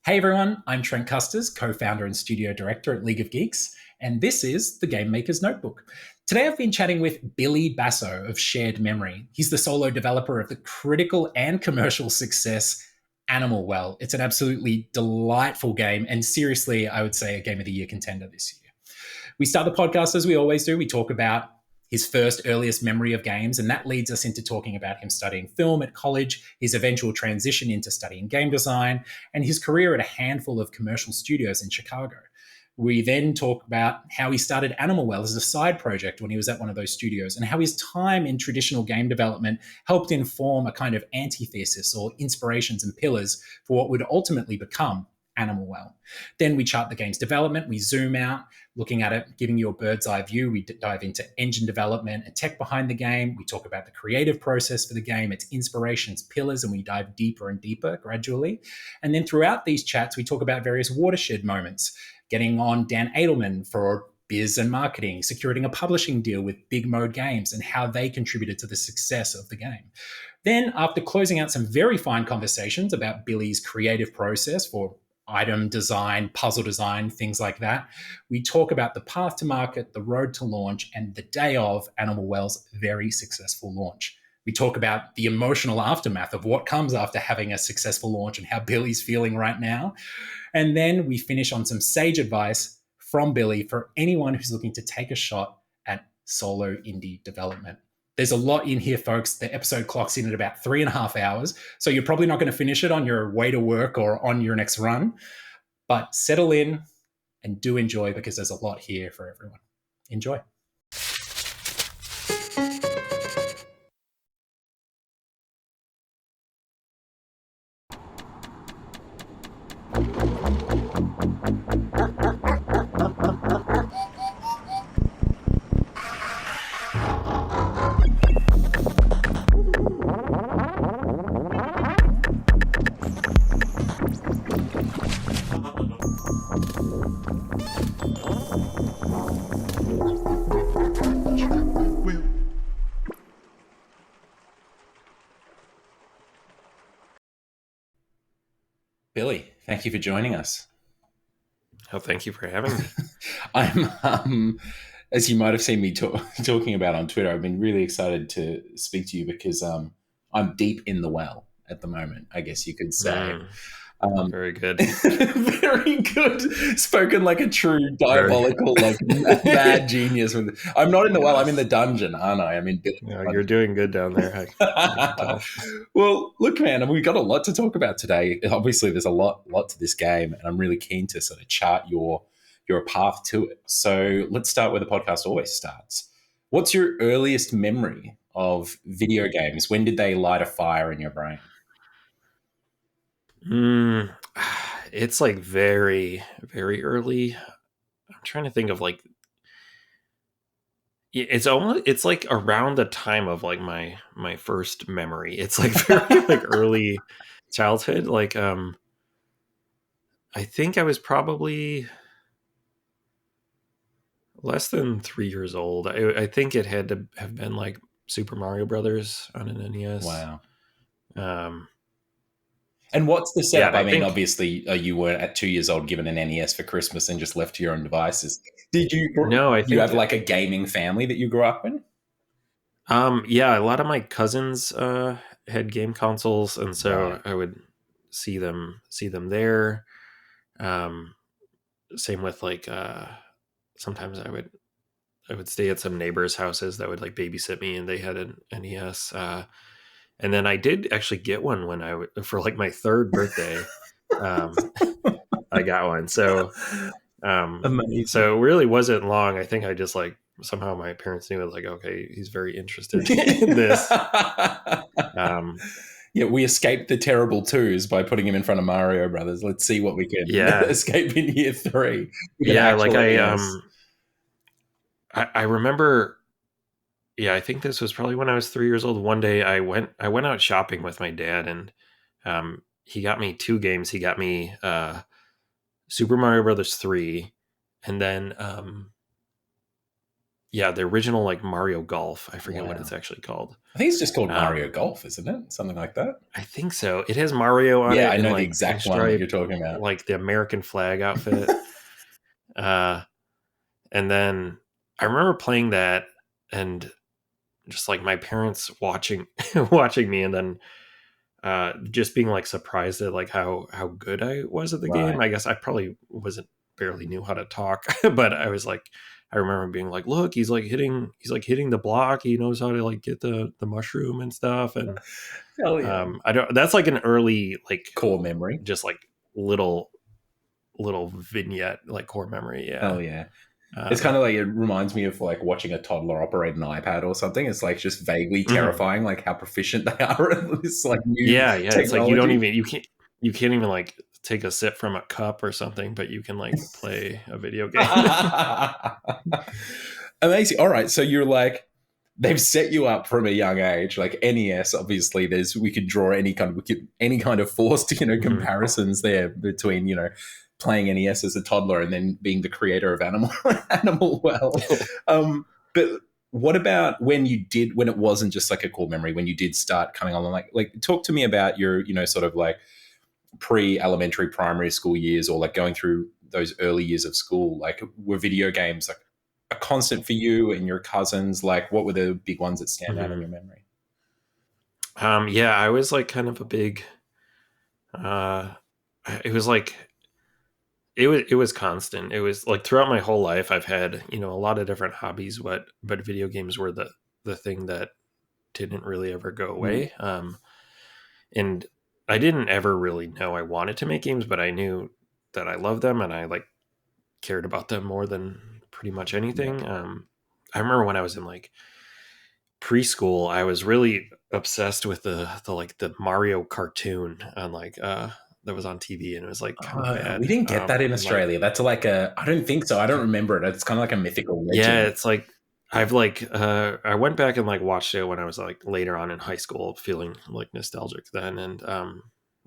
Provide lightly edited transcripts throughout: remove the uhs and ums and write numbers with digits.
Hey everyone, I'm Trent Kusters, co-founder and studio director at League of Geeks, and this is the Game Maker's Notebook. Today I've been chatting with Billy Basso of Shared Memory. He's the solo developer of the critical and commercial success Animal Well. It's an absolutely delightful game, and seriously, I would say a Game of the Year contender this year. We start the podcast as we always do. We talk about his first earliest memory of games, and that leads us into talking about him studying film at college, his eventual transition into studying game design, and his career at a handful of commercial studios in Chicago. We then talk about how he started Animal Well as a side project when he was at one of those studios, and how his time in traditional game development helped inform a kind of antithesis or inspirations and pillars for what would ultimately become Animal Well. Then we chart the game's development, we zoom out, looking at it, giving you a bird's eye view. We dive into engine development and tech behind the game. We talk about the creative process for the game, its inspirations, pillars, and we dive deeper and deeper gradually. And then throughout these chats, we talk about various watershed moments, getting on Dan Edelman for biz and marketing, securing a publishing deal with Big Mode Games, and how they contributed to the success of the game. Then, after closing out some very fine conversations about Billy's creative process for item design, puzzle design, things like that, we talk about the path to market, the road to launch, and the day of Animal Well's very successful launch. We talk about the emotional aftermath of what comes after having a successful launch and how Billy's feeling right now. And then we finish on some sage advice from Billy for anyone who's looking to take a shot at solo indie development. There's a lot in here, folks. The episode clocks in at about 3.5 hours, so you're probably not going to finish it on your way to work or on your next run. But settle in and do enjoy, because there's a lot here for everyone. Enjoy. Billy, thank you for joining us. Oh, thank you for having me. I'm, as you might have seen me talking about on Twitter, I've been really excited to speak to you because I'm deep in the well at the moment, I guess you could say. Very good. Very good. Spoken like a true diabolical, like mad genius. I'm not in the well. I'm in the dungeon, aren't I? I'm in. You're doing good down there. I can tell. Well, look, man, we've got a lot to talk about today. Obviously, there's a lot to this game, and I'm really keen to sort of chart your path to it. So let's start where the podcast always starts. What's your earliest memory of video games? When did they light a fire in your brain? It's like very, very early. I'm trying to think of like it's like around the time of like my first memory. It's like very like early childhood. Like I think I was probably less than 3 years old. I think it had to have been like Super Mario Brothers on an NES. Wow. And what's the setup? I mean, obviously, you weren't at 2 years old given an NES for Christmas and just left to your own devices. Did you? No, I think you have like a gaming family that you grew up in. Yeah, a lot of my cousins had game consoles, and so I would see them there. Same with like sometimes I would stay at some neighbors' houses that would like babysit me, and they had an NES. And then I did actually get one when for like my third birthday. I got one. So so it really wasn't long. I think I just like somehow my parents knew it, like, okay, he's very interested in this. Yeah, we escaped the terrible twos by putting him in front of Mario Brothers. Let's see what we can escape in year 3. Yeah, like I remember. Yeah, I think this was probably when I was 3 years old. One day I went out shopping with my dad, and he got me 2 games. He got me Super Mario Brothers 3, and then yeah, the original like Mario Golf. I forget what it's Wow. actually called. I think it's just called Mario Um, Golf, isn't it? Something like that. I think so. It has Mario on Yeah, I it in know the like exact one that you're pinstripe, talking about. like the American flag outfit. Uh, and then I remember playing that and just like my parents watching watching me, and then just being like surprised at like how good I was at the game. Right. I guess I probably wasn't barely knew how to talk, but I was like, I remember being like, look, he's like hitting the block. He knows how to like get the mushroom and stuff. And Hell yeah. I don't. That's like an early like Core memory. just like little vignette like core memory. Yeah. Hell yeah. It's Um, kind of like it reminds me of like watching a toddler operate an iPad or something. It's like just vaguely mhm. terrifying, like how proficient they are at this like new Yeah, yeah. It's like technology. you can't even like take a sip from a cup or something, but you can like play a video game. Amazing. All right, so you're like they've set you up from a young age. Like NES, obviously, there's we could draw any kind of forced Mhm. comparisons there between playing NES as a toddler and then being the creator of Animal Well. But what about when it wasn't just like a cool memory when you did start coming on like talk to me about your sort of like pre-elementary primary school years or like going through those early years of school, like were video games like a constant for you and your cousins? Like what were the big ones that stand out in Mhm. your memory? Yeah, I was like kind of a big. Uh, it was like it was constant. It was like throughout my whole life, I've had a lot of different hobbies, but video games were the thing that didn't really ever go Mm, away. And I didn't ever really know I wanted to make games, but I knew that I loved them and I like cared about them more than pretty much yeah. anything. I remember when I was in like preschool, I was really obsessed with the like the Mario cartoon on like that was on TV, and it was like kind of We bad. didn't get that in And like Australia. That's like I don't think so. I don't remember it. It's kind of like a mythical yeah, legend. it's like I've like I went back and like watched it when I was like later on in high school, feeling like nostalgic then, and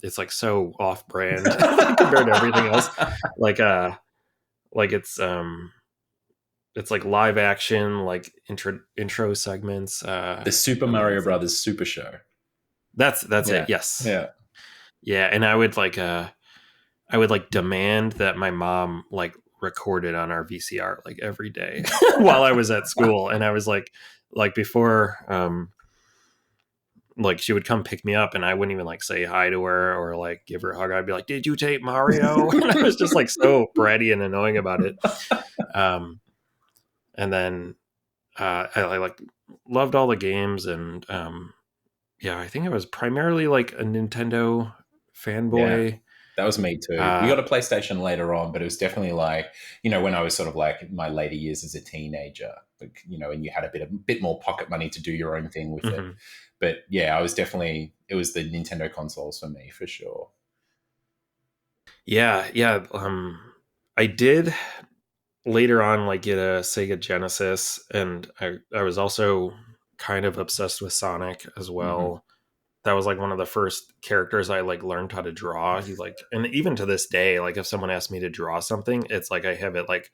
it's like so off brand like compared to everything else. Like like it's like live action like intro segments. The Super And then Mario it's like Brothers Super Show. that's it. Yeah. Yes. Yeah. Yeah, and I would like demand that my mom like recorded on our VCR like every day while I was at school, and I was like before like she would come pick me up, and I wouldn't even like say hi to her or like give her a hug. I'd be like, "Did you tape Mario?" And I was just like so bratty and annoying about it. Um, and then I like loved all the games, and yeah, I think I was primarily like a Nintendo Yeah. fanboy. That was me too. We Uh, got a PlayStation later on, but it was definitely like, when I was sort of like in my later years as a teenager, like, and you had a bit more pocket money to do your own thing with it. mhm. But yeah, it was the Nintendo consoles for me for sure. Yeah, yeah. I did later on like get a Sega Genesis, and I was also kind of obsessed with Sonic as Hmm. well. That was like one of the first characters I like learned how to draw. He like, and even to this day, like if someone asks me to draw something, it's like I have it like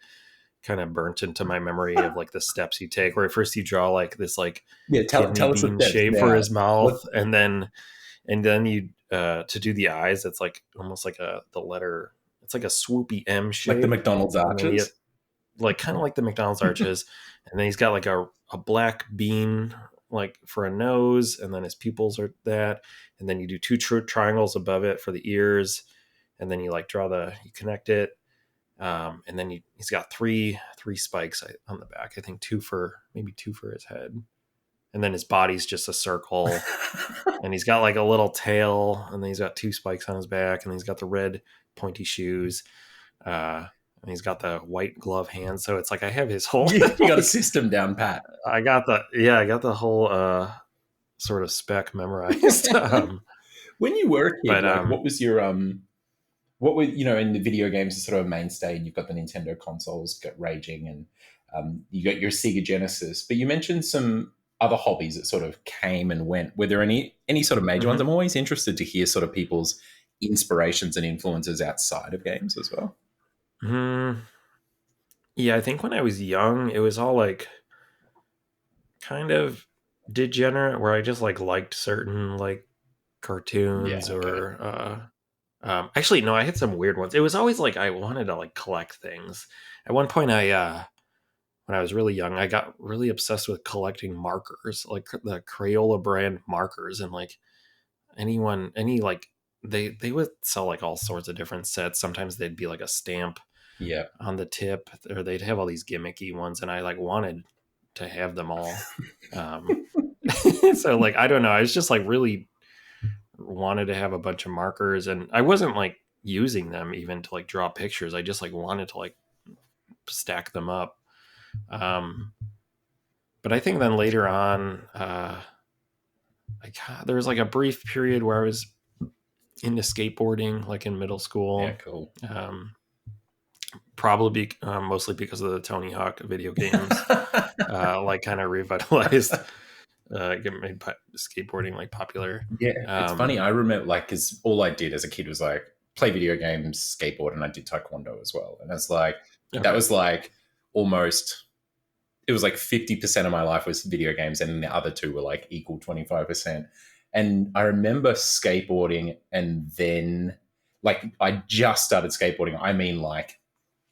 kind of burnt into my memory of like the steps you take. Where at first you draw like this like Yeah, kidney tell us the bean steps shape for now. his mouth, What and then you to do the eyes, it's like almost like the letter. It's like a swoopy M like the shape, McDonald's and then he arches? like kind of like the McDonald's arches, and then he's got like a black bean like for a nose, and then his pupils are that, and then you do two triangles above it for the ears, and then you like you connect it, and then he's got three spikes on the back. I think two for his head, and then his body's just a circle, and he's got like a little tail, and then he's got two spikes on his back, and then he's got the red pointy shoes, and he's got the white glove hands. So it's like I have his whole You got a like system down pat. I got the whole sort of spec memorized. When you were a kid, But like what was your what were in the video games is sort of a mainstay, and you've got the Nintendo consoles got raging, and you got your Sega Genesis, but you mentioned some other hobbies that sort of came and went. Were there any sort of major ones? mhm. I'm always interested to hear sort of people's inspirations and influences outside of games as well. Yeah, I think when I was young, it was all like kind of degenerate where I just like liked certain like Yeah. cartoons Okay. or actually no, I had some weird ones. It was always like I wanted to like collect things. At one point I when I was really young, I got really obsessed with collecting markers, like the Crayola brand markers, and like any like they would sell like all sorts of different sets. Sometimes they'd be like a stamp Yeah. on the tip, or they'd have all these gimmicky ones, and I like wanted to have them all. Um, so like I don't know, I was just like really wanted to have a bunch of markers, and I wasn't like using them even to like draw pictures. I just like wanted to like stack them up. Um, but I think then later on, there was like a brief period where I was into skateboarding, like in middle Yeah. school. Cool. Um, Probably mostly because of the Tony Hawk video games, like kind of revitalized, made skateboarding like popular. Yeah, it's funny. Um, I remember, like, because all I did as a kid was like play video games, skateboard, and I did taekwondo as well. And it's like that okay. was like almost. It was like 50% of my life was video games, and then the other two were like equal 25%. And I remember skateboarding, and then like I just started skateboarding. I mean, like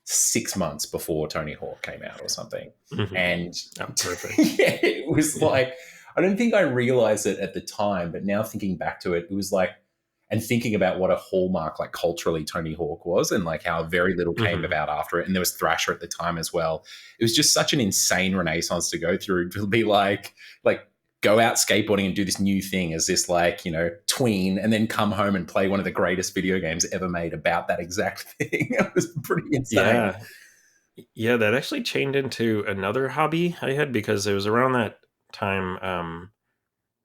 6 months before Tony Hawk came out or something. Hmm. And Oh, perfect. yeah, it was Yeah. like, I don't think I realized it at the time, but now thinking back to it, it was like, and thinking about what a hallmark, like culturally, Tony Hawk was, and like how very little came Hmm. about after it. And there was Thrasher at the time as well. It was just such an insane renaissance to go through, to be like, go out skateboarding and do this new thing as this like, tween, and then come home and play one of the greatest video games ever made about that exact thing. It was pretty insane. Yeah. Yeah. That actually chained into another hobby I had because it was around that time.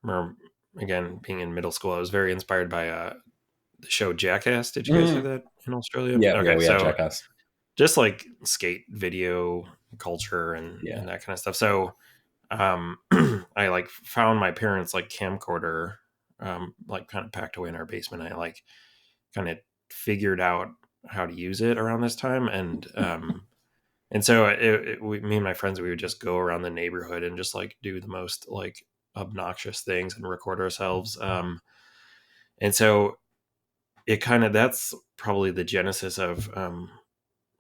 Remember, again, being in middle school, I was very inspired by the show Jackass. Did you guys have Mm. that in Australia? Yeah, yeah, Okay. we had So Jackass. just like skate video culture Yeah. and that kind of stuff. So um I like found my parents like camcorder like kind of packed away in our basement. I like kind of figured out how to use it around this time, and so me and my friends, we would just go around the neighborhood and just like do the most like obnoxious things and record ourselves. And so it kind of, that's probably the genesis of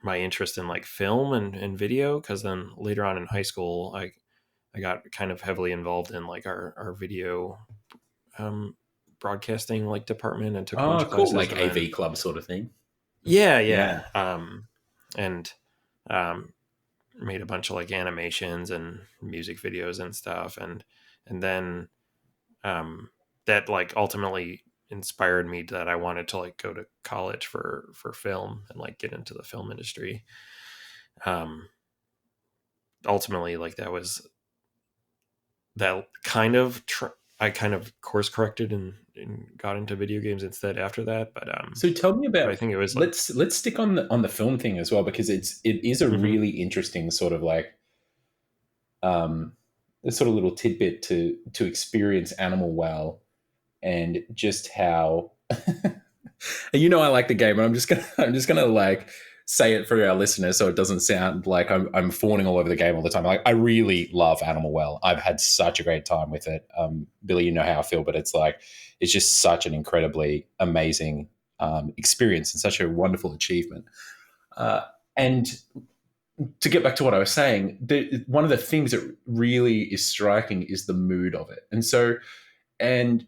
my interest in like film and video, because then later on in high school I got kind of heavily involved in like our video um, broadcasting like department and took a bunch Oh, of cool. classes, Like and AV then club sort of thing. yeah, Yeah. yeah, and um, made a bunch of like animations and music videos and stuff, and then um, that like ultimately inspired me that I wanted to like go to college for film and like get into the film industry. Um, Ultimately, like that kind of I kind of course corrected and got into video games instead after that. So tell me But about, I think it was like, let's stick on the film thing as well, because it is a hmm really interesting sort of like um a sort of little tidbit to experience animal well, and just how I like the game, and I'm just gonna like say it for our listeners so it doesn't sound like I'm fawning all over the game all the time. Like, I really love Animal Well. I've had such a great time with it. Billy, you know how I feel, but it's just such an incredibly amazing experience and such a wonderful achievement. Uh, and to get back to what I was saying, one of the things that really is striking is the mood of it. And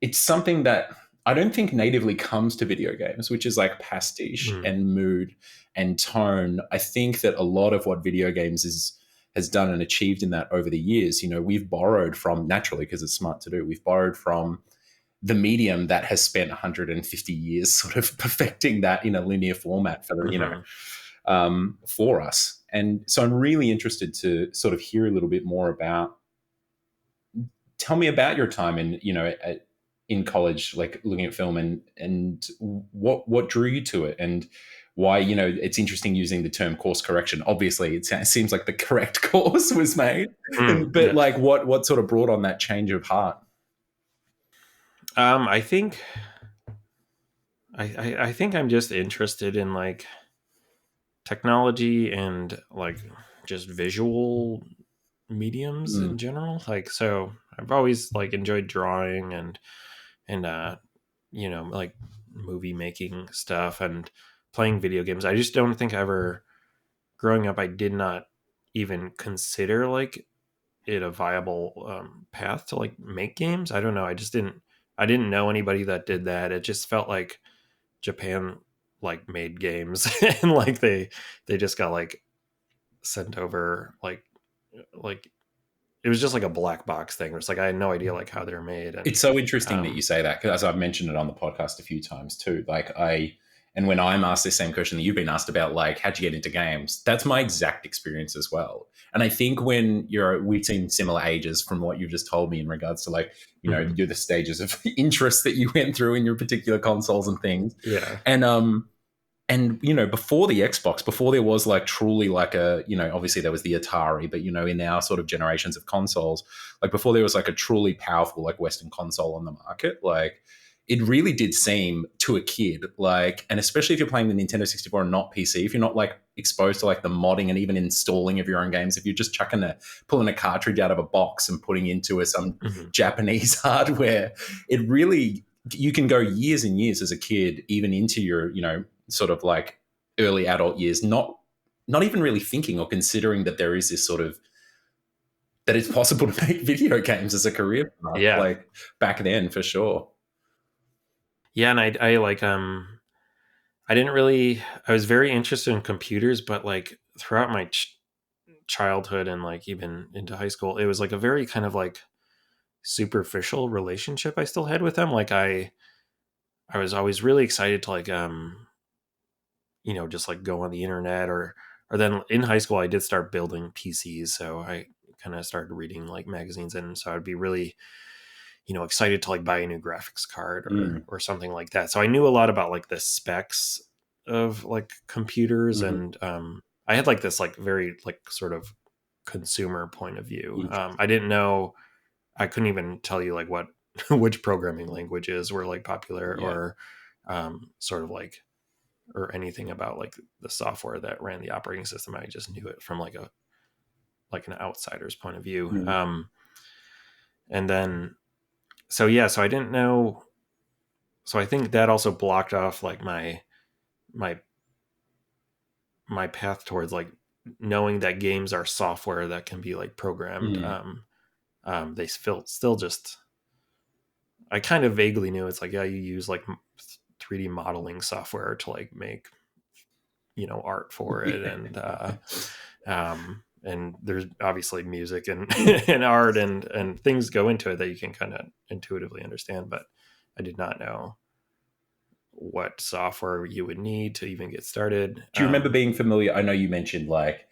it's something that I don't think natively comes to video games, which is like pastiche mm, and mood and tone. I think that a lot of what video games has done and achieved in that over the years, we've borrowed from, naturally, because it's smart to do, we've borrowed from the medium that has spent 150 years sort of perfecting that in a linear format hmm for us. And so I'm really interested to sort of hear a little bit more about, tell me about your time in college, like looking at film, and what drew you to it, and why it's interesting using the term course correction. Obviously, it seems like the correct course was made, but yeah. like what sort of brought on that change of heart? I think I think I'm just interested in like technology and like just visual mediums in Mm. general. Like, so I've always like enjoyed drawing and like movie making stuff and playing video games. I just don't think I ever, growing up, I did not even consider like it a viable path to like make games. I don't know. I didn't know anybody that did that. It just felt like Japan like made games and like they just got like sent over like it was just like a black box thing where it's like I had no idea like how they're made. And It's so interesting that you um say that because I've mentioned it on the podcast a few times too. And when I'm asked this same question that you've been asked about, like, how'd you get into games? That's my exact experience as well. And I think we've seen similar ages from what you've just told me in regards to like, mhm. you're the stages of interest that you went through in your particular consoles and things. Yeah. And before the Xbox, before there was like truly like obviously there was the Atari, but in our sort of generations of consoles, like before there was like a truly powerful like Western console on the market, like it really did seem to a kid like, and especially if you're playing the Nintendo 64 and not PC, if you're not like exposed to like the modding and even installing of your own games, if you're just pulling a cartridge out of a box and putting into some Hmm. Japanese hardware, it really, you can go years and years as a kid, even into your, sort of like early adult years, not even really thinking or considering that there is this sort of, that it's possible to make video games as a career path, Yeah. like back then for sure. Yeah. And I like I didn't really, I was very interested in computers, but like throughout my childhood and like even into high school, it was like a very kind of like superficial relationship I still had with them. Like I was always really excited to like just like go on the internet, or then in high school I did start building PCs, so I kind of started reading like magazines, and so I'd be really excited to like buy a new graphics card Mm. or something like that. So I knew a lot about like the specs of like computers, Mhm. and I had like this like very like sort of consumer point of view. I didn't know, I couldn't even tell you like what which programming languages were like popular, Yeah. or sort of like, or anything about like the software that ran the operating system. I just knew it from like an outsider's point of view. Mm. And then so yeah, so I didn't know. So I think that also blocked off like my my path towards like knowing that games are software that can be like programmed. Mm. They still just, I kind of vaguely knew it's like, yeah, you use like 3D modeling software to like make art for it, and there's obviously music and and art and things go into it that you can kind of intuitively understand, but I did not know what software you would need to even get started. Do you remember being familiar? I know you mentioned like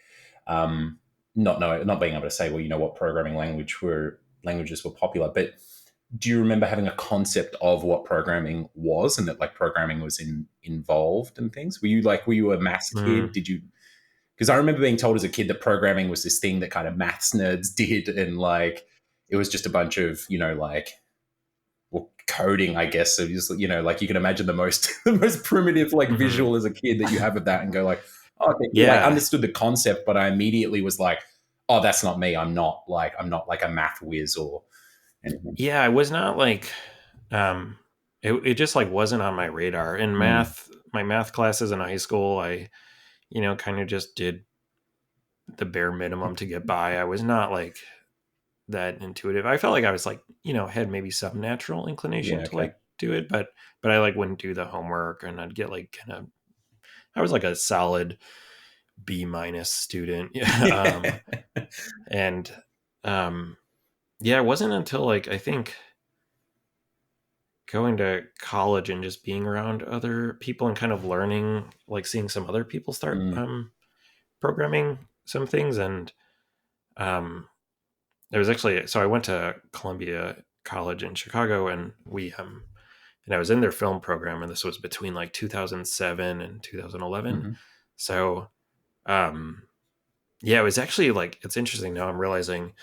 not being able to say, well, what programming languages were popular, but do you remember having a concept of what programming was and that like programming was involved and things? Were you a maths kid? mm, Did you, because I remember being told as a kid that programming was this thing that kind of maths nerds did, and like it was just a bunch of like, well, coding, I guess. So just like you can imagine the most the most primitive like mhm. visual as a kid that you have of that, and go like, oh, okay, cool. I Yeah, understood the concept, but I immediately was like, oh, that's not me. I'm not like a math whiz or anything. yeah, I was not like, it just like wasn't on my radar in Mm. math. My math classes in high school, I kind of just did the bare minimum to get by. I was not like that intuitive. I felt like I was like, had maybe some natural inclination Yeah. to Okay. like do it, but I like wouldn't do the homework, and I'd get like kind of, I was like a solid B minus student. And um yeah, it wasn't until like I think going to college and just being around other people and kind of learning, like seeing some other people start Mm. programming some things. And um there was actually, so I went to Columbia College in Chicago, and I was in their film program, and this was between like 2007 and 2011. Mhm. So um yeah, it was actually like, it's interesting now I'm realizing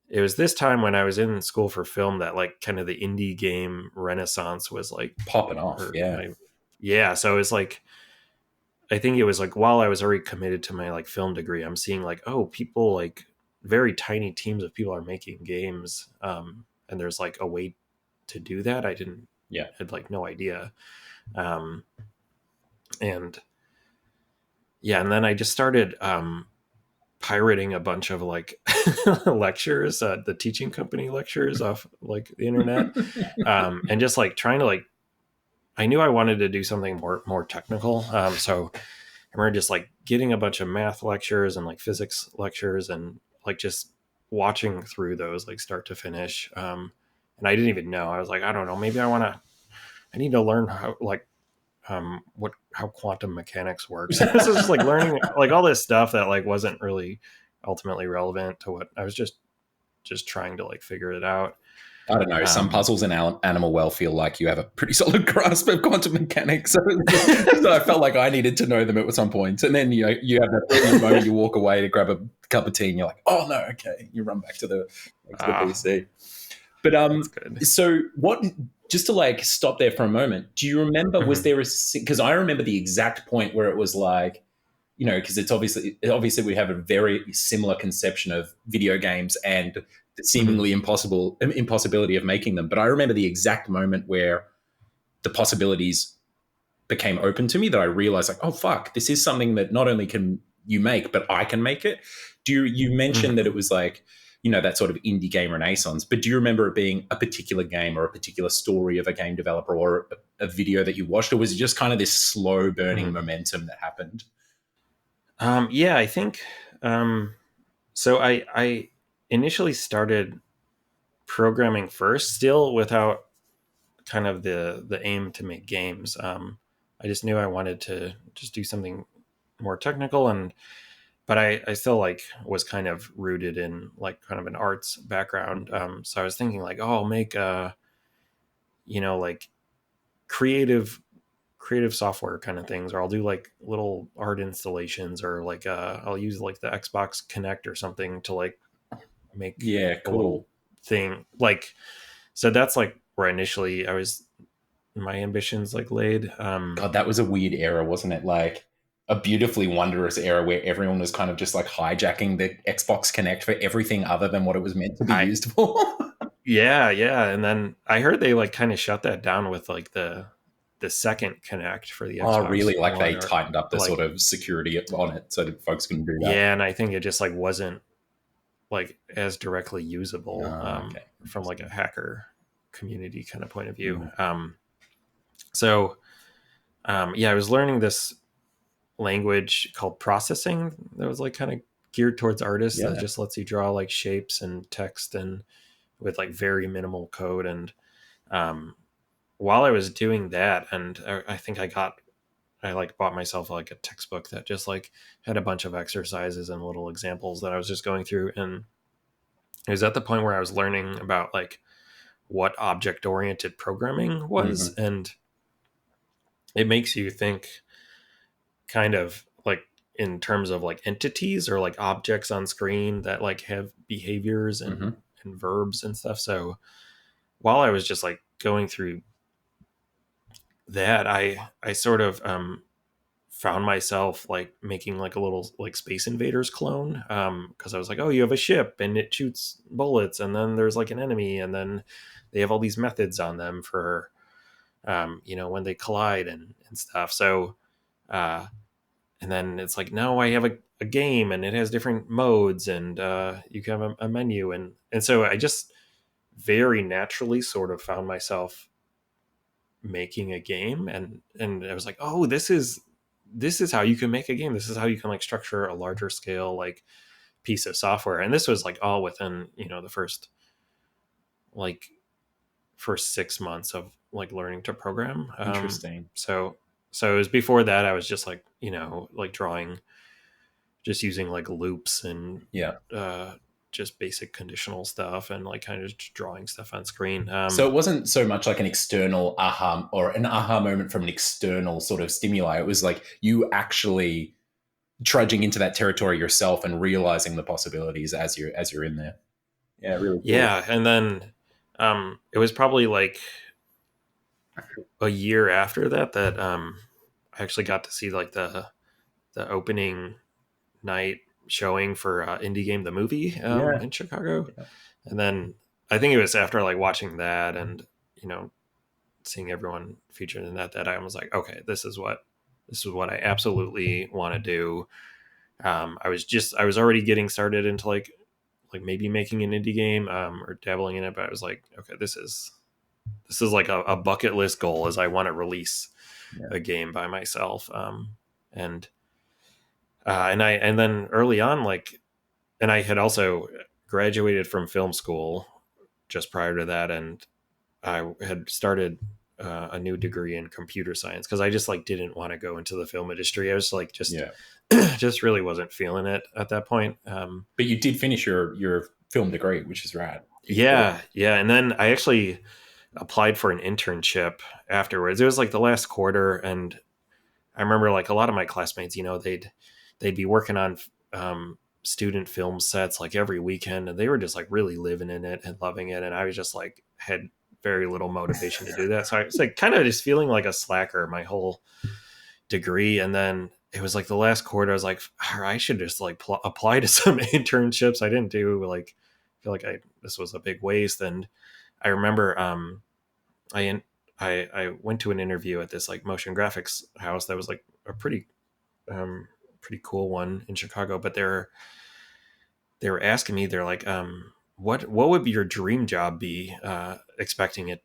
it was this time when I was in school for film that like kind of the indie game renaissance was like, Popping off. or Yeah. yeah, so it was like, I think it was like while I was already committed to my like film degree, I'm seeing like, oh, people like very tiny teams of people are making games, and there's like a way to do that. I didn't Yeah. had like no idea. um, and yeah, and then I just started pirating a bunch of like lectures, the teaching company lectures off like the internet, and just like trying to like, I knew I wanted to do something more technical. So I remember just like getting a bunch of math lectures and like physics lectures and like just watching through those like start to finish. And I didn't even know. I was like, I don't know, maybe I need to learn how like what how quantum mechanics works. So this is just like learning like all this stuff that like wasn't really ultimately relevant to what I was just trying to like figure it out. I don't know. Some Um, puzzles in Animal Well feel like you have a pretty solid grasp of quantum mechanics. So I felt like I needed to know them at some point. And then you have that brilliant moment. You walk away to grab a cup of tea, and you're like, "Oh no, okay." You run back to the PC. But that's good. so what? Just to like stop there for a moment. Do you remember? Was Mhm, there a? Because I remember the exact point where it was like, because it's obviously we have a very similar conception of video games and the mhm, seemingly impossibility of making them. But I remember the exact moment where the possibilities became open to me, that I realized like, oh fuck, this is something that not only can you make, but I can make it. You mentioned that mhm. it was like, that sort of indie game renaissance, but do you remember it being a particular game or a particular story of a game developer or a video that you watched, or was it just kind of this slow burning Mhm. momentum that happened? Yeah, I think so. I initially started programming first, still without kind of the aim to make games. I just knew I wanted to just do something more technical, and but I still like was kind of rooted in like kind of an arts background. So I was thinking like, oh, I'll make like creative software kind of things, or I'll do like little art installations, or like I'll use like the Xbox Connect or something to like make Yeah, a little cool. thing. Like, so that's like where initially I was, my ambitions like laid. God, that was a weird era, wasn't it? Like a beautifully wondrous era where everyone was kind of just like hijacking the Xbox Connect for everything other than what it was meant to be I used for. Yeah, and then I heard they like kind of shut that down with like the second Connect for the Oh, Xbox really? Like One, they or tightened up the sort like, of security on it so that folks couldn't do that. yeah, and I think it just like wasn't like as directly usable, Oh, okay. from like a Interesting. hacker community kind of point of view. Mm. So yeah, I was learning this language called processing that was like kind of geared towards artists, that Yeah. just lets you draw like shapes and text and with like very minimal code. And um, while I was doing that, and I think I like bought myself like a textbook that just like had a bunch of exercises and little examples that I was just going through. And it was at the point where I was learning about like what object oriented programming was. Hmm. And it makes you think kind of like in terms of like entities or like objects on screen that like have behaviors Hmm. and verbs and stuff. So while I was just like going through that, I sort of found myself like making like a little like Space Invaders clone, because I was like, oh, you have a ship and it shoots bullets, and then there's like an enemy, and then they have all these methods on them for when they collide and stuff. So uh, and then it's like, no, I have a game and it has different modes, and you can have a menu, and so I just very naturally sort of found myself making a game. And I was like, oh, this is how you can make a game. This is how you can like structure a larger scale like piece of software. And this was like all within the like first 6 months of like learning to program. Interesting. So it was before that I was just like like drawing, just using like loops and Yeah. just basic conditional stuff, and like kind of just drawing stuff on screen. So it wasn't so much like an external aha or an aha moment from an external sort of stimuli. It was like you actually trudging into that territory yourself and realizing the possibilities as you're in there. Yeah, really cool. Yeah, and then it was probably like a year after that I actually got to see like the opening night showing for Indie Game the movie Yeah. in Chicago, Yeah. and then I think it was after like watching that and seeing everyone featured in that I was like, okay, this is what I absolutely want to do. I was already getting started into like maybe making an indie game or dabbling in it, but I was like, okay, this is like a bucket list goal, is I want to release Yeah. a game by myself. And and then early on, like, and I had also graduated from film school just prior to that, and I had started a new degree in computer science because I just like didn't want to go into the film industry. I was like just Yeah. just really wasn't feeling it at that point. But you did finish your film degree, which is rad. Yeah, and then I actually applied for an internship afterwards. It was like the last quarter, and I remember like a lot of my classmates, they'd be working on student film sets like every weekend, and they were just like really living in it and loving it, and I was just like had very little motivation to do that. So I was like kind of just feeling like a slacker my whole degree, and then it was like the last quarter. I was like, I should just like apply to some internships. I didn't do like feel like this was a big waste. And I remember I I went to an interview at this like motion graphics house that was like a pretty cool one in Chicago. But they were asking me, they're like, what would be your dream job be? Expecting it,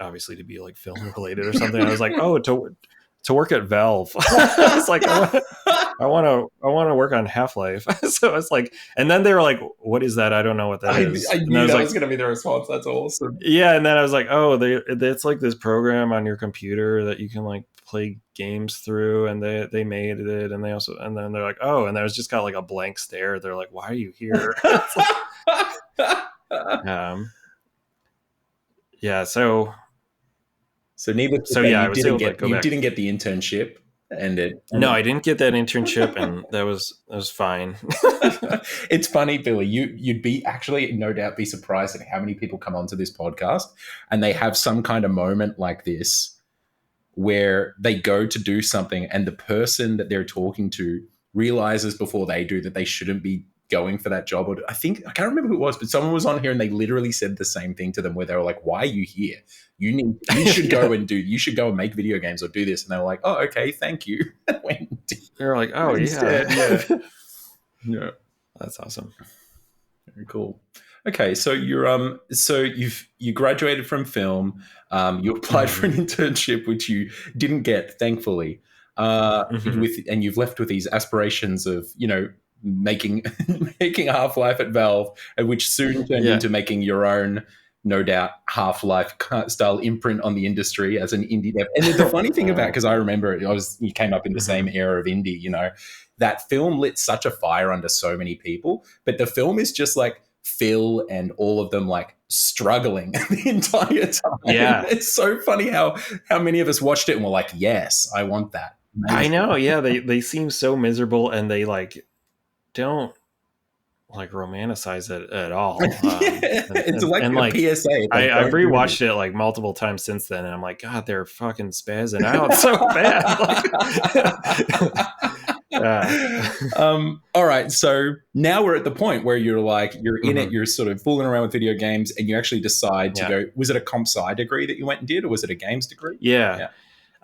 obviously to be like film related or something. I was like, oh, to work at Valve. I was like, I want to work on Half-Life. So it's like, and then they were like, what is that? I don't know what that is. I And I knew was that like, was going to be the response. That's awesome. yeah. And then I was like, oh, it's like this program on your computer that you can like play games through, and they made it, and then they're like, oh, and I was just got like a blank stare. They're like, why are you here? It's like, yeah. So needless to so say, yeah, I was able to go you back. didn't get the internship, and No, I didn't get that internship, and that was fine. it's funny, Billy. You'd be actually no doubt be surprised at how many people come onto this podcast and they have some kind of moment like this where they go to do something and the person that they're talking to realizes before they do that they shouldn't be going for that job. Or I can't remember who it was, but someone was on here and they literally said the same thing to them where they were like, "Why are you here? You should Yeah. you should go and make video games or do this." And they were like, "Oh, okay, thank you." They're like, oh Instead, yeah, yeah, that's awesome. very cool. Okay, so you graduated from film. You applied for an internship, which you didn't get, thankfully. Mm-hmm. And you've left with these aspirations of making making Half-Life at Valve, which soon turned Yeah. into making your own, no doubt, Half-Life style imprint on the industry as an indie dev. And the funny thing about, because I remember you came up in the same era of indie, that film lit such a fire under so many people, but the film is just like Phil and all of them like struggling the entire time. Yeah. It's so funny how many of us watched it and were like, yes, I want that. I Amazing. know. Yeah, they seem so miserable, and they like don't like romanticize it at all. It's like And a like PSA. It's like, I've don't do this. rewatched it like multiple times since then, and I'm like, God, they're fucking spazzing out so bad. All right, so now we're at the point where you're in it, Mhm. you're sort of fooling around with video games, and you actually decide to Yeah, go. Was it a comp sci degree that you went and did, or was it a games degree? yeah.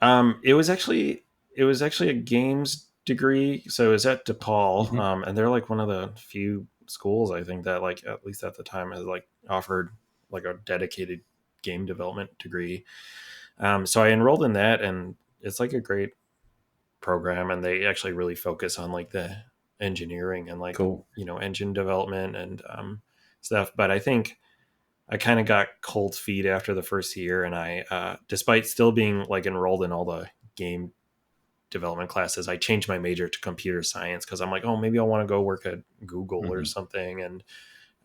Yeah. It was actually a games degree, so it was at DePaul, Mhm. and they're like one of the few schools I think that like at least at the time has like offered like a dedicated game development degree. So I enrolled in that, and it's like a great program, and they actually really focus on like the engineering and like Cool. engine development and stuff. But I think I kind of got cold feet after the first year, and I despite still being like enrolled in all the game development classes, I changed my major to computer science because I'm like, oh, maybe I want to go work at Google or Mhm. something,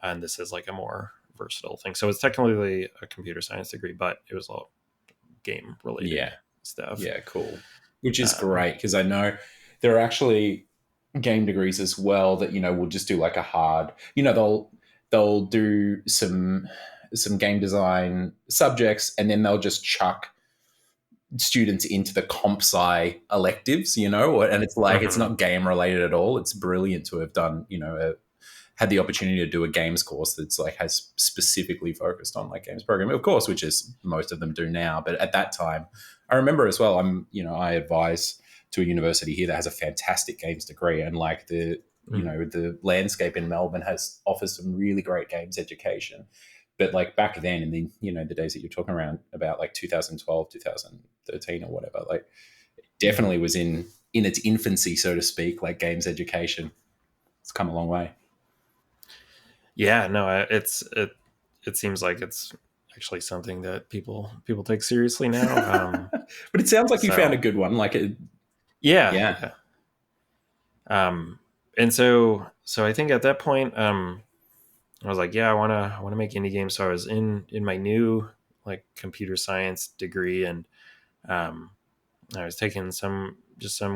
and this is like a more versatile thing. So it's technically a computer science degree, but it was all game related Yeah. stuff. Yeah, cool. Which is Um, great because I know there are actually game degrees as well that will just do like a hard. They'll do some game design subjects and then they'll just chuck students into the comp sci electives, and it's like it's Mm-hmm. not game related at all. It's brilliant to have done, had the opportunity to do a games course that's like has specifically focused on like games programming, of course, which is most of them do now. But at that time, I remember as well. I advise to a university here that has a fantastic games degree, and like the landscape in Melbourne offers some really great games education. But like back then in the days that you're talking around about like 2012, 2013 or whatever, like Mm-hmm. definitely was in its infancy, so to speak, like games education. It's come a long way. Yeah, no, it seems like it's actually something that people take seriously now. But it sounds like you found a So good one. yeah, Yeah. yeah. Um, and so I think at that point, I was like, yeah, I wanna make indie games. So I was in my new like computer science degree, and um, I was taking some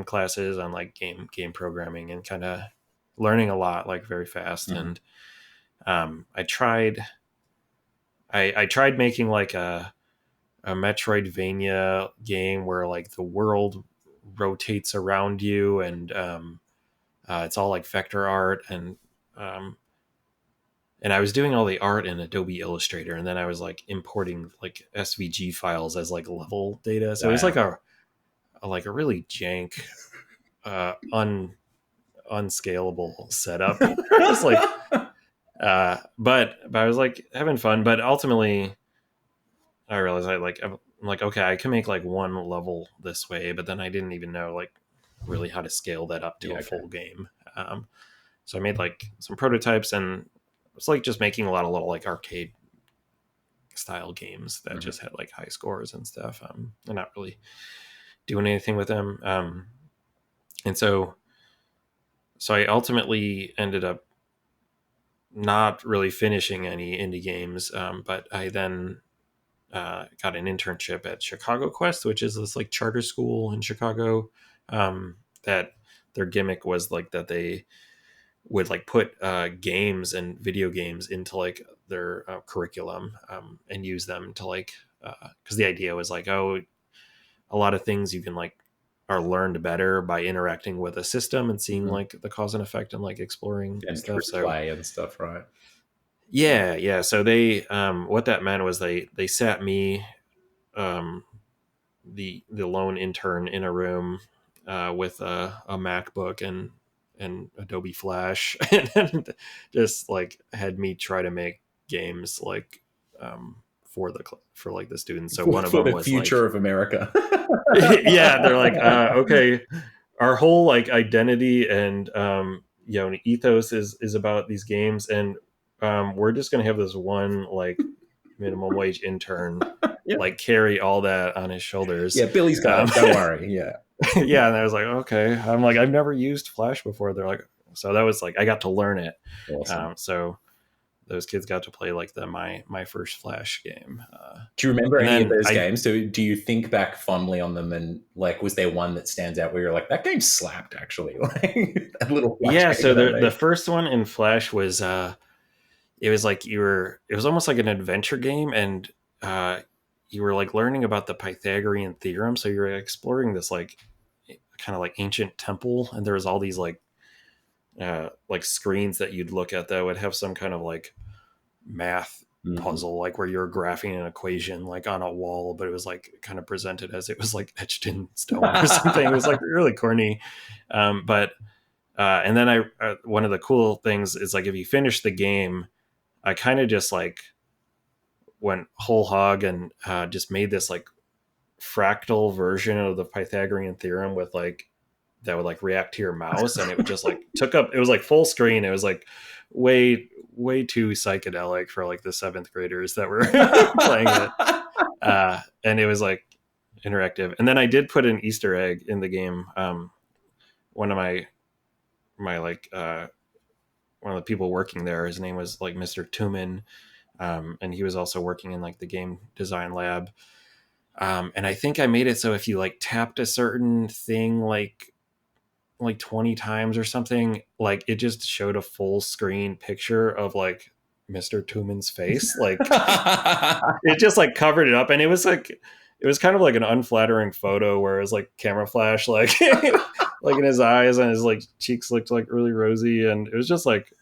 classes on like game programming and kind of learning a lot like very fast. Mhm. And I tried making like a Metroidvania game where like the world rotates around you, and it's all like vector art, um, and I was doing all the art in Adobe Illustrator, and then I was like importing like SVG files as like level data. So it was like Wow. a really jank, unscalable setup. Just like, but I was like having fun. But ultimately, I realized I'm like, okay, I can make like one level this way, but then I didn't even know like really how to scale that up to Yeah. a Okay. full game. So I made like some prototypes, and it's like just making a lot of little like arcade style games that Mhm. just had like high scores and stuff. And not really doing anything with them. And so I ultimately ended up not really finishing any indie games. But I then got an internship at Chicago Quest, which is this like charter school in Chicago. That their gimmick was like that they would like put games and video games into like their curriculum, and use them to like, because the idea was like, oh, a lot of things you can like are learned better by interacting with a system and seeing Mhm. like the cause and effect and like exploring And stuff. through So play and stuff, right? yeah. So they, what that meant was they sat me, um, the lone intern, in a room with a MacBook and Adobe Flash, and just like had me try to make games like, for like the students. So one of For them the was future like, of America. yeah, they're like, okay, our whole like identity and ethos is about these games, and we're just gonna have this one like minimum wage intern Yeah. like carry all that on his shoulders. Yeah. Billy's got Um, it. Don't worry. Yeah. yeah, and I was like, okay. I'm like, I've never used Flash before. They're like, so that was like, I got to learn it. Awesome. So those kids got to play like my first Flash game. Do you remember And any of then those I games? Do you think back fondly on them, and like, was there one that stands out where you're like, that game slapped actually? Like that little Flash Yeah, game so that I the made. first one in Flash was it was like it was almost like an adventure game, and uh you were like learning about the Pythagorean theorem. So you were exploring this like kind of like ancient temple, and there was all these like screens that you'd look at that would have some kind of like math Mhm. puzzle, like where you're graphing an equation like on a wall, but it was like kind of presented as it was like etched in stone or something. It was like really corny. But and then one of the cool things is like if you finish the game, I kind of just like went whole hog and just made this like fractal version of the Pythagorean theorem with like that would like react to your mouse, and it would just like took up, it was like full screen. It was like way too psychedelic for like the seventh graders that were playing it. And it was like interactive. And then I did put an Easter egg in the game. One of my like one of the people working there, his name was like Mr. Tuman, and he was also working in like the game design lab. And I think I made it so if you like tapped a certain thing like 20 times or something, like it just showed a full screen picture of like Mr. Tuman's face. Like it just like covered it up, and it was like it was kind of like an unflattering photo where it was like camera flash, like like in his eyes, and his like cheeks looked like really rosy, and it was just like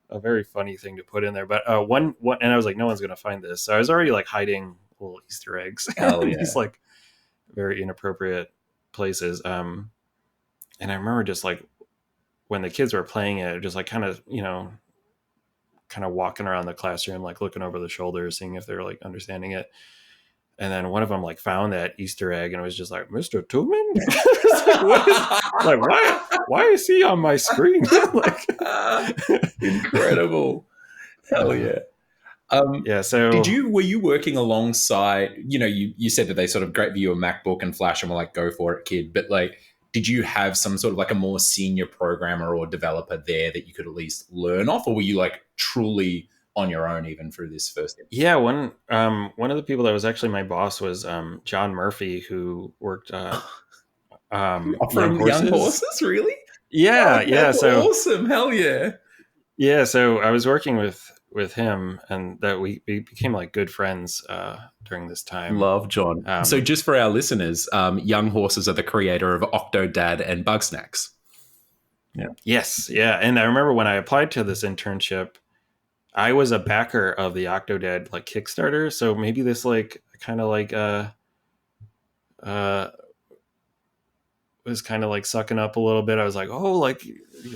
a very funny thing to put in there. But one, and I was like, no one's gonna find this, so I was already like hiding little Easter eggs Hell in yeah. these like very inappropriate places. And I remember just like when the kids were playing it, just like kind of kind of walking around the classroom, like looking over the shoulder, seeing if they're like understanding it. And then one of them like found that Easter egg and it was just like, Mr. Tubman? Like, what is, like, why is he on my screen? Like, Incredible. Hell yeah. Yeah. So Were you working alongside, you said that they sort of gave you a MacBook and Flash and were like, go for it, kid. But like, did you have some sort of like a more senior programmer or developer there that you could at least learn off? Or were you like truly on your own even through this first? yeah, one of the people that was actually my boss was John Murphy, who worked Young From Young Horses. Horses, really? Yeah, Fuck, yeah. that's So awesome. Hell yeah. yeah, so I was working with him, and that we became like good friends during this time. Love John. So, Um, just for our listeners, Young Horses are the creator of Octodad and Bug Snacks. Yeah. yes, yeah, and I remember when I applied to this internship, I was a backer of the Octodad like Kickstarter, so maybe this like kind of like uh was kind of like sucking up a little bit. I was like, oh, like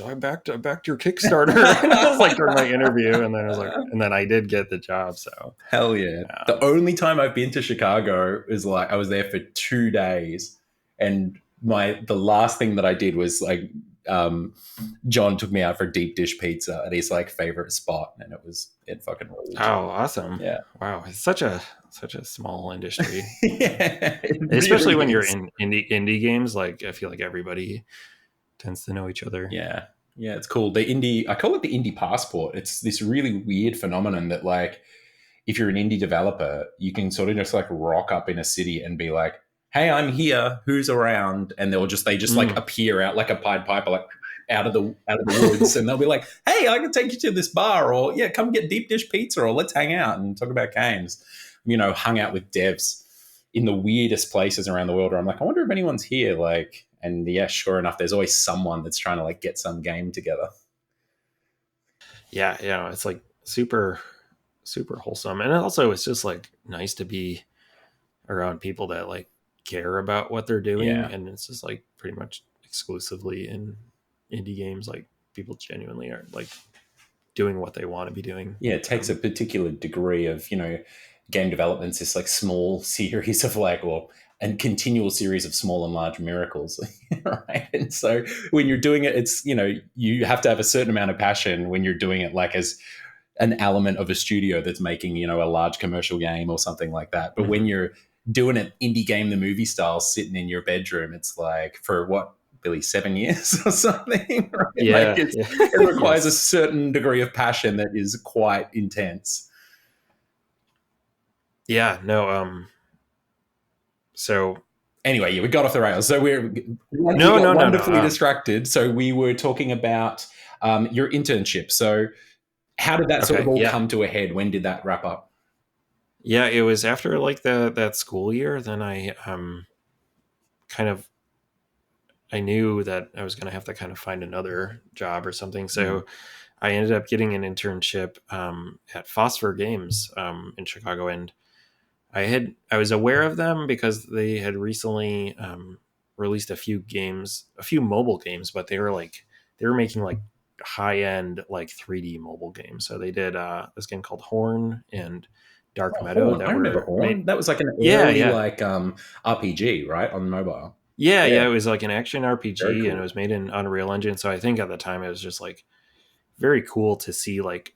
I backed your Kickstarter, and I was like during my interview, and then I was like, and then I did get the job. So Hell yeah. The only time I've been to Chicago is like I was there for 2 days, and the last thing that I did was like John took me out for deep dish pizza at his like favorite spot, and it fucking ruled. oh, awesome! Yeah. Wow, it's such a small industry. Yeah, Especially when really you're is. in indie games. Like I feel like everybody tends to know each other. Yeah. Yeah, it's cool. I call it the indie passport. It's this really weird phenomenon that like if you're an indie developer, you can sort of just like rock up in a city and be like, "Hey, I'm here. Who's around?" And they just like appear out like a Pied Piper, like out of the woods, and they'll be like, "Hey, I can take you to this bar, or yeah, come get deep dish pizza, or let's hang out and talk about games." Hung out with devs in the weirdest places around the world. Where I'm like, I wonder if anyone's here. Like, and yeah, sure enough, there's always someone that's trying to like get some game together. Yeah, it's like super wholesome, and also it's just like nice to be around people that like care about what they're doing, Yeah. and it's just like pretty much exclusively in indie games. Like people genuinely are like doing what they want to be doing. Yeah, it takes a particular degree of, game development's this like small series of like, well, and continual series of small and large miracles, right? And so when you're doing it, it's, you have to have a certain amount of passion when you're doing it like as an element of a studio that's making, a large commercial game or something like that. But when you're doing an indie game, the movie style, sitting in your bedroom, it's like for what, Billy, 7 years or something, right? Yeah, Like it requires a certain degree of passion that is quite intense. Yeah, no. So anyway, yeah, we got off the rails. So we got wonderfully distracted. So we were talking about your internship. So how did that sort of all come to a head? When did that wrap up? Yeah, it was after like that school year. Then I I knew that I was going to have to kind of find another job or something. So I ended up getting an internship at Phosphor Games in Chicago, and I was aware of them because they had recently released a few mobile games, but they were making like high end like 3D mobile games. So they did this game called Horn and Dark Meadow. Horn. I remember Horn. That was like an early like RPG, right, on mobile. Yeah, it was like an action RPG, cool. and it was made in Unreal Engine. So I think at the time it was just like very cool to see like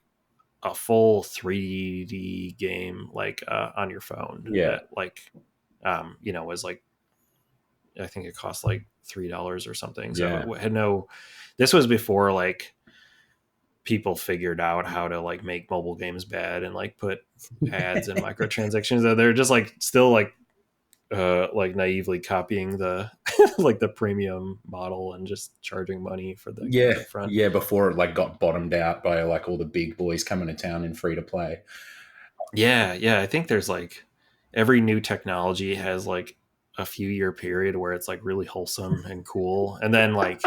a full 3D game like on your phone. Yeah, that like was like, I think it cost like $3 or something. So it had this was before like people figured out how to like make mobile games bad and like put ads and microtransactions. They're just like still like naively copying the like the premium model and just charging money for the game up front. Yeah, before it like got bottomed out by like all the big boys coming to town in free to play. Yeah, I think there's like every new technology has like a few year period where it's like really wholesome and cool, and then like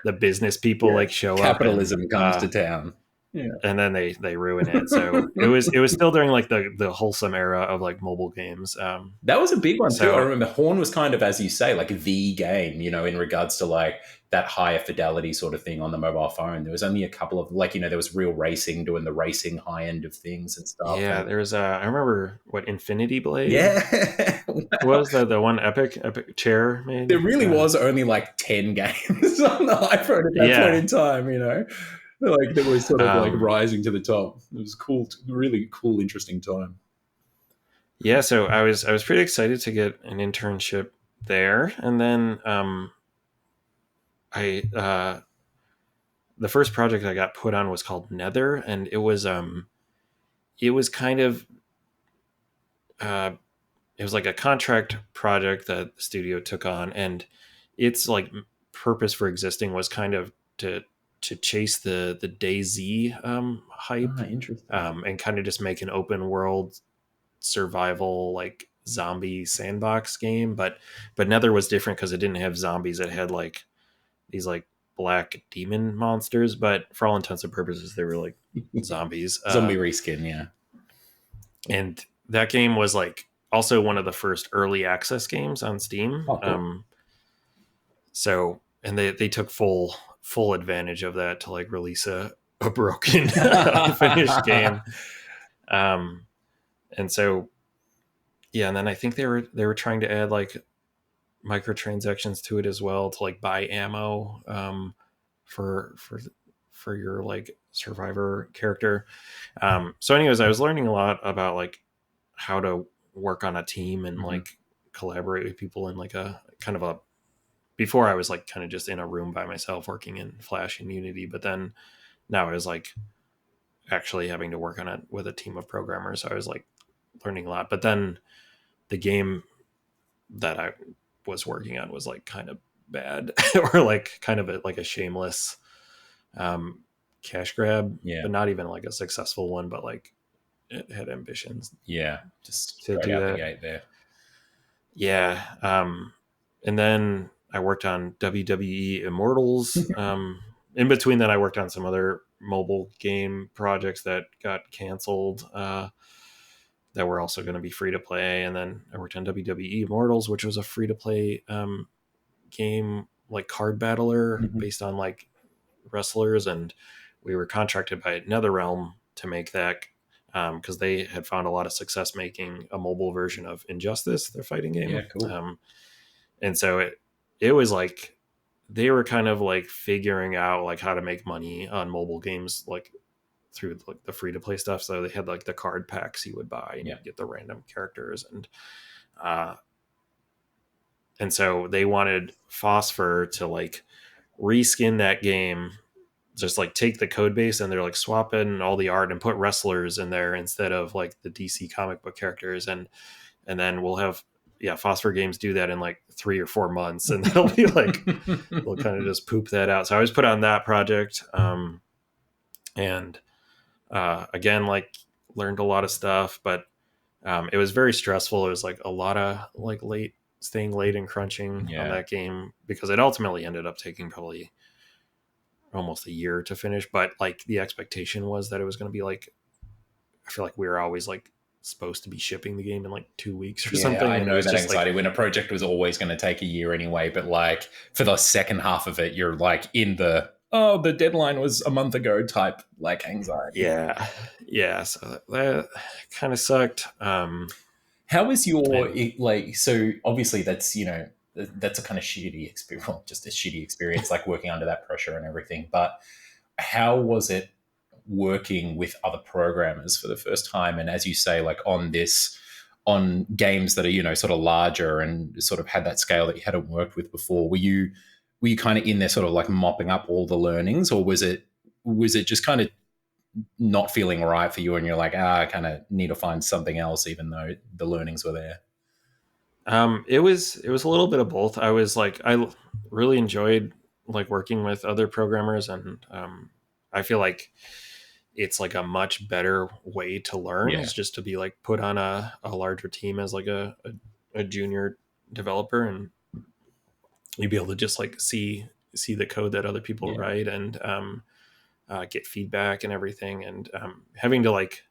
the business people Yeah. like show up Capitalism comes to town. Yeah. and then they ruin it. So it was still during like the wholesome era of like mobile games. That was a big one too. I So remember Horn was kind of, as you say, like the game, in regards to like that higher fidelity sort of thing on the mobile phone. There was only a couple of like, there was Real Racing doing the racing high end of things and stuff. yeah, And there's I remember what Infinity Blade. yeah, What wow. was the one epic chair There made? really was only like 10 games on the iPhone at that point Yeah. in time. Like that was sort of like Um, rising to the top. It was cool, really cool, interesting time. yeah, so I was pretty excited to get an internship there, and then I the first project I got put on was called Nether, and it was kind of uh, it was like a contract project that the studio took on, and its like purpose for existing was kind of to chase the DayZ hype, Ah, interesting. and kind of just make an open world survival like zombie sandbox game. But Nether was different because it didn't have zombies. It had like these like black demon monsters, but for all intents and purposes they were like zombies. Zombie reskin, yeah. And that game was like also one of the first early access games on Steam. Oh, cool. So and they took full advantage of that to like release a broken unfinished game. Um, and so yeah, and then I think they were trying to add like microtransactions to it as well to like buy ammo, for for your like survivor character. So anyways, I was learning a lot about like how to work on a team and Mhm. like collaborate with people in like a kind of a before I was like kind of just in a room by myself working in Flash and Unity, but then now I was like actually having to work on it with a team of programmers. So I was like learning a lot. But then the game that I was working on was like kind of bad or like kind of like a shameless um, cash grab, Yeah. but not even like a successful one, but like it had ambitions Yeah. Just to straight do out the that. gate there. Yeah. And then I worked on WWE Immortals. In between that, I worked on some other mobile game projects that got canceled, that were also going to be free to play. And then I worked on WWE Immortals, which was a free to play game, like card battler Mhm. based on like wrestlers. And we were contracted by NetherRealm to make that because they had found a lot of success making a mobile version of Injustice, their fighting Yeah, game. cool. And so it was like they were kind of like figuring out like how to make money on mobile games like through like the free to play stuff. So they had like the card packs you would buy and Yeah. you'd get the random characters, uh and so they wanted Phosphor to like reskin that game, just like take the code base and they're like swap in all the art and put wrestlers in there instead of like the DC comic book characters. And then we'll have, yeah, Phosphor Games do that in like 3 or 4 months, and they'll be like they'll kind of just poop that out. So I was put on that project, and again, like learned a lot of stuff, but it was very stressful. It was like a lot of like staying late and crunching on Yeah. that game because it ultimately ended up taking probably almost a year to finish. But like the expectation was that it was going to be like, I feel like we were always like supposed to be shipping the game in like 2 weeks or Yeah, something, I and it know was that just like anxiety when a project was always going to take a year anyway, but like for the second half of it, you're like in the deadline was a month ago type like anxiety. yeah, yeah. So that kind of sucked. How was your And like? So obviously that's a kind of shitty experience, well, just a shitty experience, like working under that pressure and everything. But how was it working with other programmers for the first time? And as you say, like on games that are sort of larger and sort of had that scale that you hadn't worked with before, were you kind of in there sort of like mopping up all the learnings, or was it just kind of not feeling right for you and you're like, I kind of need to find something else even though the learnings were there? it was a little bit of both. I was like, really enjoyed like working with other programmers, and I feel like it's like a much better way to learn Yeah. is just to be like put on a larger team as like a junior developer, and you'd be able to just like see the code that other people Yeah. write, and get feedback and everything, and having to like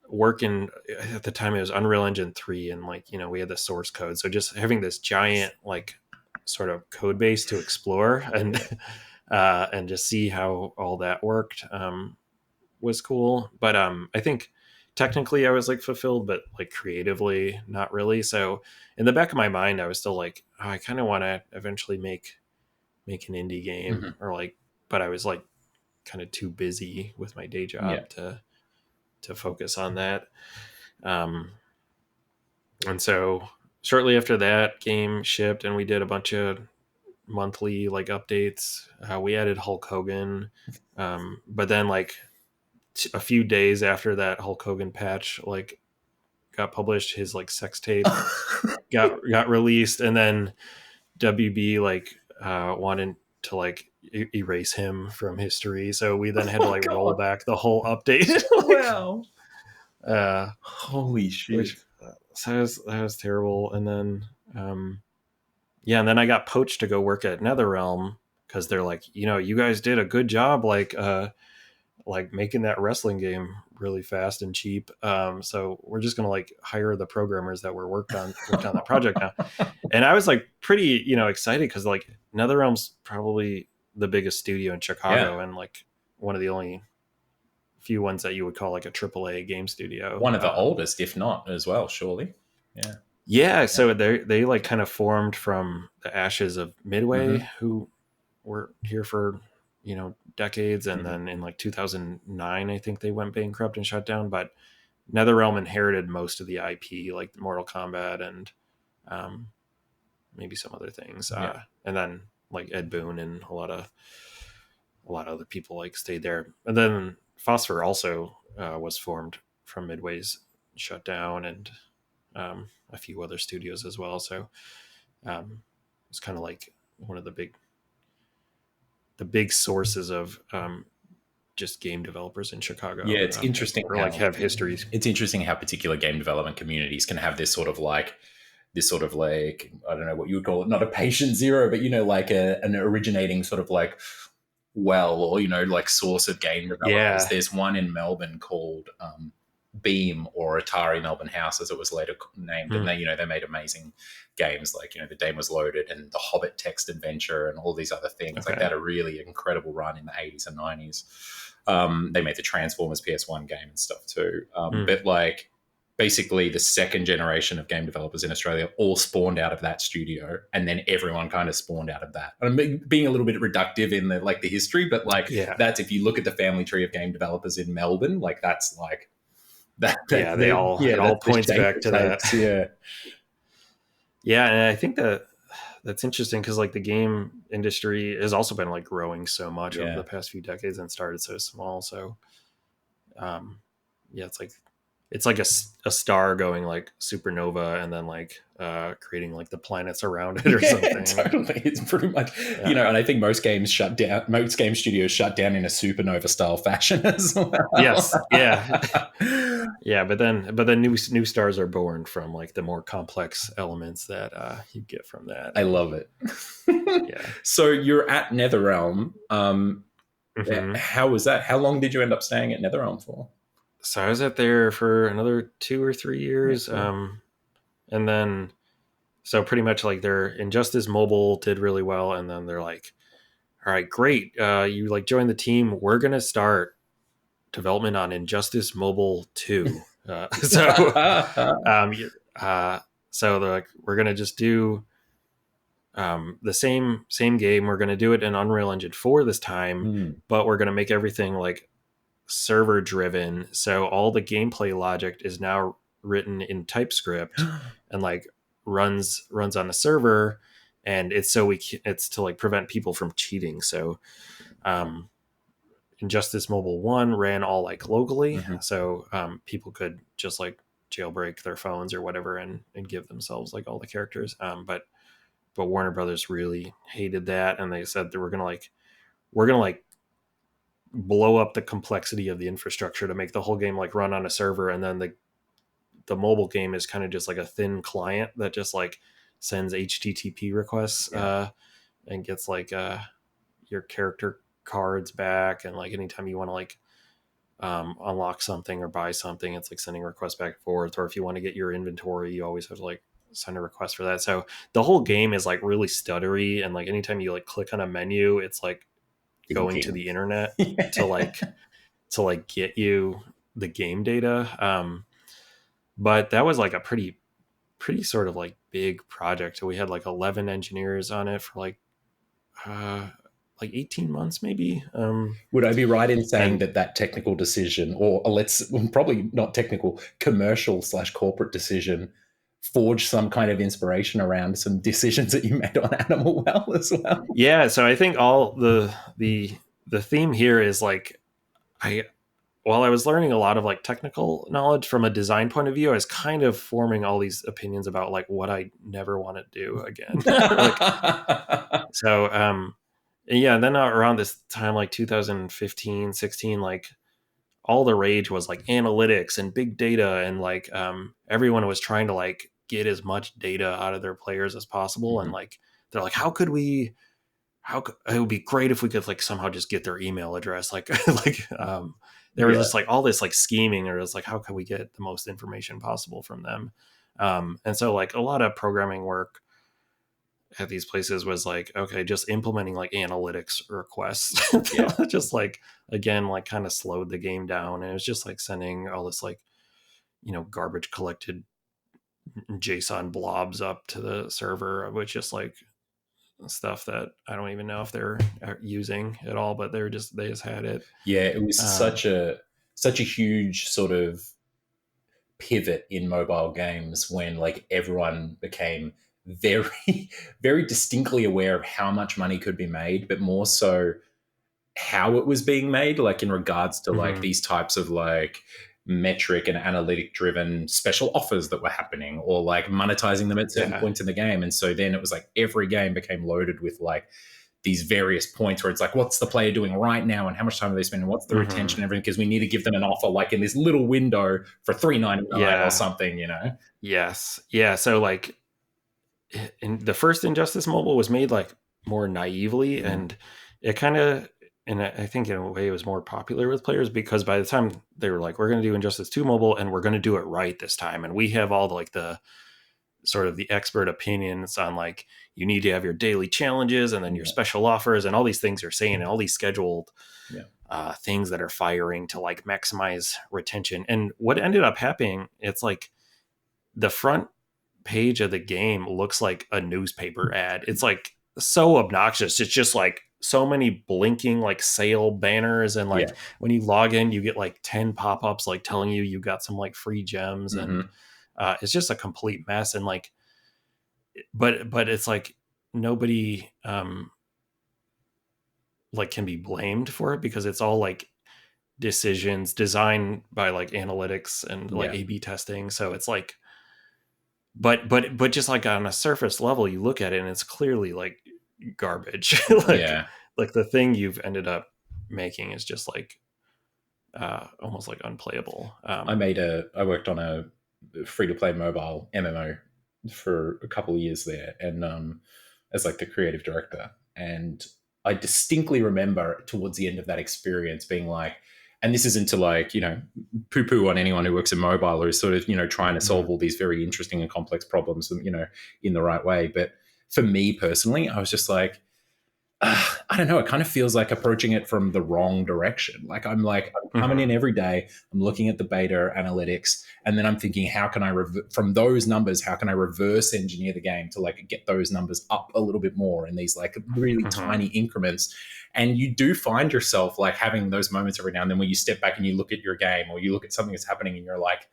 work in, at the time it was Unreal Engine 3, and like, we had the source code, so just having this giant like sort of code base to explore and just see how all that worked was cool. But I think technically I was like fulfilled, but like creatively not really. So in the back of my mind I was still like, oh, I kind of want to eventually make an indie game, Hmm. or like, but I was like kind of too busy with my day Yeah. job to focus on that. Um, and so shortly after that game shipped, and we did a bunch of monthly like updates. We added Hulk Hogan, but then like a few days after that Hulk Hogan patch like got published, his like sex tape got released, and then WB like wanted to like erase him from history, so we then had to Oh like roll God. back the whole update. Like, Wow. uh, Holy shit. which so that was terrible. And then yeah, and then I got poached to go work at NetherRealm because they're like, you guys did a good job, like making that wrestling game really fast and cheap. So we're just gonna like hire the programmers that worked on that project now. And I was like pretty, excited because like NetherRealm's probably the biggest studio in Yeah. Chicago, and like one of the only few ones that you would call like a AAA game studio. One of the oldest, if not as well, surely. Yeah. Yeah, Yeah. so they like kind of formed from the ashes of Midway, Hmm. who were here for decades, and Hmm. then in like 2009 I think they went bankrupt and shut down. But NetherRealm inherited most of the IP, like Mortal Kombat and um, maybe some other things, Yeah. and then like Ed Boon and a lot of other people like stayed there. And then Phosphor also was formed from Midway's shutdown, and a few other studios as well. So it's kind of like one of the big sources of just game developers in Yeah, Chicago, it's interesting or like how have histories. particular game development communities can have this sort of like, I don't know what you would call it, not a patient zero, but like an originating sort of like well, or like source of game developers. Yeah. There's one in Melbourne called Beam, or Atari Melbourne House as it was later named, and Hmm. they made amazing games like The Dame Was Loaded and the Hobbit text adventure and all these other things. Like they Okay. had a really incredible run in the 80s and 90s. They made the Transformers PS1 game and stuff too. Hmm. But like basically the second generation of game developers in Australia all spawned out of that studio, and then everyone kind of spawned out of that. I'm being a little bit reductive in the history, but like Yeah. that's, if you look at the family tree of game developers in Melbourne, like that's like that's Yeah. They the all yeah it all that's the points shape back it to that. takes. Yeah, Yeah, and I think that's interesting because like the game industry has also been like growing so much over yeah. the past few decades and started so small. So um, yeah, it's like a star going like supernova, and then like creating like the planets around it or Yeah, something. totally. It's pretty much, Yeah. and I think most games shut down, most game studios shut down in a supernova style fashion as well. Yes. Yeah. Yeah. But then new stars are born from like the more complex elements that you get from that. I And love it. yeah. So you're at NetherRealm. Hmm. How was that? How long did you end up staying at NetherRealm for? So I was at there for another 2 or 3 years. Yeah, cool. And then, so pretty much like their Injustice Mobile did really well. And then they're like, all right, great. You like joined the team. We're going to start development on Injustice Mobile 2. So, um, so they're like, we're going to just do the same game. We're going to do it in Unreal Engine 4 this time, Hmm. but we're going to make everything like server driven. So all the gameplay logic is now written in TypeScript and like runs on a server, and it's to like prevent people from cheating. So um, Injustice Mobile 1 ran all like locally, Mhm. so people could just like jailbreak their phones or whatever and give themselves like all the characters. But Warner Brothers really hated that, and they said that we're gonna like blow up the complexity of the infrastructure to make the whole game like run on a server, and then the mobile game is kind of just like a thin client that just like sends HTTP requests and gets like your character cards back, and like anytime you want to like unlock something or buy something, it's like sending requests back and forth. Or if you want to get your inventory, you always have to like send a request for that. So the whole game is like really stuttery, and like anytime you like click on a menu, it's like going to Thinking. the internet Yeah. to like get you the game data. But that was like a pretty sort of like big project. So we had like 11 engineers on it for uh like 18 months maybe. Would I be right in saying And that that technical decision, or let's probably not technical, commercial slash corporate decision, forged some kind of inspiration around some decisions that you made on Animal Well as well? yeah, so I think all the theme here is like I while I was learning a lot of like technical knowledge from a design point of view, I was kind of forming all these opinions about like what I never want to do again. Like so yeah, and then around this time like 2015, 16, like all the rage was like analytics and big data, and like everyone was trying to like get as much data out of their players as possible, and Mhm. like they're like how could, it would be great if we could like somehow just get their email address, like like there was Yeah. just like all this like scheming, or it's like how can we get the most information possible from them. And so like a lot of programming work at these places was like, okay, just implementing like analytics requests. Yeah. Just like again like kind of slowed the game down, and it was just like sending all this like garbage collected JSON blobs up to the server, which just like stuff that I don't even know if they're using at all, but they just had it. Yeah, it was um such a huge sort of pivot in mobile games when like everyone became very very distinctly aware of how much money could be made, but more so how it was being made, like in regards to like mhm. these types of like metric and analytic driven special offers that were happening, or like monetizing them at certain Yeah. points in the game. And so then it was like every game became loaded with like these various points where it's like, what's the player doing right now and how much time are they spending, what's the Mhm. retention and everything, because we need to give them an offer like in this little window for 3.99 or Yeah. something. Yes. Yeah. So like in the first Injustice Mobile was made like more naively, Mm. and it kind of, and I think in a way it was more popular with players because by the time they were like, we're going to do Injustice 2 Mobile and we're going to do it right this time, and we have all the, like the sort of the expert opinions on like you need to have your daily challenges and then your Yeah. special offers and all these things you're saying and all these scheduled Yeah. things that are firing to like maximize retention. And what ended up happening, it's like the front page of the game looks like a newspaper ad. It's like so obnoxious. It's just like so many blinking like sale banners, and Yeah. like when you log in you get like 10 pop-ups like telling you got some like free gems, and Hmm. it's just a complete mess. And like but it's like nobody like can be blamed for it because it's all like decisions designed by like analytics and like Yeah. A/B testing. So it's like but just like on a surface level you look at it and it's clearly like garbage. Yeah. Like the thing you've ended up making is just like almost like unplayable. I worked on a free to play mobile MMO for a couple of years there, and as like the creative director. And I distinctly remember towards the end of that experience being like, and this isn't to like, poo poo on anyone who works in mobile or is sort of, trying to solve Mhm. all these very interesting and complex problems, in the right way. But for me personally, I was just like, I don't know. It kind of feels like approaching it from the wrong direction. I'm coming in Mhm. every day. I'm looking at the beta analytics, and then I'm thinking, how can I from those numbers? How can I reverse engineer the game to like get those numbers up a little bit more in these like really Mhm. tiny increments? And you do find yourself like having those moments every now and then where you step back and you look at your game or you look at something that's happening, and you're like,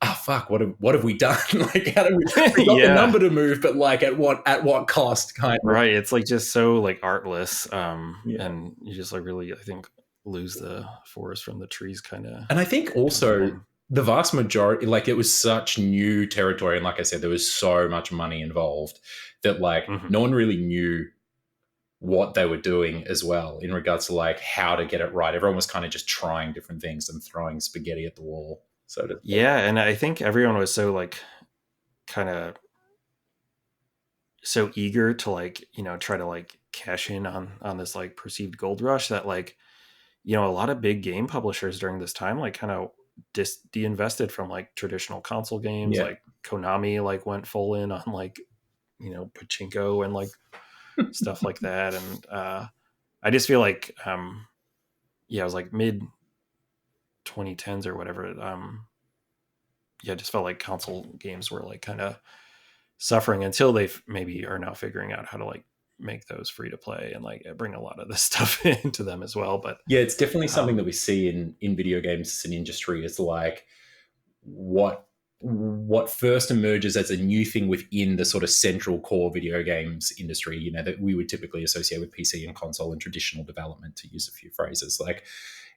oh fuck, what have we done? Like, how do we got the Yeah. number to move, but like at what cost? Kind of. Right. It's like just so like artless. Yeah. And you just like really, I think, lose the forest from the trees And I think kind of also thing. the vast majority, like it was such new territory. And like I said, there was so much money involved that like Mhm. no one really knew what they were doing as well in regards to like how to get it right. Everyone was kind of just trying different things and throwing spaghetti at the wall, so to speak. Yeah, and I think everyone was so like kind of so eager to like, try to like cash in on this like perceived gold rush that like, a lot of big game publishers during this time like kind of de-invested from like traditional console games. Yeah. Like Konami like went full in on like, pachinko and like stuff like that. And I just feel like yeah, it was like mid 2010s or whatever. Yeah, I just felt like console games were like kind of suffering until they maybe are now figuring out how to like make those free to play and like bring a lot of this stuff into them as well. But Yeah, it's definitely something that um we see in video games as an industry. It's like what first emerges as a new thing within the sort of central core video games industry, that we would typically associate with PC and console and traditional development, to use a few phrases. Like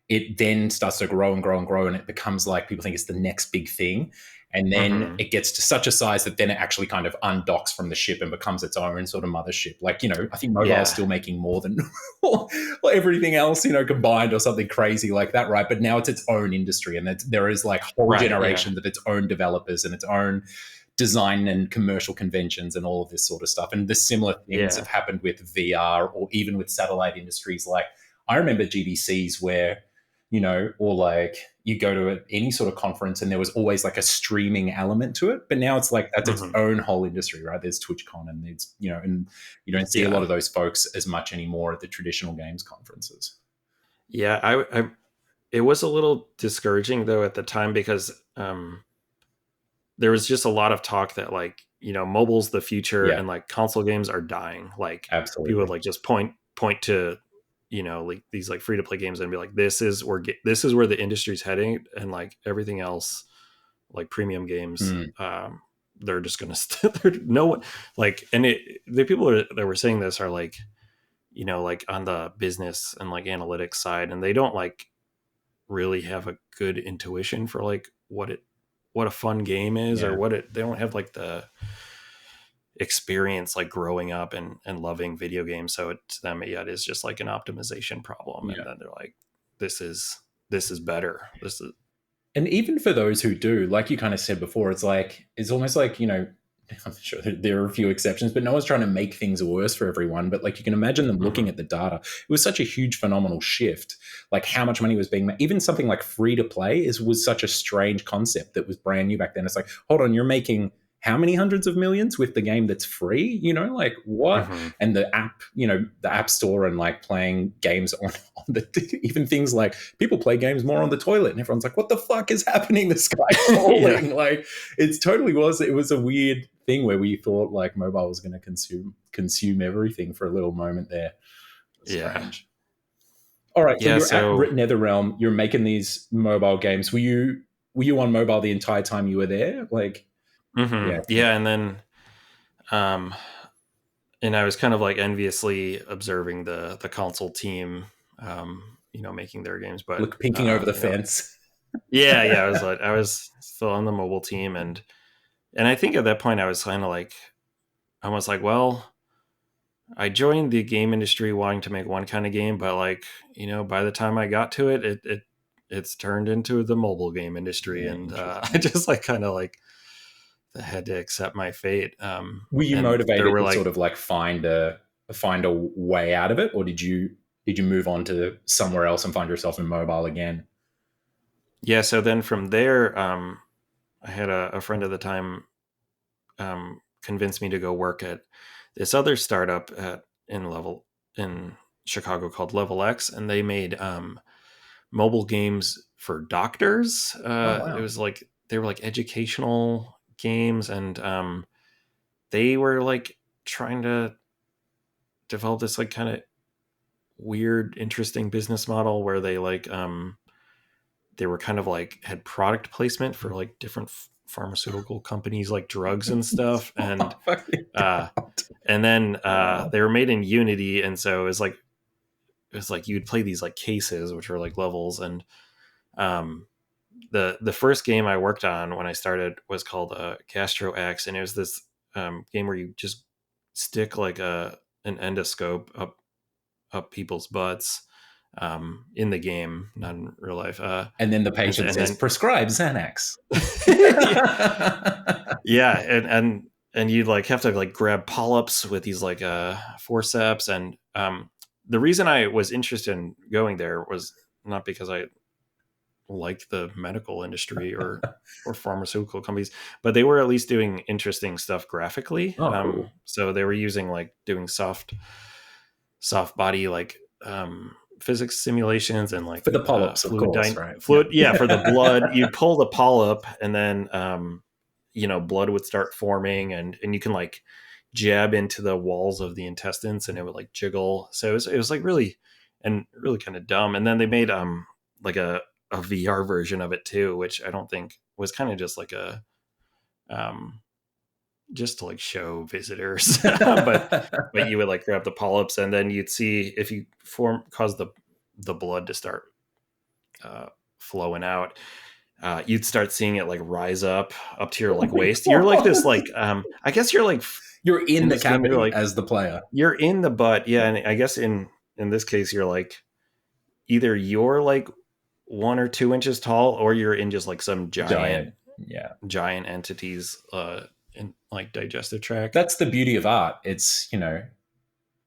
it then starts to grow and grow and grow, and it becomes like people think it's the next big thing. And then mhm. it gets to such a size that then it actually kind of undocks from the ship and becomes its own sort of mothership. Like, I think mobile is Yeah. still making more than everything else, combined or something crazy like that, right? But now it's its own industry, and there is like whole Right. Yeah. generations of its own developers and its own design and commercial conventions and all of this sort of stuff. And the similar things have Yeah. happened with VR or even with satellite industries. Like I remember GDCs where, or like you go to any sort of conference and there was always like a streaming element to it. But now it's like that's its Mhm. own whole industry, right? There's TwitchCon and there's, and you don't see a lot Yeah. of those folks as much anymore at the traditional games conferences. Yeah. It was a little discouraging though at the time because there was just a lot of talk that like, mobile's the future Yeah, and like console games are dying. Like people would absolutely. like just point to, like these like free to play games and be like, this is where the industry's heading, and like everything else, like premium games, Mm, they're just gonna no one like, and the people that were saying this are like, like on the business and like analytics side, and they don't like really have a good intuition for like what a fun game is, or yeah, they don't have like the experience like growing up and loving video games. So to them, yeah, it is just like an optimization problem. And yeah. then they're like, this is better. This is And even for those who do, like you kind of said before, it's almost like, I'm sure there are a few exceptions, but no one's trying to make things worse for everyone. But like you can imagine them looking mhm. at the data. It was such a huge phenomenal shift. Like how much money was being made. Even something like free to play was such a strange concept that was brand new back then. It's like, hold on, you're making how many hundreds of millions with the game that's free? Like what? Mhm. And the app, the app store and like playing games on the even things like people play games more on the toilet, and everyone's like, what the fuck is happening? The sky's Yeah. falling. Like it was a weird thing where we thought like mobile was going to consume everything for a little moment there. Yeah. Strange. All right, so Yeah. you're at So NetherRealm, you're making these mobile games. Were you on mobile the entire time you were there? Like, yeah, yeah. And then um and I was kind of like enviously observing the console team, making their games. But look, peeking over the fence. yeah, yeah, I was still on the mobile team. And I think at that point I was kind of like, I was like, well, I joined the game industry wanting to make one kind of game, but like, by the time I got to it's turned into the mobile game industry. Yeah, And I interesting. just like kind of like had to accept my fate. Were you And there motivated were to sort like, of like find a way out of it, or did you move on to somewhere else and find yourself in mobile again? yeah. So then from there, I had a friend at the time convinced me to go work at this other startup in Chicago called Level X, and they made mobile games for doctors. Oh It wow. was like they were like educational games, and they were like trying to develop this like kind of weird, interesting business model where they were kind of like had product placement for like different pharmaceutical companies, like drugs and stuff. Oh, fucking Uh, God. and then Wow. they were made in Unity, and so it was like you'd play these like cases, which were like levels. And um, the first game I worked on when I started was called Gastro X, and it was this game where you just stick like an endoscope up up people's butts in the game, not in real life. And then the patient and says, then prescribe Xanax. yeah, and you like have to like grab polyps with these like forceps. And the reason I was interested in going there was not because I like the medical industry or pharmaceutical companies, but they were at least doing interesting stuff graphically. Oh, cool. So they were using like doing soft body like physics simulations and like For the polyps, of course, right? fluid. Yeah. Yeah, for the blood, you pull the polyp, and then blood would start forming, and you can like jab into the walls of the intestines, and it would like jiggle. So it was like really kind of dumb. And then they made like a VR version of it too, which I don't think was kind of just like a just to like show visitors, but you would like grab the polyps, and then you'd see if you cause the blood to start flowing out. You'd start seeing it like rise up to your like waist. You're like this like I guess you're like you're in the this game, cavity you're like as the player. you're in the butt, yeah. And I guess in this case, you're like either you're like 1 or 2 inches tall, or you're in just like some giant entities in like digestive tract. That's the beauty of art. It's,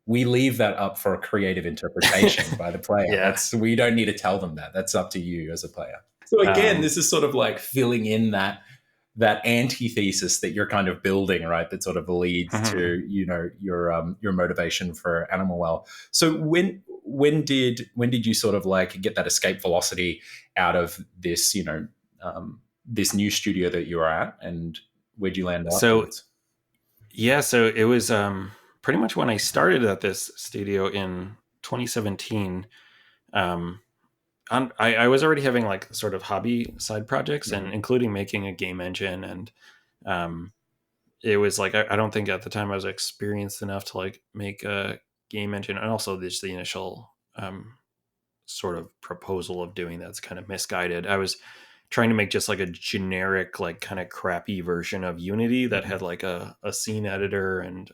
we leave that up for a creative interpretation by the player. Yeah. We don't need to tell them that. That's up to you as a player. So again, this is sort of like filling in that antithesis that you're kind of building, right? That sort of leads to your motivation for Animal Well. So when did you sort of like get that escape velocity out of this this new studio that you were at, and where'd you land afterwards? So it was pretty much when I started at this studio in 2017. I was already having like sort of hobby side projects, and including making a game engine. And it was like, I don't think at the time I was experienced enough to like make a game engine. And also just the initial sort of proposal of doing that's kind of misguided. I was trying to make just like a generic, like kind of crappy version of Unity that had like a scene editor, and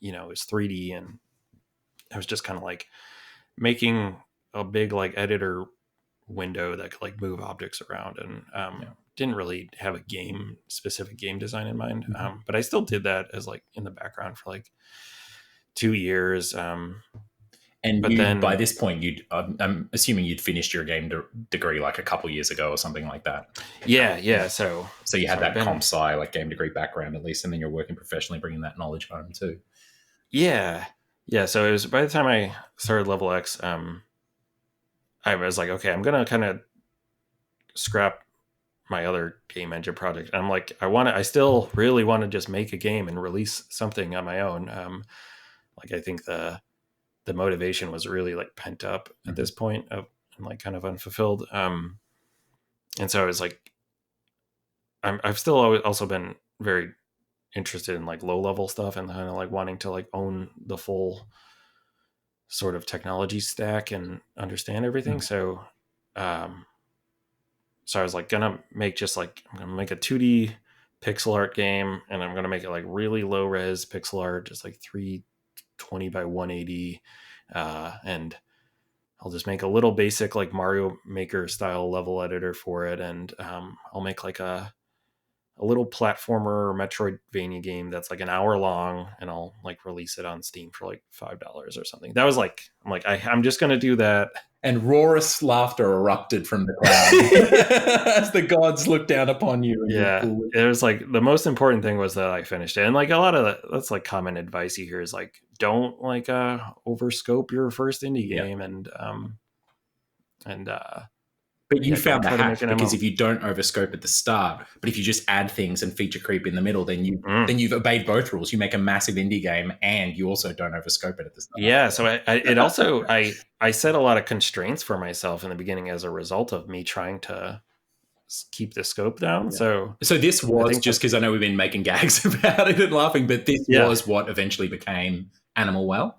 it was 3D. And I was just kind of like making a big like editor window that could like move objects around, and didn't really have a specific game design in mind. But I still did that as like in the background for like 2 years. And but then by this point, I'm assuming you'd finished your game degree like a couple years ago or something like that. Yeah. So you had that comp sci like game degree background at least, and then you're working professionally, bringing that knowledge home too. Yeah. So it was by the time I started Level X, I was like, okay, I'm gonna kind of scrap my other game engine project. And I'm like, I still really want to just make a game and release something on my own. Like I think the motivation was really like pent up at this point and like kind of unfulfilled. And so I was like, I've still always also been very interested in like low level stuff, and kind of like wanting to like own the full sort of technology stack and understand everything. So I was like I'm gonna make a 2D pixel art game, and I'm gonna make it like really low res pixel art, just like 320 by 180, and I'll just make a little basic like Mario Maker style level editor for it, and I'll make like a little platformer or Metroidvania game that's like an hour long, and I'll like release it on Steam for like $5 or something. That was like, I'm just going to do that. And roarous laughter erupted from the crowd as the gods looked down upon you. And it was like, the most important thing was that I finished it. And like a lot of that's like common advice you hear is like, don't like overscope your first indie game. But you found the hack, because if you don't overscope at the start, but if you just add things and feature creep in the middle, then you've obeyed both rules. You make a massive indie game, and you also don't overscope it at the start. Yeah, so it also I set a lot of constraints for myself in the beginning as a result of me trying to keep the scope down. Yeah. So this was, just because I know we've been making gags about it and laughing, but this was what eventually became Animal Well.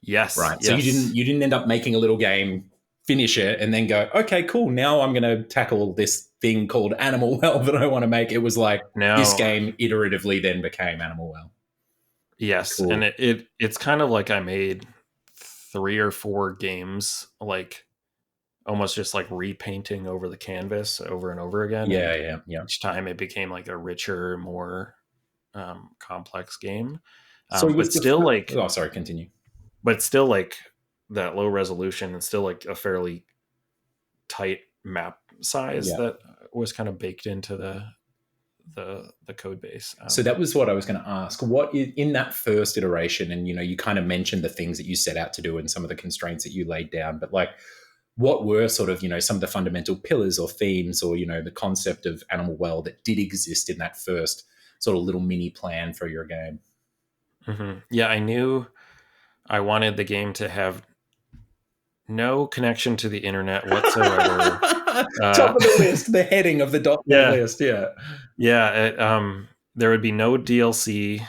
Yes, right. Yes. So you didn't end up making a little game, finish it, and then go, okay, cool, now I'm going to tackle this thing called Animal Well that I want to make. It was like this game iteratively then became Animal Well. Yes, cool. And it's kind of like I made 3 or 4 games, like almost just like repainting over the canvas over and over again. Yeah, And yeah, yeah. each time it became like a richer, more complex game. So But was the still like, oh, sorry, continue. but still like that low resolution and still like a fairly tight map size Yeah. that was kind of baked into the code base. So that was what I was going to ask. What in that first iteration, and you kind of mentioned the things that you set out to do and some of the constraints that you laid down, but like, what were sort of some of the fundamental pillars or themes, or the concept of animal well that did exist in that first sort of little mini plan for your game? Yeah, I knew I wanted the game to have no connection to the internet whatsoever. Top Uh, of the list, the heading of the .NET yeah, list. Yeah, yeah. There would be no DLC,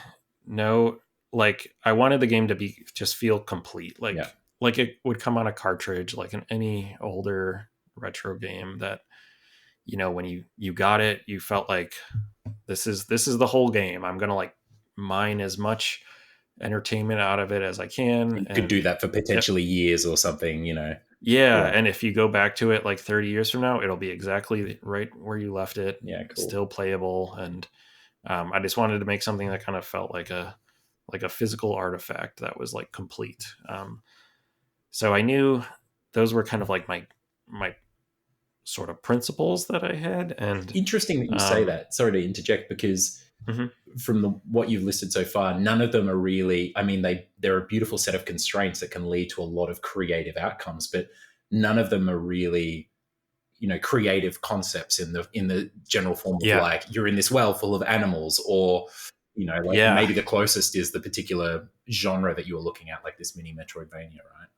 no like. I wanted the game to be just feel complete, yeah. like it would come on a cartridge, like in any older retro game. That when you got it, you felt like this is the whole game. I'm gonna like mine as much entertainment out of it as I can, You could do and that for potentially years or something. yeah, Yeah, and if you go back to it like 30 years from now, it'll be exactly right where you left it, yeah, cool. still playable. And I just wanted to make something that kind of felt like a physical artifact that was like complete. So I knew those were kind of like my sort of principles that I had. And Interesting that you say um, that. Sorry to interject, because mhm, from what you've listed so far, none of them are really. I mean, they're a beautiful set of constraints that can lead to a lot of creative outcomes, but none of them are really creative concepts in the general form of yeah, like you're in this well full of animals, or like yeah, maybe the closest is the particular genre that you were looking at, like this mini Metroidvania, right?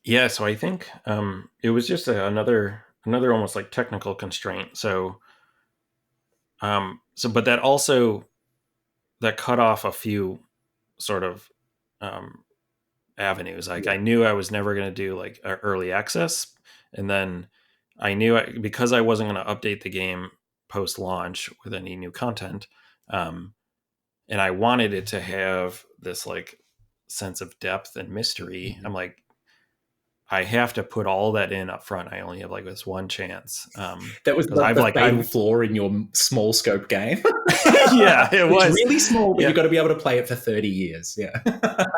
yeah. So I think it was just another almost like technical constraint. So but that also that cut off a few sort of um, avenues. Like Yeah. I knew I was never going to do like early access, and then I knew because I wasn't going to update the game post launch with any new content, um, and I wanted it to have this like sense of depth and mystery. Mhm. I'm like, I have to put all that in up front. I only have like this one chance. That was Because I've the like fatal I've flaw in your small scope game. yeah, it It's was. really small, but Yeah, you've got to be able to play it for 30 years. Yeah.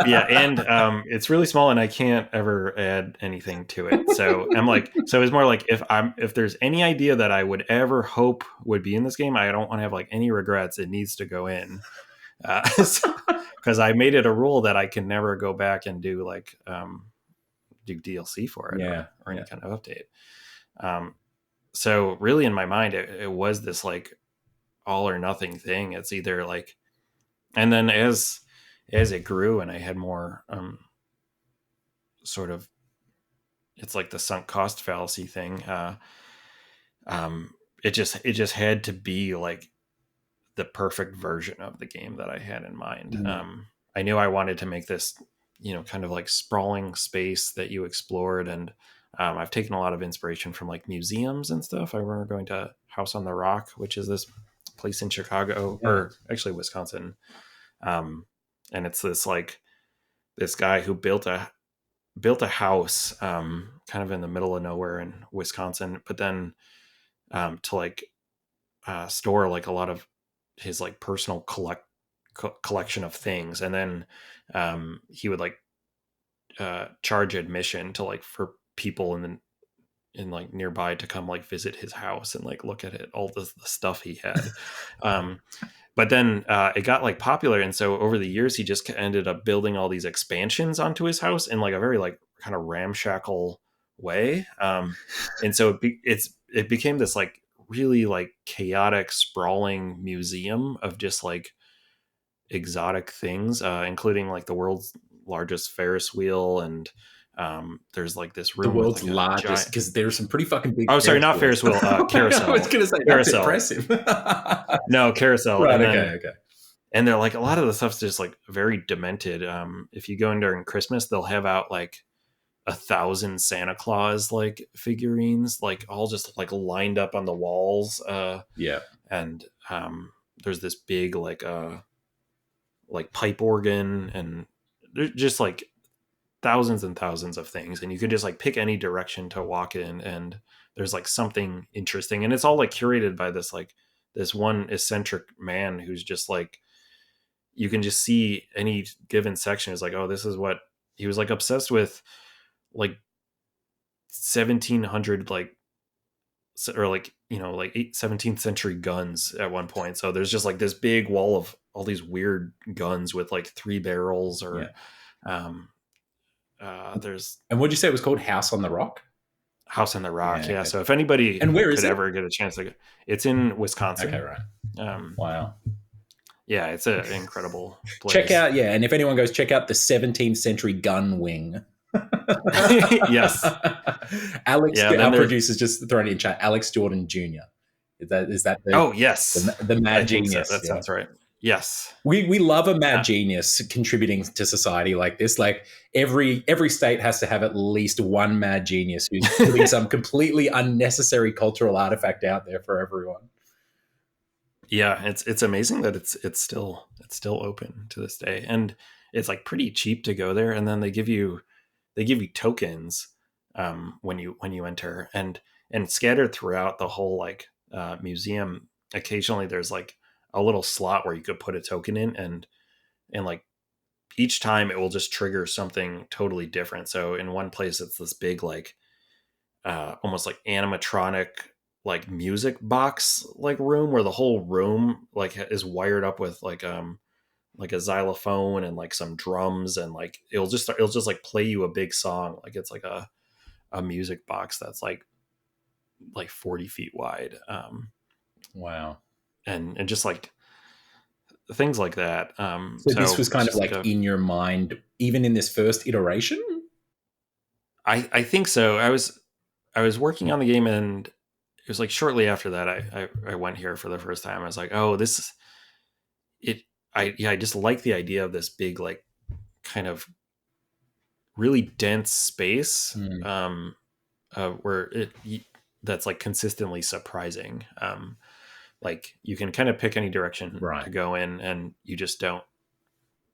yeah, and it's really small, and I can't ever add anything to it. So I'm like, so it's more like if there's any idea that I would ever hope would be in this game, I don't want to have like any regrets. It needs to go in, because I made it a rule that I can never go back and do like do DLC for it, Yeah. or any Yeah. kind of update. Um, so really, in my mind, it was this like all or nothing thing. It's either like, and then as it grew and I had more sort of, it's like the sunk cost fallacy thing. Um, it just had to be like the perfect version of the game that I had in mind. Mm. I knew I wanted to make this, kind of like sprawling space that you explored, and I've taken a lot of inspiration from like museums and stuff. I remember going to House on the Rock, which is this place in Chicago, Yeah. or actually Wisconsin, and it's this guy who built a house kind of in the middle of nowhere in Wisconsin, but then to like store like a lot of his like personal collection of things, and then he would like charge admission to like for people in like nearby to come like visit his house and like look at it, all the stuff he had. um, but then it got like popular, and so over the years he just ended up building all these expansions onto his house in like a very like kind of ramshackle way. And so it became this like really like chaotic sprawling museum of just like exotic things, including like the world's largest Ferris wheel, and there's like this The room with world's like a largest, giant, because there's some pretty fucking big oh sorry, Ferris not wheels. Ferris wheel, I was carousel. going to say that's Carousel. impressive. No, carousel. Right. And Okay. then Okay. and they're like, a lot of the stuff's just like very demented. If you go in during Christmas, they'll have out like 1,000 Santa Claus like figurines, like all just like lined up on the walls. Yeah. And there's this big like pipe organ, and there's just like thousands and thousands of things, and you can just like pick any direction to walk in, and there's like something interesting, and it's all like curated by this one eccentric man who's just like, you can just see any given section is like, oh, this is what he was like obsessed with, like 1700 like, or like, you know, like 17th century guns at one point. So there's just like this big wall of all these weird guns with like 3 barrels, or um there's And what'd you say it was called? House on the Rock? House on the Rock. Yeah. Yeah. Okay. So if anybody And where is could it? ever get a chance to go, it's in Wisconsin. Okay, right. Um, Wow. yeah, it's an incredible Check place. out, yeah, and if anyone goes, check out the 17th century gun wing. Yes. Alex, Yeah. And then our there's, producer's just thrown it in chat. Alex Jordan Jr. Is that oh, yes. the I mad think so. genius? That Yeah. sounds right. Yes. We love a mad Uh, genius contributing to society like this. Like every state has to have at least one mad genius who's putting some completely unnecessary cultural artifact out there for everyone. yeah. It's amazing that it's still open to this day. And it's like pretty cheap to go there. And then they give you tokens when you enter, and scattered throughout the whole like museum. Occasionally there's like a little slot where you could put a token in, and like each time it will just trigger something totally different. So in one place it's this big like almost like animatronic like music box like room, where the whole room like is wired up with like a xylophone and like some drums, and like it'll just like play you a big song, like it's like a music box that's like 40 feet wide. Wow. And just like things like that. So this So was it's kind of just like like in your mind, even in this first iteration? I think so. I was working on the game, and it was like shortly after that I went here for the first time. I was like, oh, this it I just like the idea of this big like kind of really dense space, Mm, where that's like consistently surprising. Like you can kind of pick any direction right. to go in, and you just don't,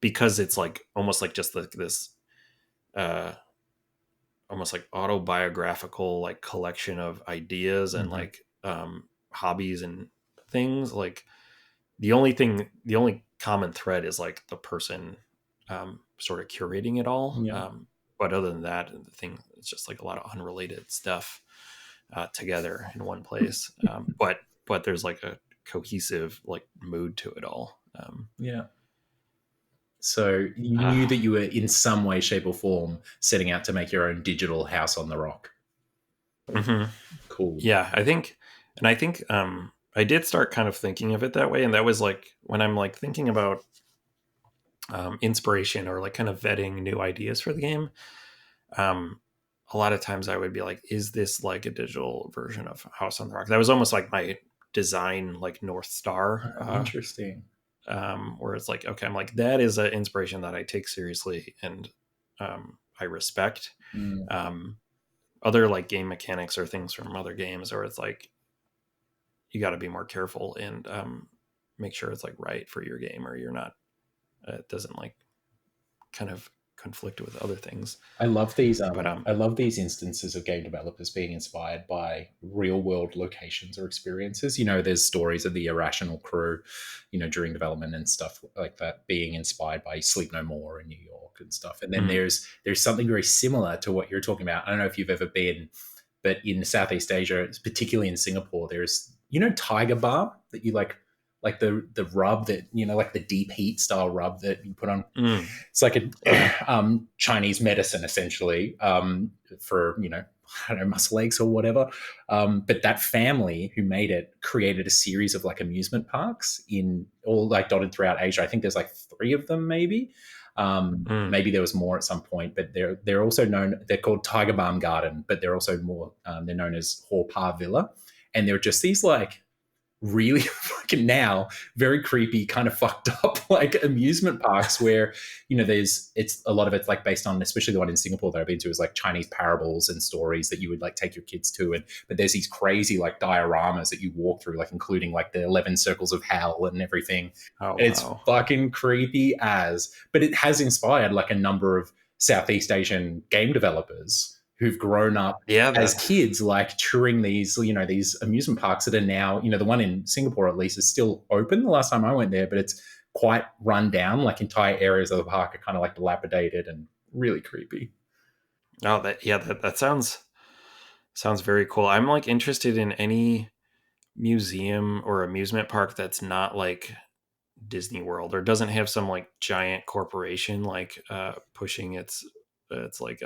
because it's like almost like just like this uh almost like autobiographical like collection of ideas and Mm-hmm. like hobbies and things. Like the only common thread is like the person sort of curating it all. Yeah. But other than that, the thing, it's just like a lot of unrelated stuff together in one place. But there's like a cohesive like mood to it all. Yeah. So you knew uh, that you were in some way, shape, or form setting out to make your own digital house on the rock. mhm. Cool. Yeah, I think I did start kind of thinking of it that way, and that was like when I'm like thinking about inspiration or like kind of vetting new ideas for the game. Um, a lot of times I would be like, is this like a digital version of House on the Rock? That was almost like my design like North Star, Interesting. where it's like, okay, I'm like, that is an inspiration that I take seriously, and I respect. Mm. Um, other like game mechanics or things from other games, or it's like you got to be more careful and make sure it's like right for your game, or you're not, it doesn't like kind of conflict with other things. I love these. But I love these instances of game developers being inspired by real world locations or experiences. You know, there's stories of the Irrational crew, you know, during development and stuff like that, being inspired by Sleep No More in New York and stuff. And then mm, there's something very similar to what you're talking about. I don't know if you've ever been, but in Southeast Asia, particularly in Singapore, there's, you know, Tiger Balm that you like the rub that, you know, like the deep heat style rub that you put on. mm, It's like a Chinese medicine essentially, for, you know, I don't know, muscle aches or whatever. But that family who made it created a series of like amusement parks in all like dotted throughout Asia. I think there's like 3 of them, maybe. mm. Maybe there was more at some point, but they're also known. They're called Tiger Balm Garden, but they're also more. They're known as Haw Pa Villa, and they're just these like really fucking now very creepy, kind of fucked up like amusement parks where, you know, it's a lot of it's like based on, especially the one in Singapore that I've been to, is like Chinese parables and stories that you would like take your kids to. And but there's these crazy like dioramas that you walk through, like including like the 11 circles of hell and everything. Oh It's wow. fucking creepy as, but it has inspired like a number of Southeast Asian game developers who've grown up Yeah, as the kids, like touring these, these amusement parks that are now, the one in Singapore at least is still open. The last time I went there, but it's quite run down. Like entire areas of the park are kind of like dilapidated and really creepy. oh that yeah that sounds very cool. I'm like interested in any museum or amusement park that's not like Disney World or doesn't have some like giant corporation like pushing its like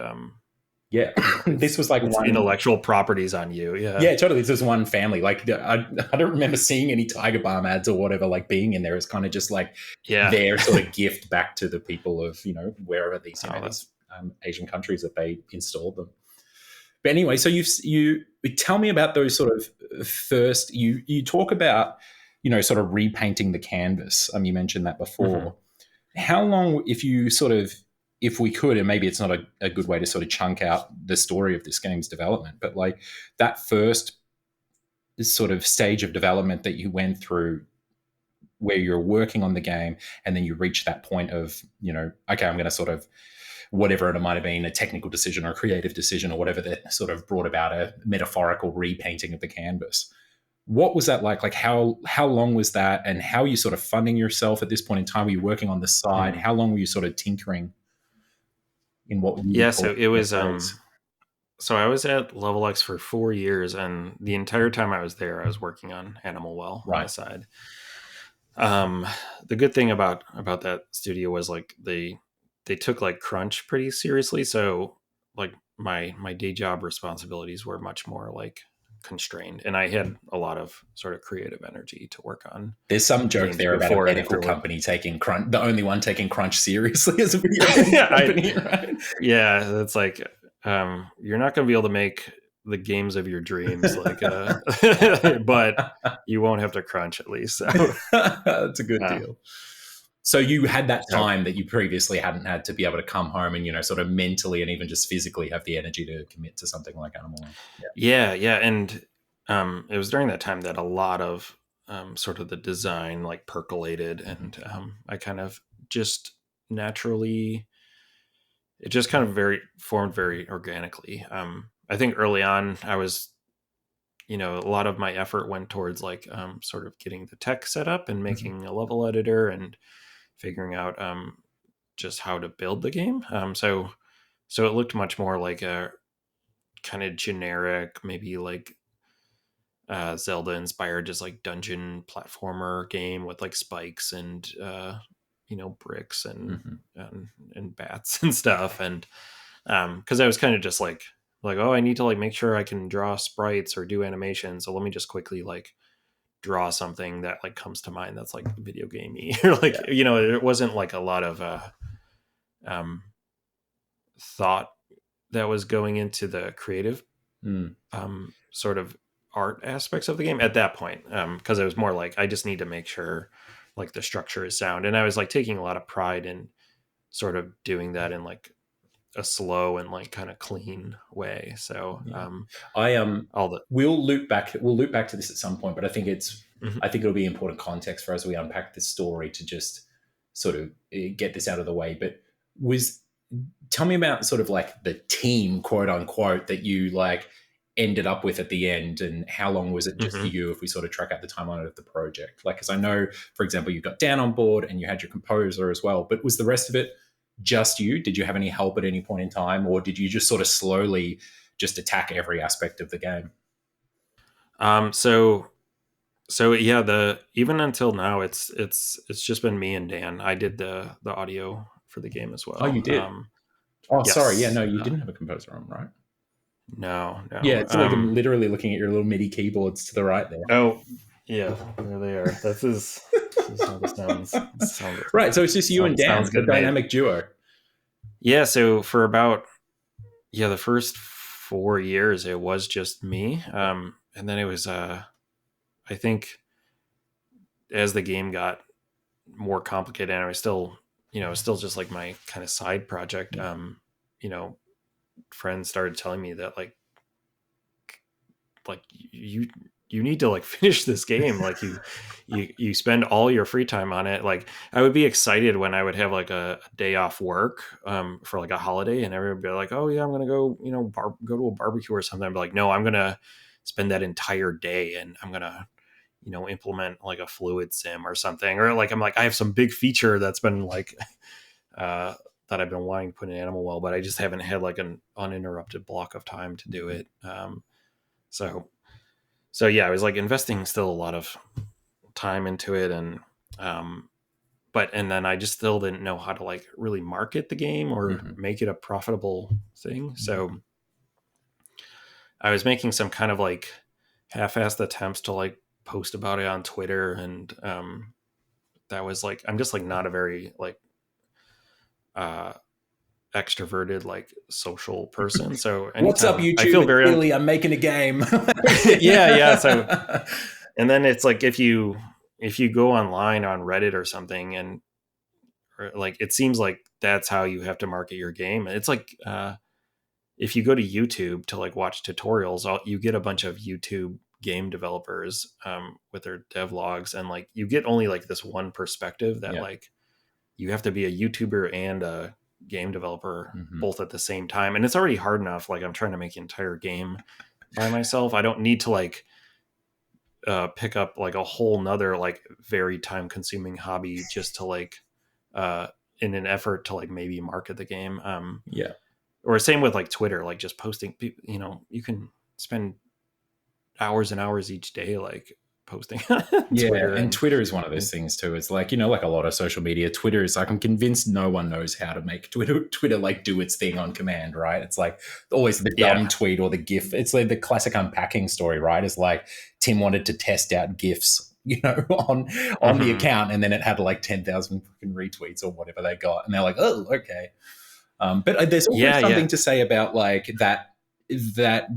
Yeah, this was like its one. intellectual properties on you. Yeah. Yeah, totally. This was one family. Like I don't remember seeing any Tiger Balm ads or whatever like being in there. It's kind of just like Yeah. their sort of gift back to the people of wherever these Oh, these that's Asian countries that they installed them. But anyway, so you tell me about those sort of first. You talk about sort of repainting the canvas. You mentioned that hmm before. How long, if we could, and maybe it's not a good way to sort of chunk out the story of this game's development, but like that first sort of stage of development that you went through where you're working on the game and then you reach that point of okay, I'm going to sort of whatever it might have been, a technical decision or a creative decision or whatever, that sort of brought about a metaphorical repainting of the canvas. What was that like how long was that, and how are you sort of funding yourself at this point in time? Were you working on the side? hmm How long were you sort of tinkering in what you yeah. would So call it was phase? so I was at Level X for 4 years, and the entire time I was there, I was working on Animal Well on the Right. side. Um, the good thing about that studio was like they took like crunch pretty seriously. So like my day job responsibilities were much more like constrained, and I had a lot of sort of creative energy to work on There's some joke games there about a before and medical after work. company taking crunch, the only one taking crunch seriously as a video game I company, right? yeah, that's like you're not going to be able to make the games of your dreams like but you won't have to crunch at least. So That's a good uh, deal. So you had that so time that you previously hadn't had to be able to come home and sort of mentally and even just physically have the energy to commit to something like Animal One. Yeah. yeah, and it was during that time that a lot of sort of the design like percolated, Mhm. and I kind of just naturally, it just kind of very formed very organically. I think early on, I was, a lot of my effort went towards like sort of getting the tech set up and Mhm. making a level editor and figuring out just how to build the game. So it looked much more like a kind of generic, maybe like Zelda inspired, just like dungeon platformer game with like spikes and bricks Mhm. and bats and stuff. And because I was kind of just like, oh, I need to like make sure I can draw sprites or do animation, so let me just quickly like draw something that like comes to mind that's like video gamey or like, Yeah. it wasn't like a lot of um thought that was going into the creative Mm. sort of art aspects of the game at that point, because it was more like I just need to make sure like the structure is sound, and I was like taking a lot of pride in sort of doing that in like a slow and like kind of clean way. So Yeah. I all the we'll loop back to this at some point, but Mhm. I think it'll be important context for as we unpack this story to just sort of get this out of the way. But was tell me about sort of like the team, quote unquote, that you like ended up with at the end, and how long was it just Mhm. you if we sort of track out the timeline of the project? Like, because I know, for example, you got Dan on board and you had your composer as well, but was the rest of it just you? Did you have any help at any point in time, or did you just sort of slowly just attack every aspect of the game? So yeah, the even until now, it's just been me and Dan. I did the audio for the game as Oh, you well. did. Oh, sorry. Yeah, Yes. no, you didn't have a composer on, right? No, Yeah, no. it's like I'm literally looking at your little MIDI keyboards to the right there. Oh, yeah, there they are. This is how the sounds Right, so it's just you and sounds Dan, the good made. dynamic duo. Yeah, so for about the first 4 years it was just me. And then it was I think as the game got more complicated and I was still, still just like my kind of side project, you know, friends started telling me that like you you need to like finish this game. Like you spend all your free time on it. Like I would be excited when I would have like a day off work for like a holiday, and everyone would be like, oh yeah, I'm gonna go, go to a barbecue or something. I'd be like, no, I'm gonna spend that entire day and I'm gonna implement like a fluid sim or something. Or like I'm like, I have some big feature that's been like that I've been wanting to put in Animal Well, but I just haven't had like an uninterrupted block of time to do it. So so yeah, I was like investing still a lot of time into it, and but and then I just still didn't know how to like really market the game or make it a profitable thing. So I was making some kind of like half-assed attempts to like post about it on Twitter, and that was like, I'm just like not a very like uh extroverted like social person. So What's up, anytime I YouTube? feel It's very Billy. I'm making a game. yeah. So and then it's like if you go online on Reddit or something, and or like it seems like that's how you have to market your game. It's like if you go to YouTube to like watch tutorials, you get a bunch of YouTube game developers with their devlogs, and like you get only like this one perspective that like you have to be a YouTuber and a game developer both at the same time, and it's already hard enough. Like I'm trying to make an entire game by myself. I don't need to like pick up like a whole nother like very time consuming hobby just to like in an effort to like maybe market the game. Yeah. Or same with like Twitter, like just posting, you can spend hours and hours each day like posting on Yeah, Twitter. and And Twitter is one of those things too. It's like, like a lot of social media, Twitter is like, I'm convinced no one knows how to make Twitter like do its thing on command, right? It's like always the dumb tweet or the GIF. It's like the classic unpacking story, right? It's like Tim wanted to test out GIFs, on the account, and then it had like 10,000 fucking retweets or whatever they got. And they're like, oh, okay. But there's also something to say about like that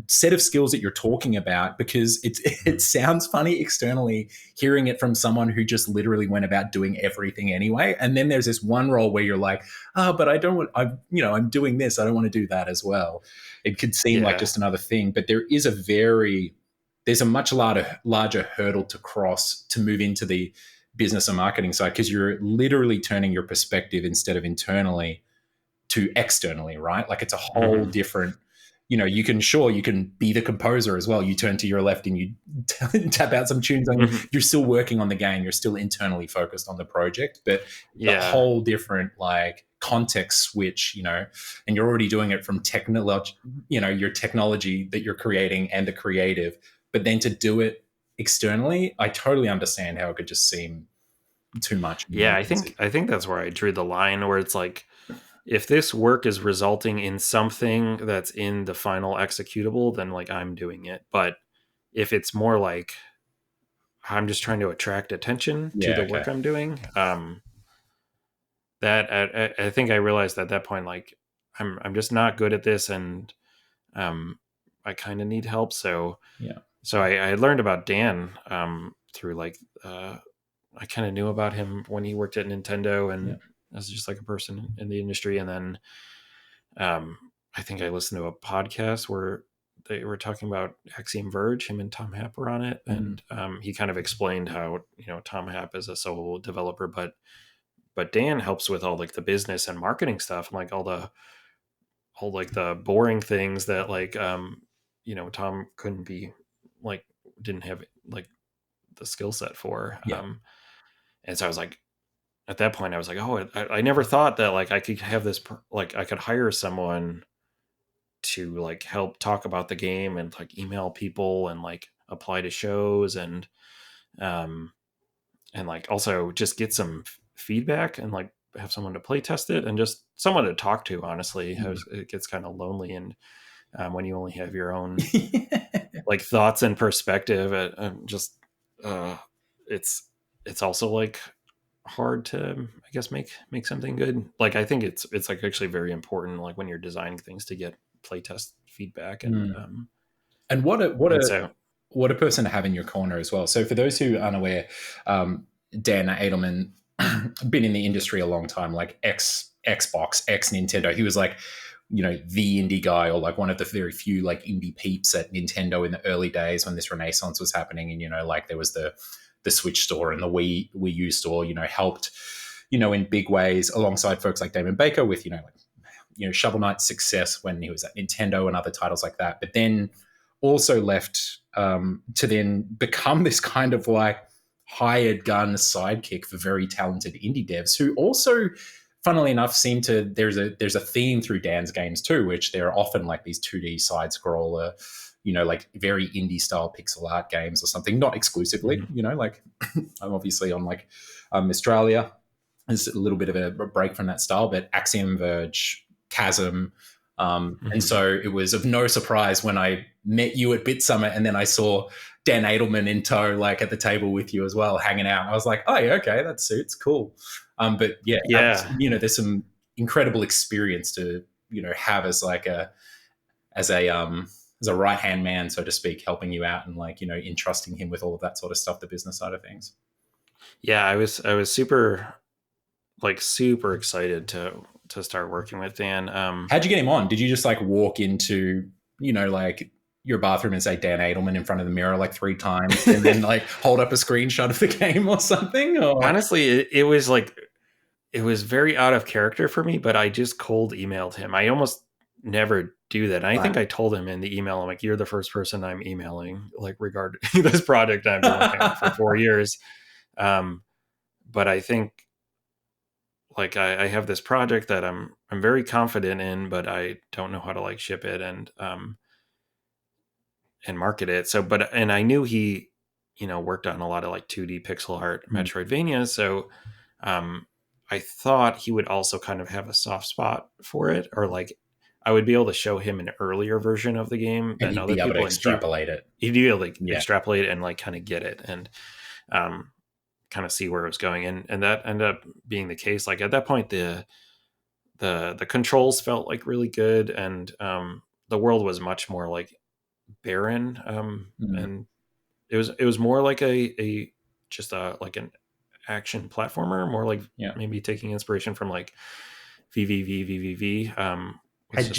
set of skills that you're talking about, because it sounds funny externally hearing it from someone who just literally went about doing everything anyway. And then there's this one role where you're like, but I'm doing this. I don't want to do that as well. It could seem like just another thing, but there's a much larger hurdle to cross to move into the business and marketing side, because you're literally turning your perspective instead of internally to externally, right? Like it's a whole different, you can be the composer as well. You turn to your left and you tap out some tunes on you're still working on the game. You're still internally focused on the project, but a whole different like context switch, and you're already doing it from technology, your technology that you're creating and the creative, but then to do it externally, I totally understand how it could just seem too much. Yeah. I think that's where I drew the line, where it's like, if this work is resulting in something that's in the final executable, then like I'm doing it. But if it's more like I'm just trying to attract attention to the work I'm doing, that I think I realized at that point, like I'm just not good at this, and I kind of need help. So I learned about Dan through like I kind of knew about him when he worked at Nintendo, and as just like a person in the industry. And then I think I listened to a podcast where they were talking about Axiom Verge, him and Tom Happ were on it. And he kind of explained how, Tom Happ is a solo developer, but Dan helps with all like the business and marketing stuff, and like all like the boring things that like, Tom couldn't be like, didn't have like the skill set for. And so I was like, at that point I was like, oh, I never thought that like I could have this, like I could hire someone to like help talk about the game and like email people and like apply to shows and like also just get some feedback and like have someone to play test it and just someone to talk to. Honestly, it gets kind of lonely, and when you only have your own like thoughts and perspective, it's also like hard to, I guess, make something good. Like I think it's like actually very important, like when you're designing things, to get playtest feedback and what a person to have in your corner as well. So for those who aren't aware, Dan Edelman been in the industry a long time, like Xbox, ex Nintendo. He was like the indie guy, or like one of the very few like indie peeps at Nintendo in the early days when this renaissance was happening. And, like there was the Switch store and the Wii U store, helped, in big ways alongside folks like Damon Baker with, Shovel Knight's success when he was at Nintendo and other titles like that. But then also left to then become this kind of like hired gun sidekick for very talented indie devs who also, funnily enough, seem to there's a theme through Dan's games too, which they're often like these 2D side scroller, like very indie style pixel art games or something, not exclusively, like I'm obviously on like Australia. There's a little bit of a break from that style, but Axiom Verge, Chasm. And so it was of no surprise when I met you at Bit Summit and then I saw Dan Edelman in tow, like at the table with you as well, hanging out. I was like, oh, yeah, okay, that suits, cool. But yeah, there's some incredible experience to, have as like as a right-hand man, so to speak, helping you out and like, entrusting him with all of that sort of stuff, the business side of things. Yeah, I was super excited to start working with Dan. How'd you get him on? Did you just like walk into, like your bathroom and say Dan Edelman in front of the mirror like 3 times and then like hold up a screenshot of the game or something? Or? Honestly, it was very out of character for me, but I just cold emailed him. I almost never do that. And I think I told him in the email, I'm like, you're the first person I'm emailing, like regarding this project I've been working on for 4 years. But I think like I have this project that I'm very confident in, but I don't know how to like ship it and market it. So, and I knew he, worked on a lot of like 2D pixel art Metroidvania. So, I thought he would also kind of have a soft spot for it, or like I would be able to show him an earlier version of the game than other people. To extrapolate it. He'd be able to extrapolate it and like kind of get it and kind of see where it was going. And that ended up being the case. Like at that point, the controls felt like really good, and the world was much more like barren. And it was more like just like an action platformer, more like maybe taking inspiration from like VVV. Had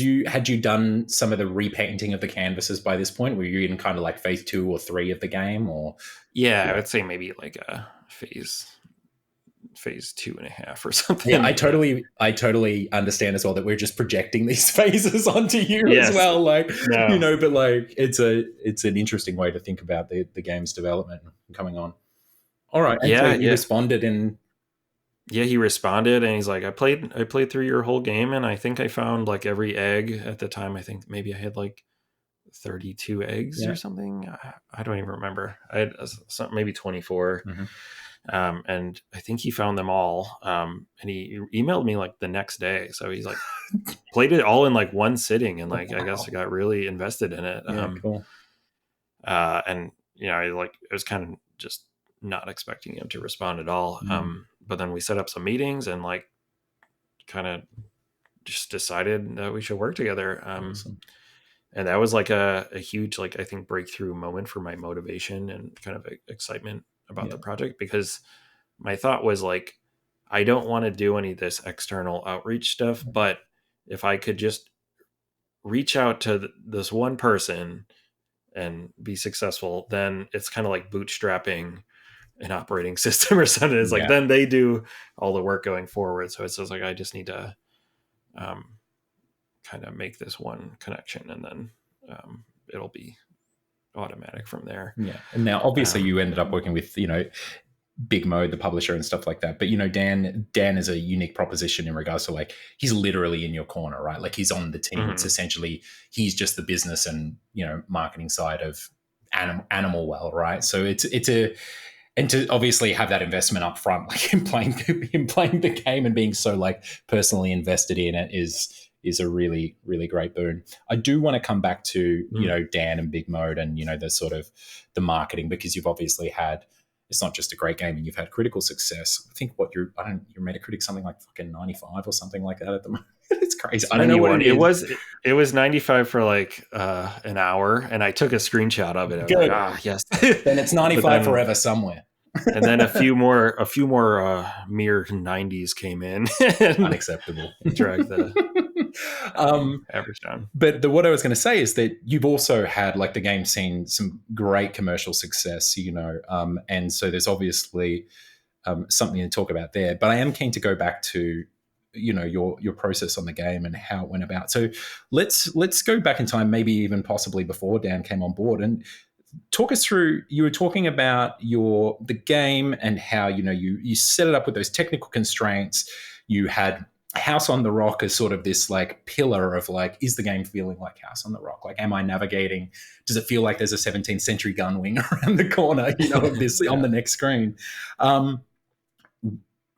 you done some of the repainting of the canvases by this point? Were you in kind of like phase 2 or 3 of the game, or? Yeah, I would say maybe like a phase 2.5 or something. Yeah, I totally understand as well that we're just projecting these phases onto you as well. Like, but like it's an interesting way to think about the game's development coming on. All right. And so he responded and. Yeah, he responded and he's like, I played through your whole game and I think I found like every egg at the time. I think maybe I had like 32 eggs or something. I don't even remember. I had maybe 24. And I think he found them all. And he emailed me like the next day. So he's like played it all in like one sitting. And like, I guess I got really invested in it. Cool. And I was kind of just not expecting him to respond at all. But then we set up some meetings and like kind of just decided that we should work together. Awesome. And that was like a huge, like, I think breakthrough moment for my motivation and kind of excitement about the project, because my thought was like, I don't want to do any of this external outreach stuff, but if I could just reach out to this one person and be successful, then it's kind of like bootstrapping an operating system or something. It's like, then they do all the work going forward. So it's just like, I just need to kind of make this one connection and then it'll be automatic from there. Yeah. And now obviously you ended up working with, Big Mode, the publisher and stuff like that. But, Dan is a unique proposition in regards to like, he's literally in your corner, right? Like he's on the team. It's essentially, he's just the business and, marketing side of Animal Well, right? So and to obviously have that investment up front, like him playing the game and being so like personally invested in it is a really, really great boon. I do want to come back to, Dan and Big Mode and, the sort of the marketing, because you've obviously had, it's not just a great game and you've had critical success. I think your Metacritic something like fucking 95 or something like that at the moment. It's crazy. I don't know what it is. It was 95 for like an hour, and I took a screenshot of it. I was like, yes. Then it's 95 forever somewhere. And then a few more mere 90s came in. Unacceptable. Dragged um, Average down. but what I was going to say is that you've also had like the game seen some great commercial success, and so there's obviously something to talk about there. But I am keen to go back to your process on the game and how it went about. So let's go back in time, maybe even possibly before Dan came on board, and talk us through. You were talking about the game and how you set it up with those technical constraints. You had House on the Rock as sort of this like pillar of like, is the game feeling like House on the Rock? Like, am I navigating? Does it feel like there's a 17th century gun wing around the corner, of this on the next screen?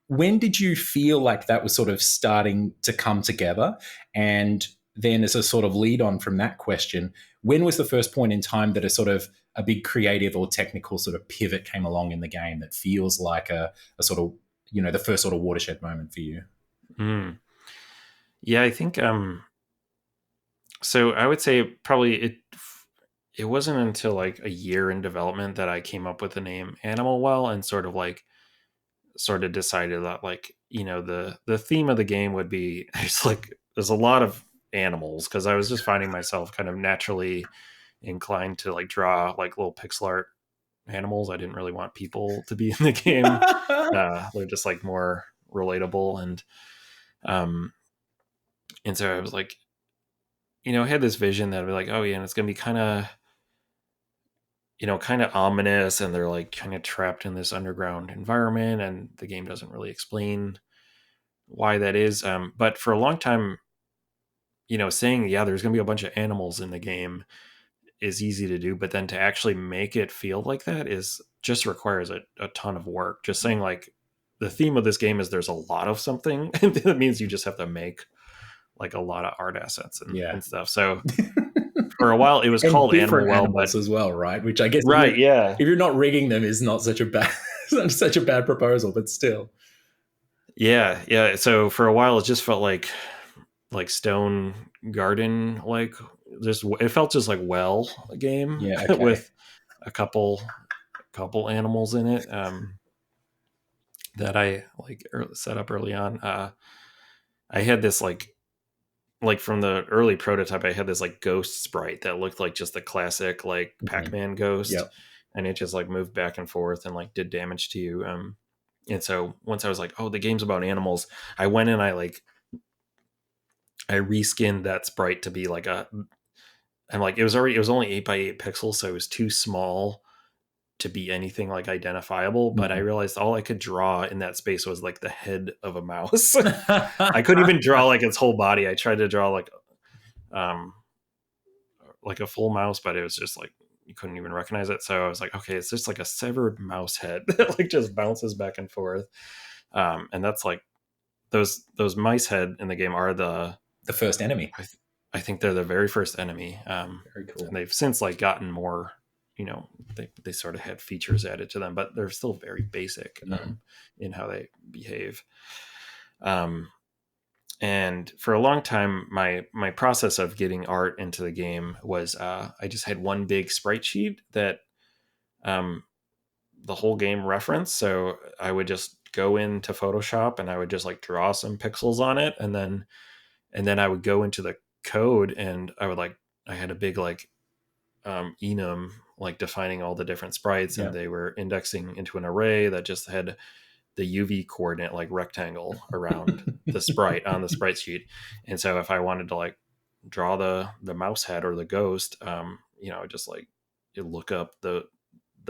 When did you feel like that was sort of starting to come together? And then as a sort of lead on from that question, when was the first point in time that a sort of a big creative or technical sort of pivot came along in the game that feels like a sort of, the first sort of watershed moment for you? Yeah, I think so I would say probably it wasn't until like a year in development that I came up with the name Animal Well, and sort of decided that, like, the theme of the game would be there's a lot of animals, because I was just finding myself kind of naturally inclined to like draw like little pixel art animals. I didn't really want people to be in the game. They're just like more relatable, and so I was like, I had this vision that I'd be like, oh yeah, and it's gonna be kind of ominous, and they're like kind of trapped in this underground environment, and the game doesn't really explain why that is. But for a long time, saying, yeah, there's gonna be a bunch of animals in the game is easy to do, but then to actually make it feel like that is just requires a ton of work. Just saying like the theme of this game is there's a lot of something, and that means you just have to make like a lot of art assets and stuff. So for a while it was and called Animal different Well, animals but as well, right? Which I guess right, yeah, if you're not rigging them is not such a bad such a bad proposal, but still. yeah. So for a while it just felt like Stone Garden, like just it felt just like a game, Yeah, okay. with a couple animals in it, that I like set up early on. I had this like from the early prototype, I had this like ghost sprite that looked like just the classic like Pac-Man ghost. Yep. And it just like moved back and forth and like did damage to you. And so once I was like, oh, the game's about animals, I went and I reskinned that sprite to be like I'm like, it was only 8x8 pixels, so it was too small to be anything like identifiable. But I realized all I could draw in that space was like the head of a mouse. I couldn't even draw like its whole body. I tried to draw like a full mouse, but it was just like you couldn't even recognize it. So I was like, okay, it's just like a severed mouse head that like just bounces back and forth. And that's like those mice head in the game are the first enemy. I think they're the very first enemy. Very cool. And they've since like gotten more, they sort of had features added to them, but they're still very basic in how they behave. And for a long time, my process of getting art into the game was I just had one big sprite sheet that the whole game referenced. So I would just go into Photoshop and I would just like draw some pixels on it, and then I would go into the code and I had a big like enum like defining all the different sprites, and they were indexing into an array that just had the UV coordinate like rectangle around the sprite on the sprite sheet. And so if I wanted to like draw the mouse head or the ghost, just like you look up the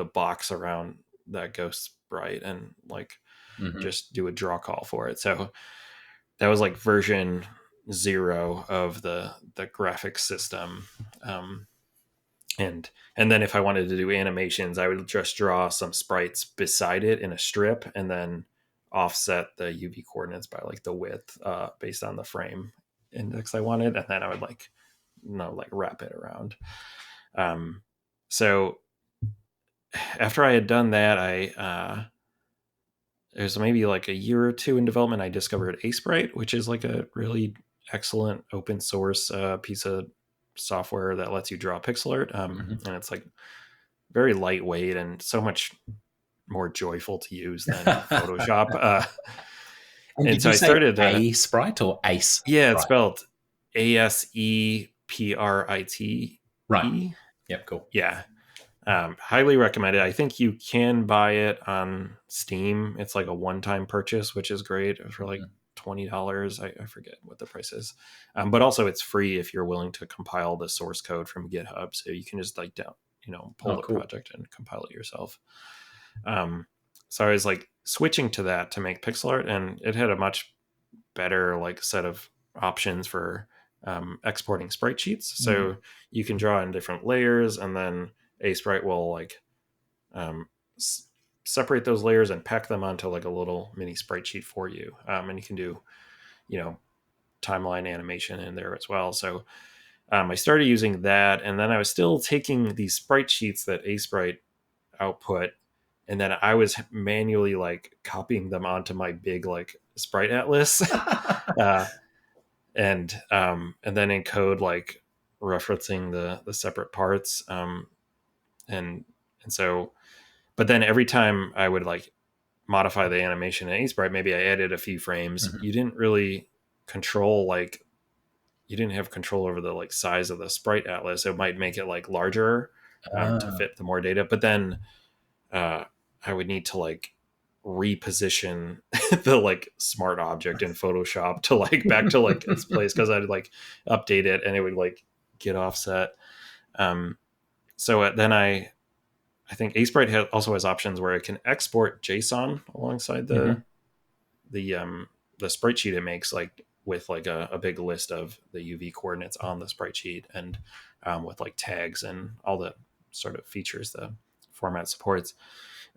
box around that ghost sprite and like just do a draw call for it. So that was like version 0 of the graphics system. And then if I wanted to do animations, I would just draw some sprites beside it in a strip and then offset the UV coordinates by like the width based on the frame index I wanted. And then I would like wrap it around. So after I had done that, it was maybe like a year or two in development, I discovered Asprite, which is like a really excellent open source piece of software that lets you draw pixel art. And it's like very lightweight and so much more joyful to use than Photoshop. And so I started a sprite or ace? Yeah, sprite? it's spelled ASEPRITE. Right. Yep. Cool. Yeah. Highly recommended. I think you can buy it on Steam. It's like a one-time purchase, which is great for like $20. I forget what the price is. But also it's free if you're willing to compile the source code from GitHub. So you can just like pull Oh, the cool. project and compile it yourself. So I was like switching to that to make pixel art, and it had a much better like set of options for exporting sprite sheets. So you can draw in different layers, and then Sprite will like um, separate those layers and pack them onto like a little mini sprite sheet for you. And you can do, timeline animation in there as well. So I started using that, and then I was still taking these sprite sheets that Sprite output, and then I was manually like copying them onto my big like sprite atlas. And then in code like referencing the separate parts, and so, but then every time I would like modify the animation in Sprite, maybe I added a few frames. You didn't really control like you didn't have control over the like size of the sprite atlas. It might make it like larger to fit the more data, but then I would need to like reposition the like smart object in Photoshop to like back to like its place, because I'd like update it and it would like get offset. So then I think Sprite also has options where it can export JSON alongside the sprite sheet it makes, like with like a big list of the UV coordinates on the sprite sheet, and with like tags and all the sort of features the format supports.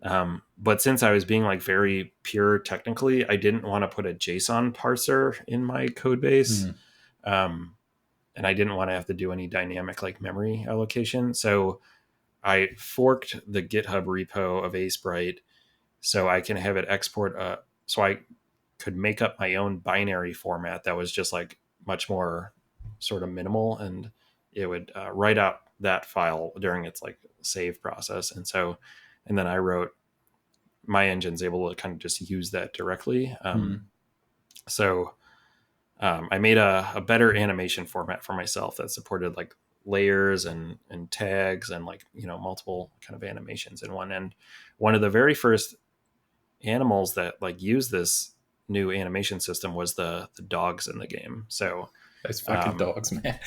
But since I was being like very pure technically, I didn't want to put a JSON parser in my code base. And I didn't want to have to do any dynamic like memory allocation. So I forked the GitHub repo of Sprite so I can have it export. So I could make up my own binary format that was just like much more sort of minimal, and it would write out that file during its like save process. And then I wrote, my engine's able to kind of just use that directly. So I made a better animation format for myself that supported like layers and tags and like, multiple kind of animations in one. And one of the very first animals that like use this new animation system was the dogs in the game. So those fucking dogs, man.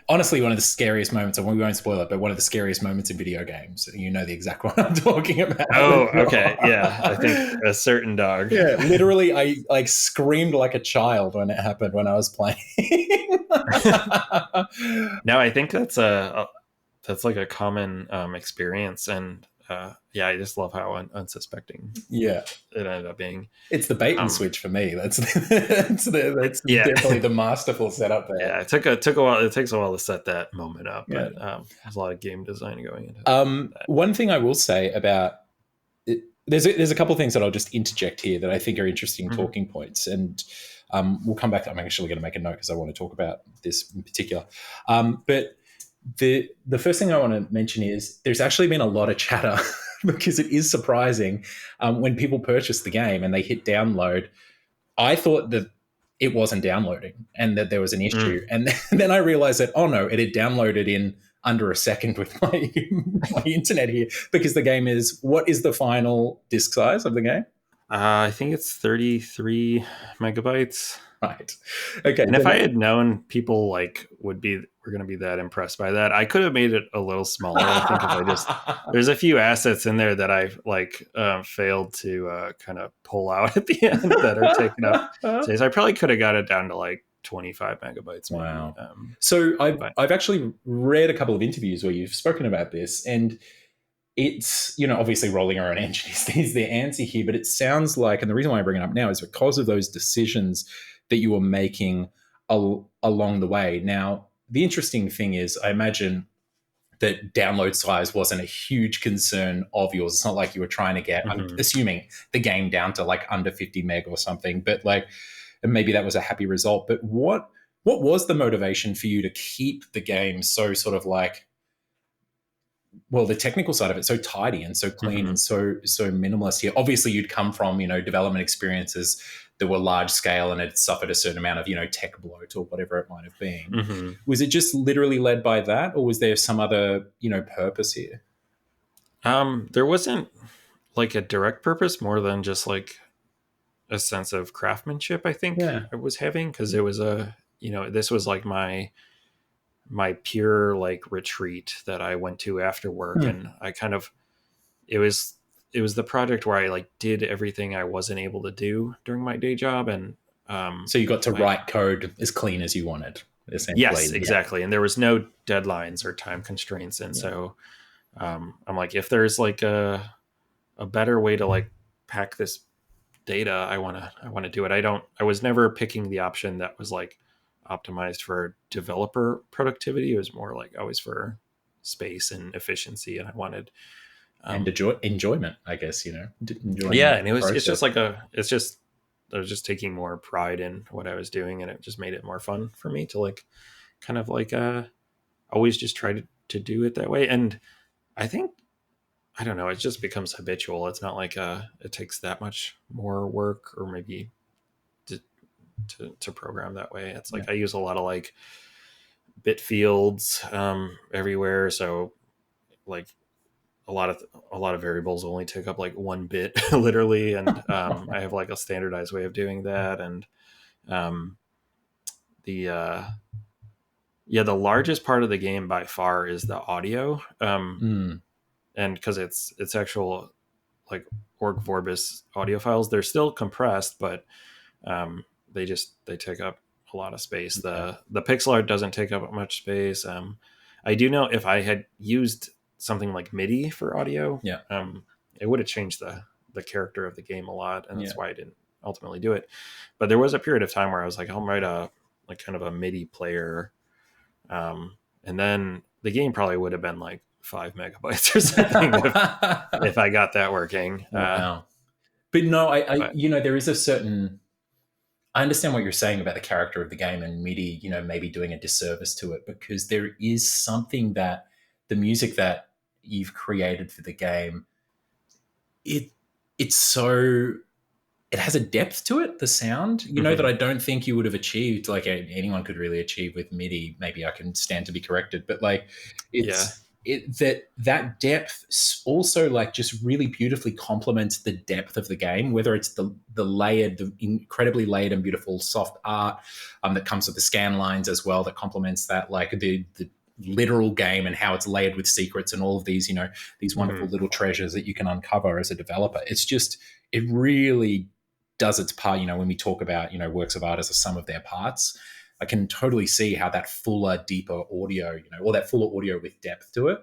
Honestly, one of the scariest moments, and we won't spoil it, but one of the scariest moments in video games. You know the exact one I'm talking about. Oh, okay. Yeah. I think a certain dog. Yeah. Literally, I like screamed like a child when it happened when I was playing. No, I think that's like a common experience. And I just love how unsuspecting it ended up being. It's the bait and switch for me. That's definitely the masterful setup there. Yeah, it took a while. It takes a while to set that moment up, but there's a lot of game design going into that. One thing I will say about it, there's a couple of things that I'll just interject here that I think are interesting talking points, and we'll come back. I'm actually going to make a note because I want to talk about this in particular. But the first thing I want to mention is there's actually been a lot of chatter because it is surprising when people purchase the game and they hit download. I thought that it wasn't downloading and that there was an issue. And then I realized that, oh no, it had downloaded in under a second with my internet here, because the game is, what is the final disk size of the game? I think it's 33 megabytes. Right. Okay. And if I had known people like were going to be that impressed by that, I could have made it a little smaller. I think if there's a few assets in there that I've like failed to kind of pull out at the end that are taking up space. I probably could have got it down to like 25 megabytes. Wow. So I've actually read a couple of interviews where you've spoken about this, and it's, obviously rolling our own engine is the answer here, but it sounds like, and the reason why I bring it up now is because of those decisions that you were making along the way. Now, the interesting thing is, I imagine that download size wasn't a huge concern of yours. It's not like you were trying to get, I'm assuming, the game down to like under 50 meg or something, but like, and maybe that was a happy result. But what was the motivation for you to keep the game so sort of like, well, the technical side of it so tidy and so clean and so minimalist here? Obviously, you'd come from, development experiences that were large scale and had suffered a certain amount of, tech bloat or whatever it might have been. Mm-hmm. Was it just literally led by that, or was there some other, purpose here? There wasn't like a direct purpose more than just like a sense of craftsmanship, I think Yeah. I was having, because it was this was like my pure like retreat that I went to after work. Hmm. And I kind of, it was the project where I like did everything I wasn't able to do during my day job. And So you got to my write code as clean as you wanted, yes, essentially. Yeah. exactly. And there was no deadlines or time constraints. And Yeah. so I'm like, if there's like a better way to like pack this data, I want to do it. I was never picking the option that was like optimized for developer productivity. It was more like always for space and efficiency. And I wanted And enjoyment, I guess, enjoying yeah, the and it's process. just I was just taking more pride in what I was doing, and it just made it more fun for me to like kind of like always just try to do it that way. And I think, I don't know, it just becomes habitual. It's not like it takes that much more work, or maybe to, to program that way. It's Yeah. like I use a lot of like bit fields everywhere, so like a lot of variables only take up like 1 bit literally. And I have like a standardized way of doing that. And um, the the largest part of the game by far is the audio, Mm. and because it's actual like org vorbis audio files. They're still compressed, but they take up a lot of space. Yeah. The pixel art doesn't take up much space. I do know if I had used something like MIDI for audio, Yeah. it would have changed the character of the game a lot, and Yeah. that's why I didn't ultimately do it. But there was a period of time where I was like, I'll write a like kind of a MIDI player, and then the game probably would have been like 5 megabytes or something if I got that working. Wow. But no, But there is a certain. I understand what you're saying about the character of the game and MIDI, maybe doing a disservice to it, because there is something that the music that you've created for the game, it it's so it has a depth to it, the sound, that I mhm, don't think you would have achieved, like anyone could really achieve with MIDI. Maybe I can stand to be corrected, but like yeah, that depth also like just really beautifully complements the depth of the game, whether it's the incredibly layered and beautiful soft art that comes with the scan lines as well, that complements that, like the literal game and how it's layered with secrets and all of these, these wonderful mhm, little treasures that you can uncover as a developer. It's just, it really does its part. When we talk about, works of art as a sum of their parts, I can totally see how that fuller, deeper audio, or that fuller audio with depth to it,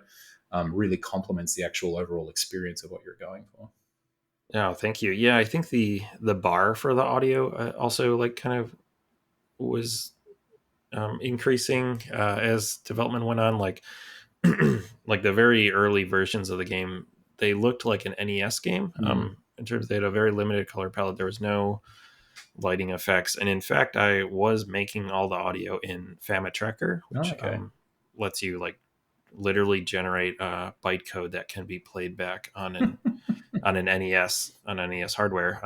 really complements the actual overall experience of what you're going for. oh, thank you. Yeah, I think the bar for the audio also like kind of was increasing as development went on. Like like the very early versions of the game, they looked like an NES game. Mm. In terms, they had a very limited color palette. There was no lighting effects, and in fact, I was making all the audio in Fama Tracker, Oh, which okay. lets you like literally generate byte code that can be played back on an NES hardware.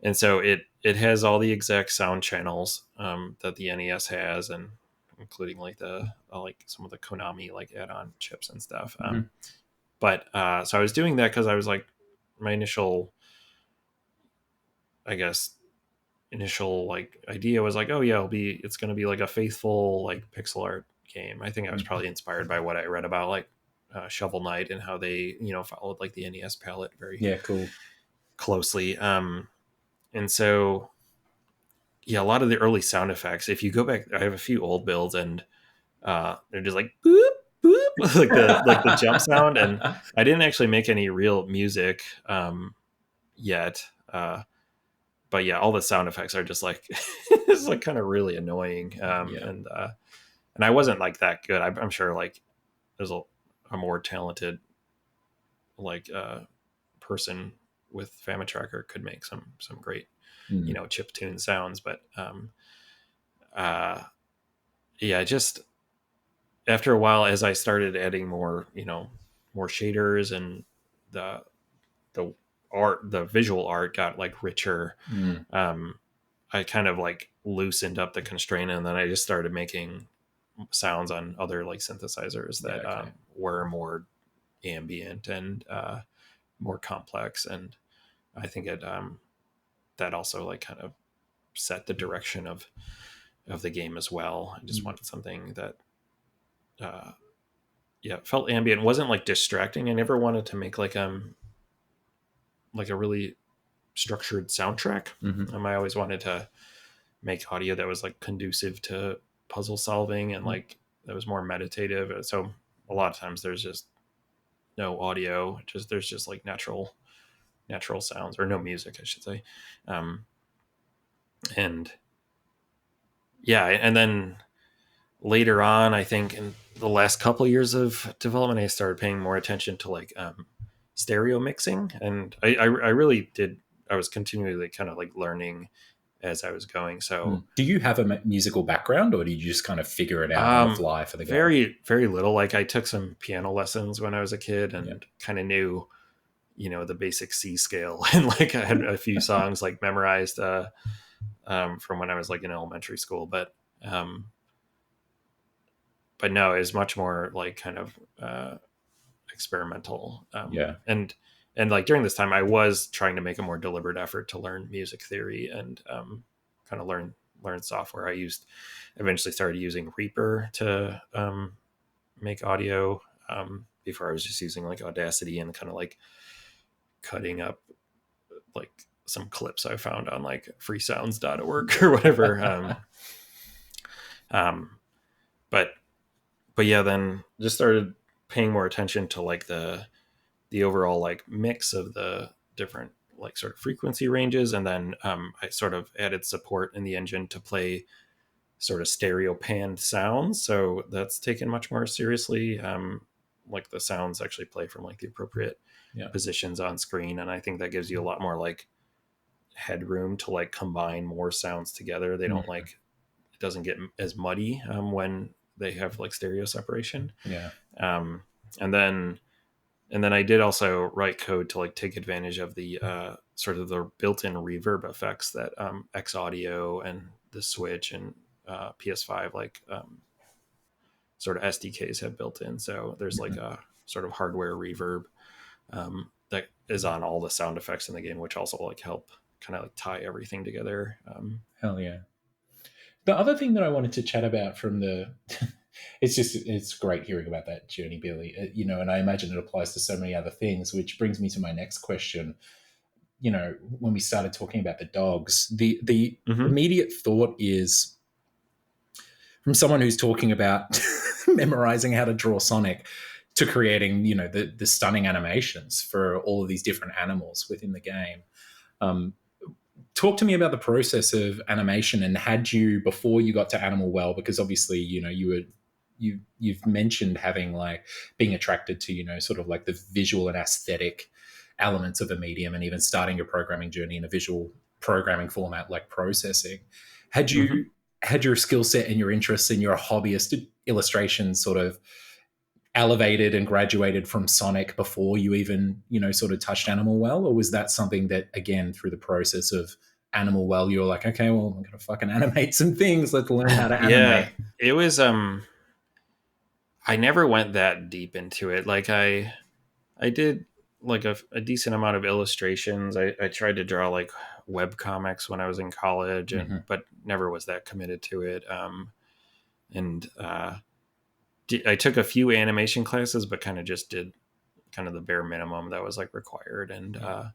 And so it has all the exact sound channels that the NES has, and including like the like some of the Konami like add-on chips and stuff. Mhm. But so I was doing that because I was like, my initial, I guess, initial like idea was like, oh yeah, it's going to be like a faithful like pixel art game. I think I was Mhm. probably inspired by what I read about like Shovel Knight and how they followed like the NES palette very Yeah, cool. closely. And so yeah, a lot of the early sound effects, if you go back, I have a few old builds, and they're just like boop boop like the jump sound. And I didn't actually make any real music yet, but yeah, all the sound effects are just like it's like kind of really annoying. Yeah. And I wasn't like that good. I'm sure like there's a more talented like person with Fama Tracker could make some great Mm. chip tune sounds. But uh yeah, just after a while, as I started adding more more shaders and the the the visual art got like richer, Mm. I kind of like loosened up the constraint, and then I just started making sounds on other like synthesizers Yeah. that Okay. were more ambient and more complex. And I think it that also like kind of set the direction of the game as well. I just Mm. wanted something that uh, yeah, felt ambient, wasn't like distracting. I never wanted to make like a really structured soundtrack. Mm-hmm. I always wanted to make audio that was like conducive to puzzle solving and like that was more meditative. So a lot of times there's just no audio, just there's just like natural sounds, or no music, I should say. Um, and yeah, and then later on, I think in the last couple of years of development, I started paying more attention to like stereo mixing, and I really did. I was continually kind of like learning as I was going. So Do you have a musical background, or do you just kind of figure it out on the fly for the game? very little. Like I took some piano lessons when I was a kid Yeah. and kind of knew, the basic C scale, and like I had a few songs like memorized from when I was like in elementary school, um, but no, it's much more like kind of experimental. Yeah. And like during this time, I was trying to make a more deliberate effort to learn music theory and kind of learn software. Eventually started using Reaper to make audio. Before I was just using like Audacity and kind of like cutting up like some clips I found on like freesounds.org or whatever. Um, but yeah, then just started paying more attention to like the overall like mix of the different like sort of frequency ranges, and then I sort of added support in the engine to play sort of stereo panned sounds, so that's taken much more seriously. Like the sounds actually play from like the appropriate Yeah. positions on screen, and I think that gives you a lot more like headroom to like combine more sounds together. They don't like, it doesn't get as muddy when they have like stereo separation. Yeah. um, and then I did also write code to like take advantage of the sort of the built-in reverb effects that X Audio and the Switch and PS5 like sort of SDKs have built in. So there's like a sort of hardware reverb that is on all the sound effects in the game, which also like help kind of like tie everything together. Hell yeah. The other thing that I wanted to chat about from the it's great hearing about that journey, Billy. And I imagine it applies to so many other things, which brings me to my next question. When we started talking about the dogs, the Mm-hmm. immediate thought is from someone who's talking about memorizing how to draw Sonic to creating, the stunning animations for all of these different animals within the game. Talk to me about the process of animation, and had you, before you got to Animal Well, because obviously you've mentioned having like being attracted to sort of like the visual and aesthetic elements of a medium, and even starting your programming journey in a visual programming format like processing. Had Mm-hmm. you had your skill set and your interests and your hobbyist illustration sort of elevated and graduated from Sonic before you even, sort of touched Animal Well? Or was that something that, again, through the process of Animal Well, you're like, okay, well, I'm going to fucking animate some things. Let's learn how to Yeah, animate. it was. I never went that deep into it. Like I did like a decent amount of illustrations. I tried to draw like web comics when I was in college, and Mm-hmm. but never was that committed to it. And I took a few animation classes, but kind of just did kind of the bare minimum that was like required. And Yeah.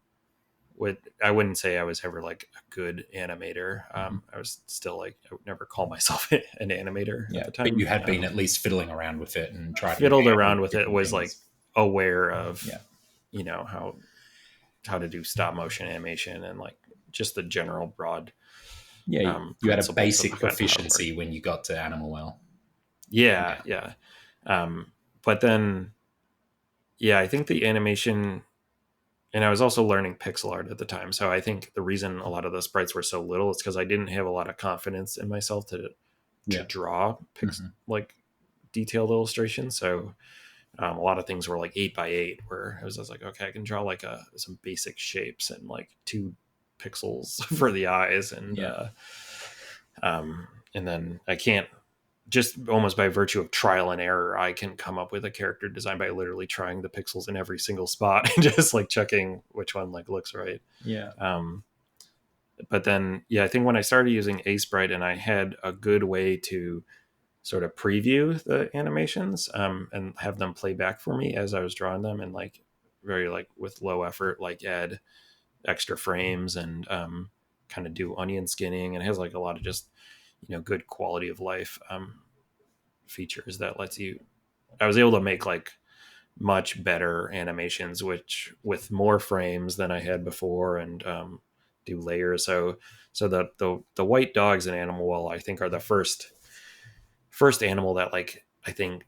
I wouldn't say I was ever like a good animator. Mm-hmm. I was still like, I would never call myself an animator at Yeah. the But you time. had been at least fiddling around with it and tried to Fiddled dabble around with with it, different was like things. aware of, Yeah. how to do stop motion animation and like just the general broad Yeah. You had a principles of basic kind of how to work. proficiency when you got to Animal Well. Yeah, Yeah. yeah. But then, yeah, I think the animation, and I was also learning pixel art at the time. So I think the reason a lot of the sprites were so little is because I didn't have a lot of confidence in myself to Yeah. draw Mm-hmm. like detailed illustrations. So A lot of things were like 8x8, where I was just like, okay, I can draw like some basic shapes and like 2 pixels for the eyes, Yeah. and then I can't, just almost by virtue of trial and error, I can come up with a character design by literally trying the pixels in every single spot and just like checking which one like looks right. Yeah. But then, yeah, I think when I started using Aseprite and I had a good way to sort of preview the animations, and have them play back for me as I was drawing them, and like very like with low effort, like add extra frames and kind of do onion skinning, and it has like a lot of just good quality of life features that lets you. I was able to make like much better animations, which with more frames than I had before, and do layers. So the white dogs in Animal Well, I think, are the first animal that like I think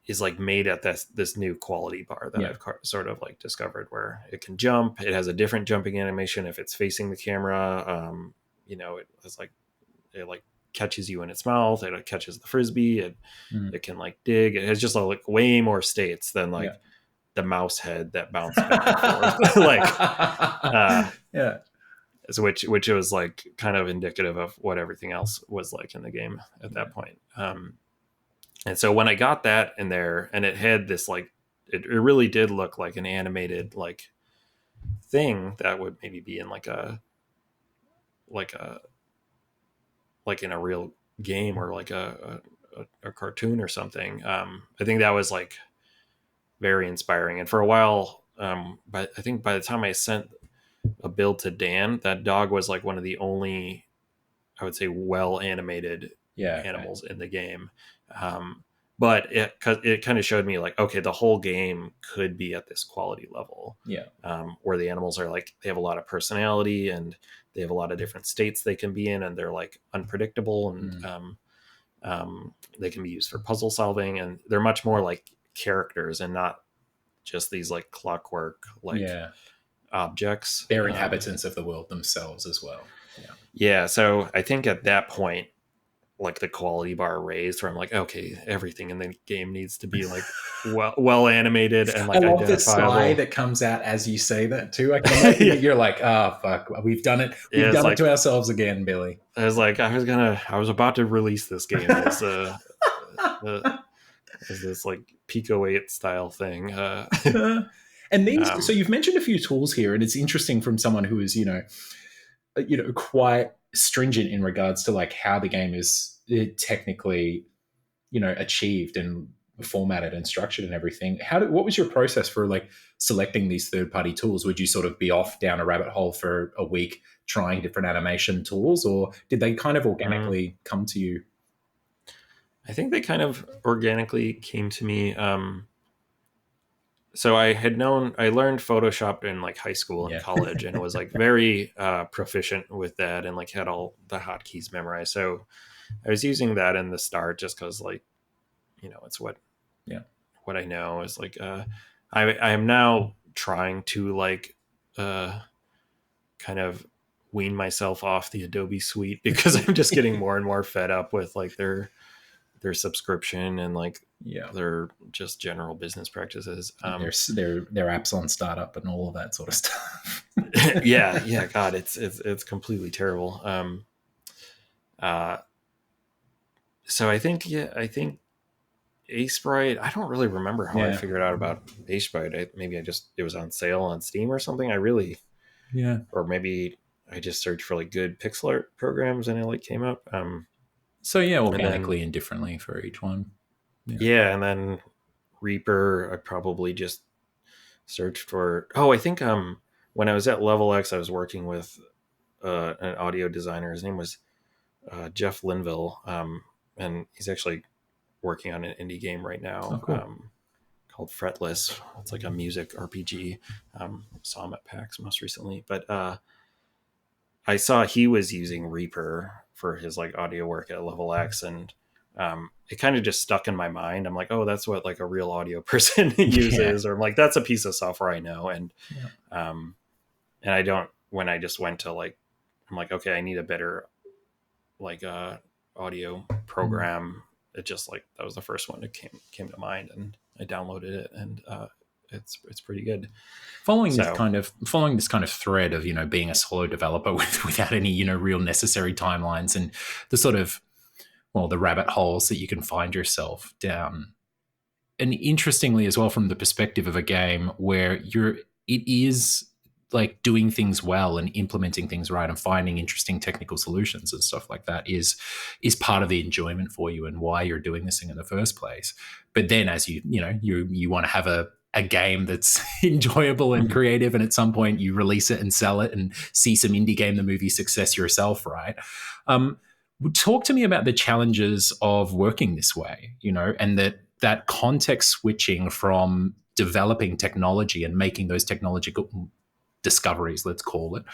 is like made at this new quality bar that Yeah. I've sort of like discovered, where it can jump. It has a different jumping animation if it's facing the camera. It's like it like catches you in its mouth. It catches the frisbee. It can like dig. It has just like way more states than Yeah. like the mouse head that bounced back and forth. Like Yeah. so which was like kind of indicative of what everything else was like in the game at that point. And so when I got that in there, and it had this like it really did look like an animated like thing that would maybe be in like a like in a real game, or like a cartoon or something. I think that was like very inspiring. And for a while, but I think by the time I sent a build to Dan, that dog was like one of the only, I would say, well animated Yeah. Okay. animals in the game. But it kind of showed me like, okay, the whole game could be at this quality level, Yeah. where the animals are like, they have a lot of personality, and they have a lot of different states they can be in, and they're like unpredictable, and they can be used for puzzle solving, and they're much more like characters and not just these like clockwork like Yeah. objects. They're inhabitants of the world themselves as well. Yeah. Yeah, so I think at that point, like the quality bar raised, where I'm like, okay, everything in the game needs to be like well animated and I like love the sigh identifiable. that comes out as you say that too. I can imagine Yeah. that you're like, oh fuck, we've done it. We've Yeah, it's done it like to ourselves again, Billy. I was about to release this game uh, as this like Pico 8 style thing. And these, so Um, you've mentioned a few tools here, and it's interesting from someone who is, quite stringent in regards to like how the game is technically, achieved and formatted and structured and everything. What was your process for like selecting these third party tools? Would you sort of be off down a rabbit hole for a week trying different animation tools, or did they kind of mm, organically come to you? I think they kind of organically came to me. So I learned Photoshop in like high school and Yeah. college, and was like very proficient with that, and like had all the hotkeys memorized. So I was using that in the start, just because like, it's Yeah. what I know is like, I am now trying to like kind of wean myself off the Adobe suite, because I'm just getting more and more fed up with like their subscription, and like Yeah. their just general business practices. Their apps on startup and all of that sort of stuff. Yeah, God, it's completely terrible. Uh, so I think Aseprite. I don't really remember how I Yeah. figured out about Aseprite. Maybe it was on sale on Steam or something. I really, Yeah. or maybe I just searched for like good pixel art programs, and it like came up. So yeah, And then organically and differently for each one. Yeah. yeah, and then Reaper. I probably just searched for. Oh, I think when I was at Level X, I was working with an audio designer. His name was Jeff Linville, and he's actually working on an indie game right Oh, now, cool. called Fretless. It's like a music RPG. Saw him at PAX most recently, but I saw he was using Reaper for his like audio work at Level X, and it kind of just stuck in my mind. I'm like, oh, that's what like a real audio person Yeah. uses, or I'm like, that's a piece of software I know, Yeah. um, and I don't. When I just went to like, I'm like, okay, I need a better like audio Mm. program it just like, that was the first one that came to mind, and I downloaded it, and it's pretty good. So Following this kind of thread of being a solo developer without any real necessary timelines, and the sort of, well, the rabbit holes that you can find yourself down. And interestingly as well, from the perspective of a game where it is like doing things well and implementing things right and finding interesting technical solutions and stuff like that is part of the enjoyment for you and why you're doing this thing in the first place. But then as you want to have a game that's enjoyable and creative, and at some point you release it and sell it and see some indie game the movie success yourself, right? Talk to me about the challenges of working this way, and that context switching from developing technology and making those technological discoveries, let's call it,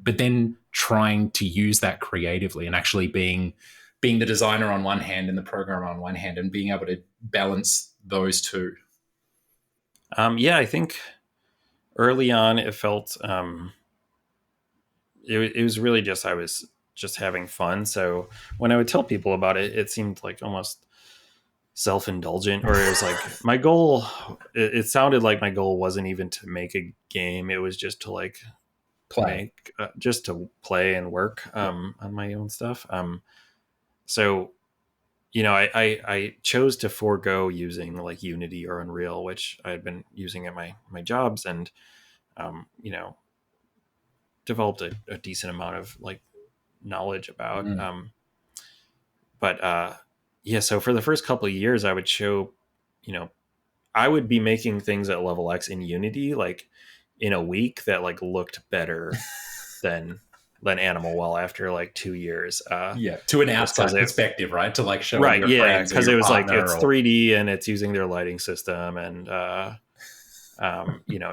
but then trying to use that creatively and actually being the designer on one hand and the programmer on one hand, and being able to balance those two. I think early on it felt it was really just, I was just having fun. So when I would tell people about it, it seemed like almost self-indulgent, or it was like my goal, it sounded like my goal wasn't even to make a game. It was just to like just to play and work on my own stuff. So I chose to forego using like Unity or Unreal, which I had been using at my jobs, and developed a decent amount of like knowledge about. So for the first couple of years, I would show, I would be making things at level X in Unity like in a week that like looked better than Animal Well after like 2 years. To an outside perspective, right? To like show right, your friends, because it was like it's 3D and it's using their lighting system, and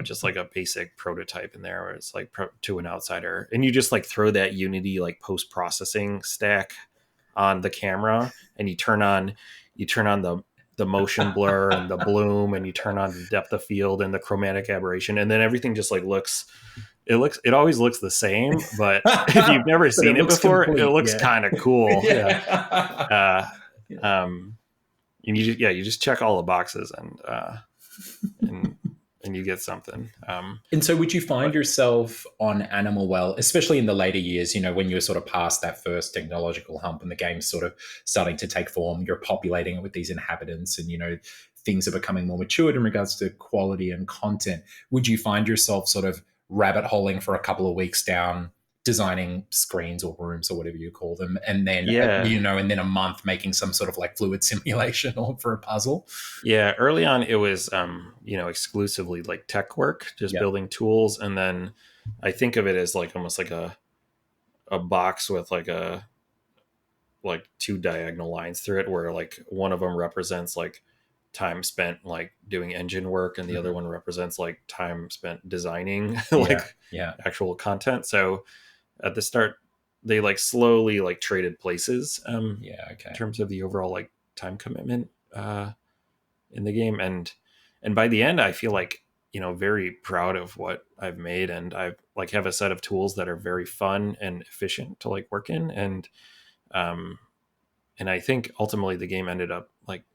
just like a basic prototype in there where it's like to an outsider, and you just like throw that Unity like post-processing stack on the camera, and you turn on the motion blur and the bloom, and you turn on the depth of field and the chromatic aberration, and then everything just like it always looks the same, but if you've never seen it before, complete, it looks kind of cool. And you just check all the boxes, and you get something. And so would you find yourself on Animal Well, especially in the later years, when you're sort of past that first technological hump and the game's sort of starting to take form, you're populating it with these inhabitants, and, things are becoming more matured in regards to quality and content. Would you find yourself sort of rabbit holing for a couple of weeks down designing screens or rooms or whatever you call them, and then and then a month making some sort of like fluid simulation or for a puzzle? Early on it was exclusively like tech work, just building tools, and then I think of it as like almost like a box with like two diagonal lines through it, where like one of them represents like time spent like doing engine work, and the other one represents like time spent designing actual content. So at the start they like slowly like traded places in terms of the overall like time commitment in the game, and by the end I feel like very proud of what I've made, and I like have a set of tools that are very fun and efficient to like work in, and I think ultimately the game ended up like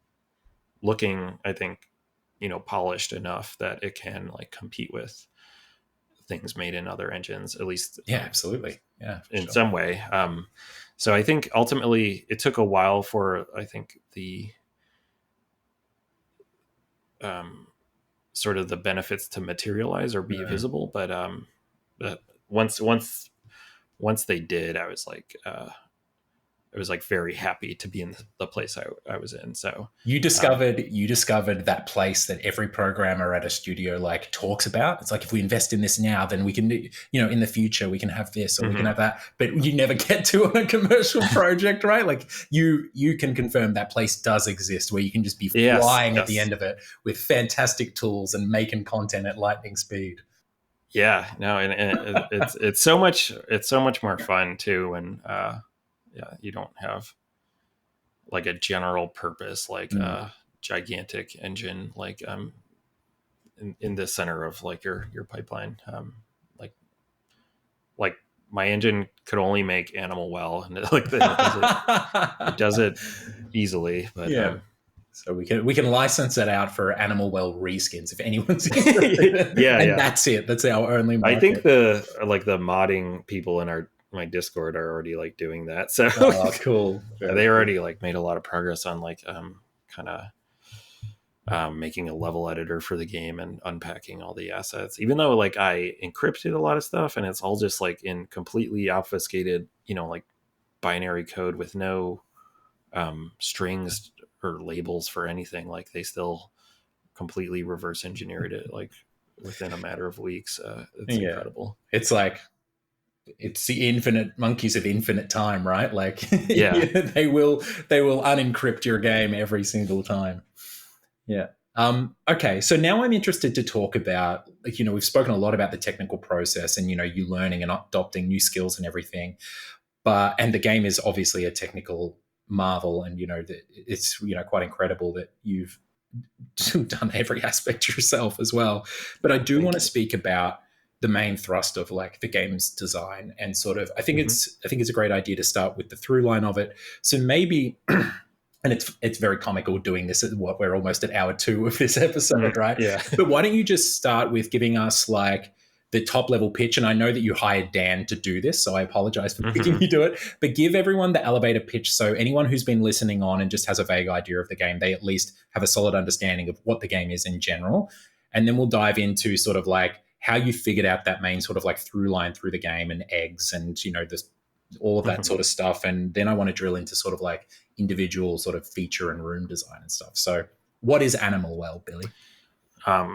looking, I think, polished enough that it can like compete with things made in other engines, at least. Absolutely. In some way. So I think ultimately it took a while for, I think, the sort of the benefits to materialize or be visible. But once they did, I was like very happy to be in the place I was in. So you discovered that place that every programmer at a studio like talks about. It's like, if we invest in this now, then we can, in the future we can have this or we can have that, but you never get to on a commercial project, right? Like you can confirm that place does exist, where you can just be flying at the end of it with fantastic tools and making content at lightning speed. And it's so much more fun too when you don't have like a general purpose, like a gigantic engine, like in the center of like your pipeline, like my engine could only make animal well, and it does it easily. But Yeah. So we can license it out for Animal Well reskins if anyone's interested, yeah, and yeah. that's it. That's our only I think market. the modding people in my Discord are already like doing that. So Oh, cool. Very they cool. already like made a lot of progress on like kind of making a level editor for the game and unpacking all the assets. Even though like I encrypted a lot of stuff and it's all just like in completely obfuscated, like binary code with no strings or labels for anything. Like they still completely reverse engineered it like within a matter of weeks. It's Yeah. incredible. It's like it's the infinite monkeys of infinite time, right? Like Yeah. they will unencrypt your game every single time. Yeah. Okay. So now I'm interested to talk about, like, we've spoken a lot about the technical process and, you learning and adopting new skills and everything. And the game is obviously a technical marvel. And, it's, quite incredible that you've done every aspect yourself as well. But I do want Thank to you. speak about the main thrust of like the game's design and sort of I think Hmm. it's a great idea to start with the through line of it. So maybe and it's very comical doing this at what we're almost at hour 2 of this episode, right? Yeah. But why don't you just start with giving us like the top level pitch? And I know that you hired Dan to do this, so I apologize for making Hmm. you do it. But give everyone the elevator pitch so anyone who's been listening on and just has a vague idea of the game, they at least have a solid understanding of what the game is in general. And then we'll dive into sort of like how you figured out that main sort of like through line through the game and eggs and this all of that Hmm. sort of stuff. And then I want to drill into sort of like individual sort of feature and room design and stuff. So, what is Animal Well, Billy?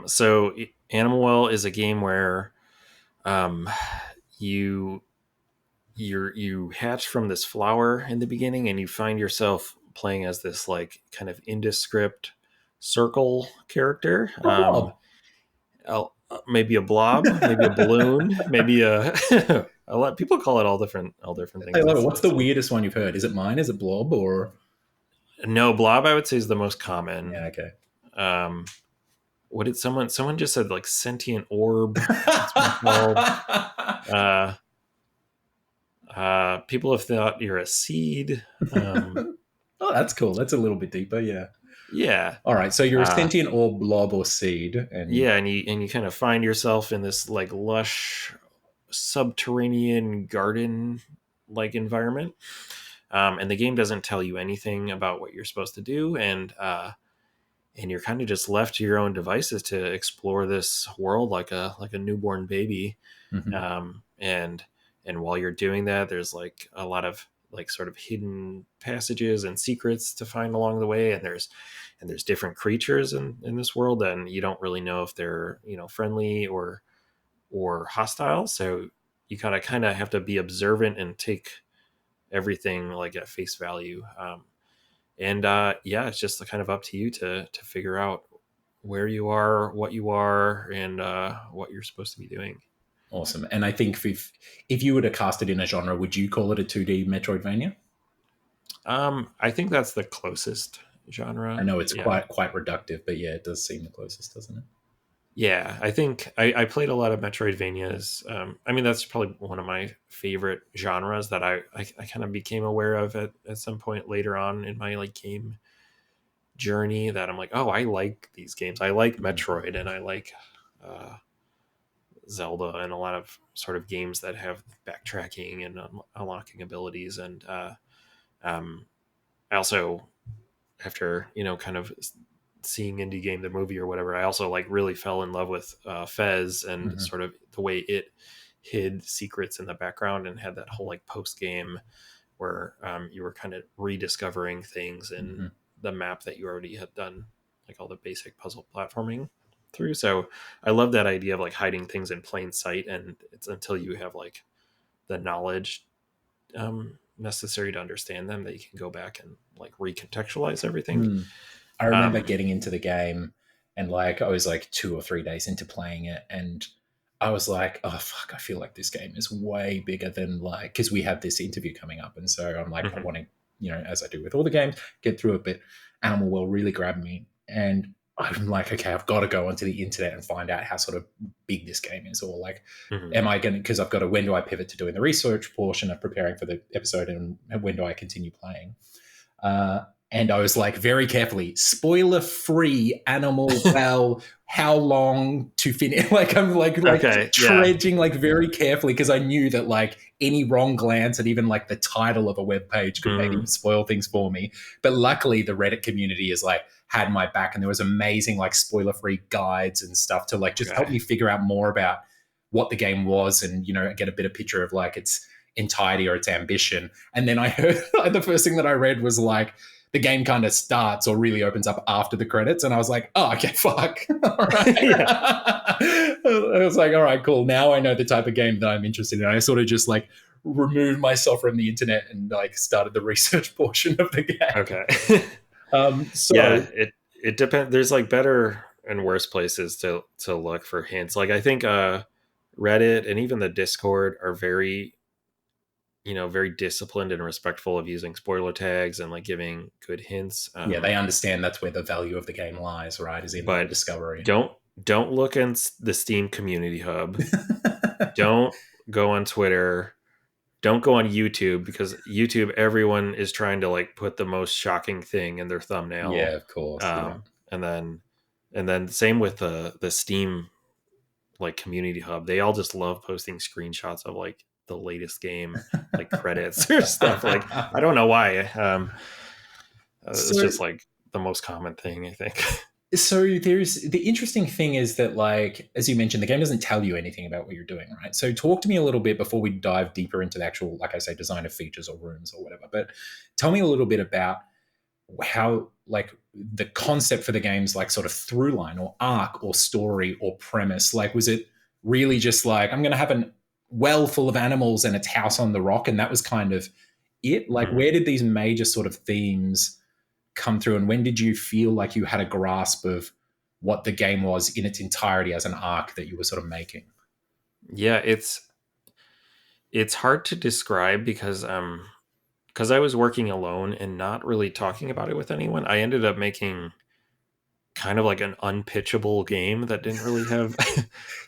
So Animal Well is a game where um, you you hatch from this flower in the beginning, and you find yourself playing as this like kind of indescript circle character. A blob. Maybe a blob, maybe a balloon, maybe a. A lot people call it all different I things. love it. It's, What's the it's weirdest one you've heard? Is it mine? Is it blob or? no, blob. I would say is the most common. Yeah, okay. Um, what did someone just said like sentient orb? It's been called. Uh, People have thought you're a seed. Oh, that's cool. That's a little bit deeper. Yeah. Yeah. All right. So you're a Uh, sentient or blob or seed, and yeah, and you kind of find yourself in this like lush subterranean garden like environment. And the game doesn't tell you anything about what you're supposed to do, and you're kind of just left to your own devices to explore this world like a newborn baby. Mhm. And while you're doing that, there's like a lot of like sort of hidden passages and secrets to find along the way, and there's different creatures in this world, and you don't really know if they're friendly or hostile. So you kind of have to be observant and take everything like at face value. And yeah, it's just kind of up to you to figure out where you are, and what you're supposed to be doing. Awesome. And I think if you were to cast it in a genre, would you call it a 2D Metroidvania? I think that's the closest I genre. know it's Yeah. quite reductive, but yeah, it does seem the closest, doesn't it? Yeah, I think I played a lot of Metroidvanias. I mean, that's probably one of my favorite genres that I kind of became aware of at some point later on in my like game journey, that I'm like, oh, I like these games. I like Metroid, and I like uh, Zelda, and a lot of sort of games that have backtracking and unlocking abilities. And um, I also, after kind of seeing Indie Game the movie or whatever, I also like really fell in love with Fez and Mm-hmm. sort of the way it hid secrets in the background and had that whole like post game where you were kind of rediscovering things in Mm-hmm. the map that you already had done like all the basic puzzle platforming through. So I love that idea of like hiding things in plain sight, and it's until you have like the knowledge necessary to understand them that you can go back and like recontextualize everything. Mm. I remember um, getting into the game and like I was like 2 or 3 days into playing it and I was like, oh fuck, I feel like this game is way bigger than like because we have this interview coming up. And so I'm like, I mhm. want to, as I do with all the games, get through it. But Animal World really grabbed me. And I'm like, okay, I've got to go onto the internet and find out how sort of big this game is, or like, Mhm. am I going to, because I've got to, when do I pivot to doing the research portion of preparing for the episode, and when do I continue playing? Uh, and I was like, very carefully, spoiler free animal well, how long to finish? Like I'm like Okay, yeah. trudging like very carefully, because I knew that like any wrong glance at even like the title of a web page could maybe Mhm. spoil things for me. But luckily, the Reddit community is like had my back, and there was amazing like spoiler free guides and stuff to like just help Okay. me figure out more about what the game was, and get a better picture of like its entirety or its ambition. And then I heard the first thing that I read was like the game kind of starts or really opens up after the credits, and I was like, oh, okay, fuck. All right. Yeah. I was like, all right, cool. Now I know the type of game that I'm interested in. I sort of just like removed myself from the internet and like started the research portion of the game. Okay. So Yeah, it depends. There's like better and worse places to look for hints. Like I think Reddit and even the Discord are very, very disciplined and respectful of using spoiler tags and like giving good hints. yeah, they understand that's where the value of the game lies, right? Is in the But discovery. don't don't look in the Steam community hub. Don't go on Twitter. Don't go on YouTube, because YouTube, everyone is trying to like put the most shocking thing in their Yeah, thumbnail. of course. Yeah. And then same with the Steam like community hub. They all just love posting screenshots of like the latest game, like credits or stuff. Like I don't know why. It's so just like the most common thing, I think. so there's the interesting thing is that, like, as you mentioned, the game doesn't tell you anything about what you're doing, right? So talk to me a little bit before we dive deeper into the actual, like I say, design of features or rooms or whatever. But tell me a little bit about how, like, the concept for the game's like sort of through line or arc or story or premise. Like, was it really just like, I'm going to have a well full of animals and its house on the rock, and that was kind of it? Like, Mhm. where did these major sort of themes come through, and when did you feel like you had a grasp of what the game was in its entirety as an arc that you were sort of making? Yeah, it's hard to describe because I was working alone and not really talking about it with anyone. I ended up making kind of like an unpitchable game that didn't really have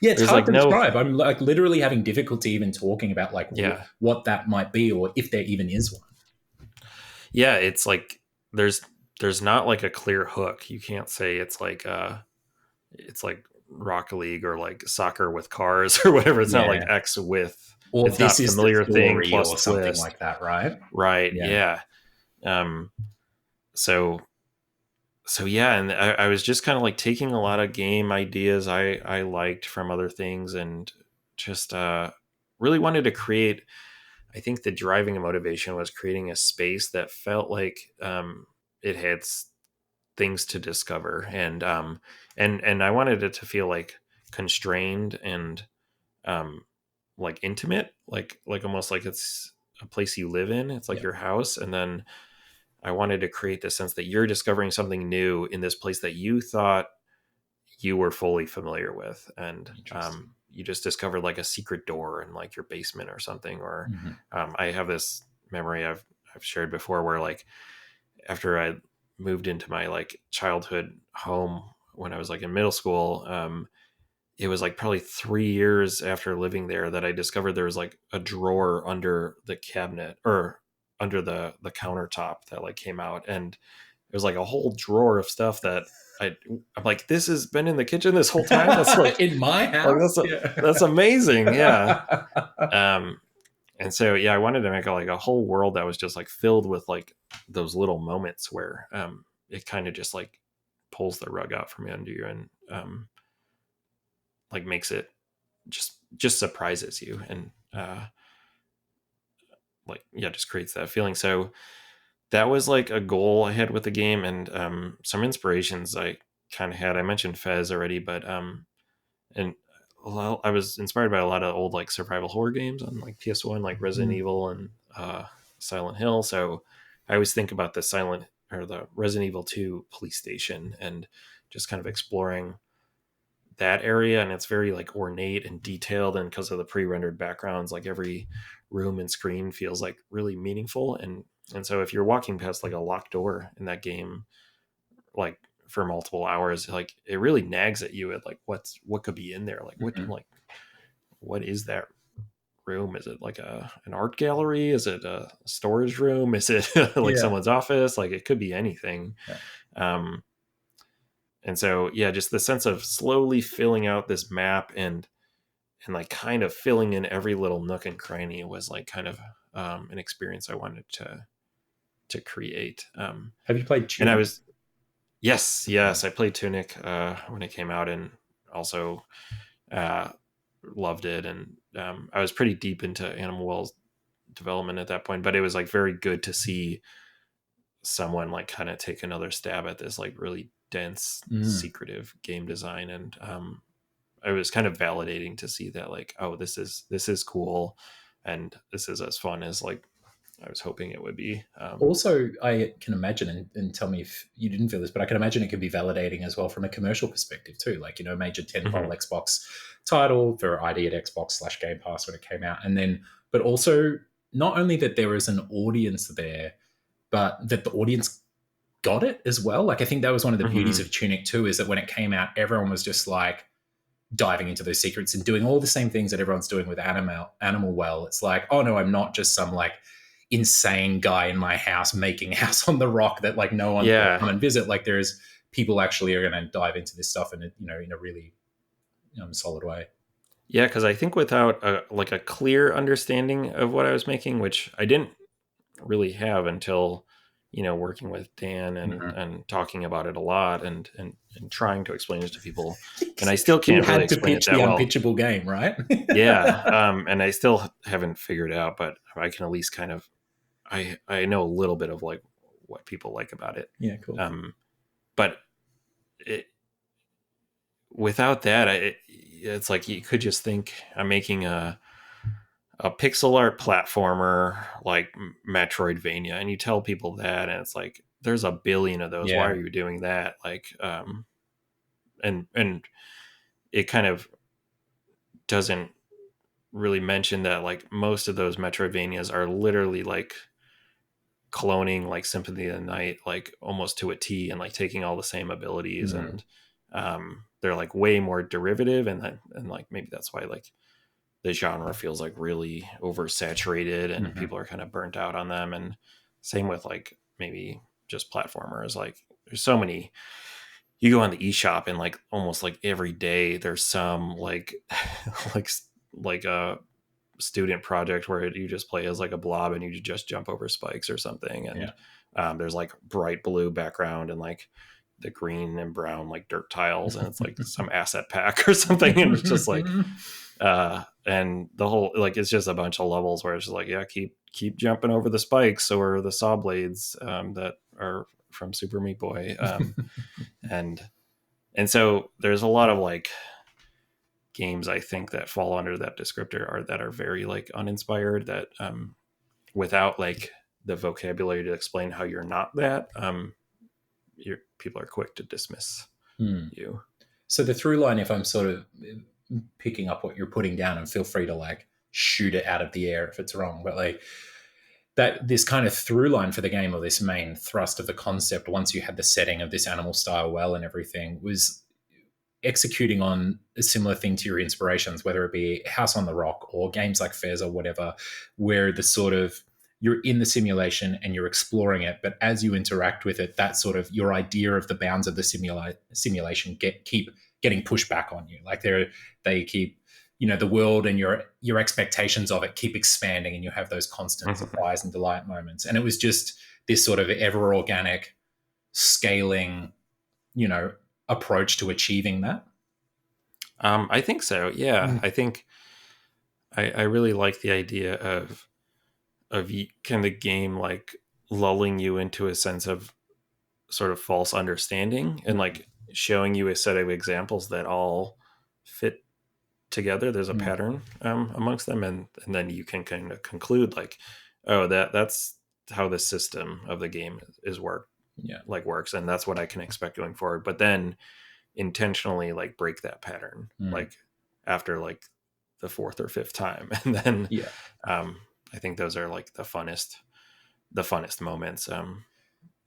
Yeah, it's there's hard like to no describe. I'm like literally having difficulty even talking about like yeah. what that might be, or if there even is one. Yeah, it's like there's there's not like a clear hook. You can't say it's like Rocket League or like soccer with cars or whatever. It's not like Yeah, X with or it's not this is the familiar thing story plus or something twist. like that, right? Right. Yeah. Yeah. Um so so yeah, and I was just kind of like taking a lot of game ideas I liked from other things, and just really wanted to create. I think the driving motivation was creating a space that felt like it had things to discover, and I wanted it to feel like constrained and um, like intimate, like almost like it's a place you live in. It's like Yeah. your house, and then I wanted to create the sense that you're discovering something new in this place that you thought you were fully familiar with, and Interesting. you just discovered like a secret door in like your basement or something. Or Mhm. I have this memory I've shared before where like after I moved into my like childhood home when I was like in middle school, it was like probably 3 years after living there that I discovered there was like a drawer under the cabinet or under the countertop that like came out, and it was like a whole drawer of stuff that I'm like, this has been in the kitchen this whole time. That's In my like house? that's amazing. Yeah. Yeah. Um, and so yeah, I wanted to make like a whole world that was just like filled with like those little moments where it kind of just like pulls the rug out from under you, and like makes it just surprises you, and like yeah, just creates that feeling. So that was like a goal I had with the game, and some inspirations I kind of had. I mentioned Fez already, but and well, I was inspired by a lot of old like survival horror games on like PS1, like Resident Mm. Evil and Silent Hill. So I always think about the Resident Evil 2 police station, and just kind of exploring that area. And it's very like ornate and detailed, and because of the pre-rendered backgrounds, like every room and screen feels like really meaningful. And so if you're walking past like a locked door in that game, like for multiple hours, like it really nags at you at like what could be in there, like Mhm. what is that room? Is it like an art gallery? Is it a storage room? Is it like Yeah. someone's office? Like it could be anything. Yeah. um and so yeah, just the sense of slowly filling out this map and like kind of filling in every little nook and cranny was like kind of an experience I wanted to create. Have you played And I Tunic? was yes, I played Tunic when it came out, and also uh, loved it. And I was pretty deep into Animal Well's development at that point, but it was like very good to see someone like kind of take another stab at this like really dense, Mm. secretive game design. And it was kind of validating to see that like, oh, this is cool, and this is as fun as like I was hoping it would be. Also, I can imagine, and tell me if you didn't feel this, but I can imagine it could be validating as well from a commercial perspective too. Like, major tentpole Mhm, Xbox title for ID at Xbox/Game Pass when it came out, and then, but also not only that there is an audience there, but that the audience got it as well. Like, I think that was one of the beauties mhm. of Tunic too, is that when it came out, everyone was just like diving into those secrets and doing all the same things that everyone's doing with Animal Well. It's like, oh no, I'm not just some like insane guy in my house making House on the Rock that like no one's going to Yeah, come and visit. Like, there's people actually are going to dive into this stuff in a really solid way. yeah, because I think without a clear understanding of what I was making, which I didn't really have until working with Dan and Mhm. and talking about it a lot, and trying to explain it to people, and I still You can't really had to explain it pitch that the well. unpitchable game, right? Yeah, and I still haven't figured it out, but I can at least kind of I know a little bit of like what people like about it. Yeah, cool. But it, without that, it's like you could just think I'm making a pixel art platformer like Metroidvania, and you tell people that, and it's like there's a billion of those. Why Yeah. are you doing that? Like, and it kind of doesn't really mention that like most of those Metroidvanias are literally like cloning like Symphony of the Night, like almost to a T, and like taking all the same abilities, Mhm. and they're like way more derivative, and like maybe that's why like the genre feels like really oversaturated and Mhm. people are kind of burnt out on them. And same with like maybe just platformers. Like there's so many. You go on the eShop and like almost like every day there's some like like like a student project where you just play as like a blob and you just jump over spikes or something. Yeah. And there's like bright blue background and like the green and brown like dirt tiles, and it's like some asset pack or something, and it's just like and the whole like it's just a bunch of levels where it's just like, yeah, keep jumping over the spikes or the saw blades that are from Super Meat Boy. And so there's a lot of like games I think that fall under that descriptor are that are very like uninspired, that without like the vocabulary to explain how you're not that, people are quick to dismiss Hmm. you. So the through line, if I'm sort of picking up what you're putting down, and feel free to like shoot it out of the air if it's wrong, but like that this kind of through line for the game, or this main thrust of the concept, once you had the setting of this animal style well and everything, was executing on a similar thing to your inspirations, whether it be House on the Rock or games like Fez or whatever, where the sort of you're in the simulation and you're exploring it, but as you interact with it, that sort of your idea of the bounds of the simulation keep getting pushed back on you. Like they keep, the world and your expectations of it keep expanding, and you have those constant Mhm. surprise and delight moments. And it was just this sort of ever organic scaling, you know, approach to achieving that. I think so. Yeah, Mm. I think I really like the idea of can the game like lulling you into a sense of sort of false understanding, and Mm. like showing you a set of examples that all fit together. There's a Mm. pattern amongst them, and then you can kind of conclude like, oh, that's how the system of the game is Yeah. works, and that's what I can expect going forward. But then intentionally like break that pattern Mm. like after like the fourth or fifth time, and then Yeah. I think those are like the funnest moments.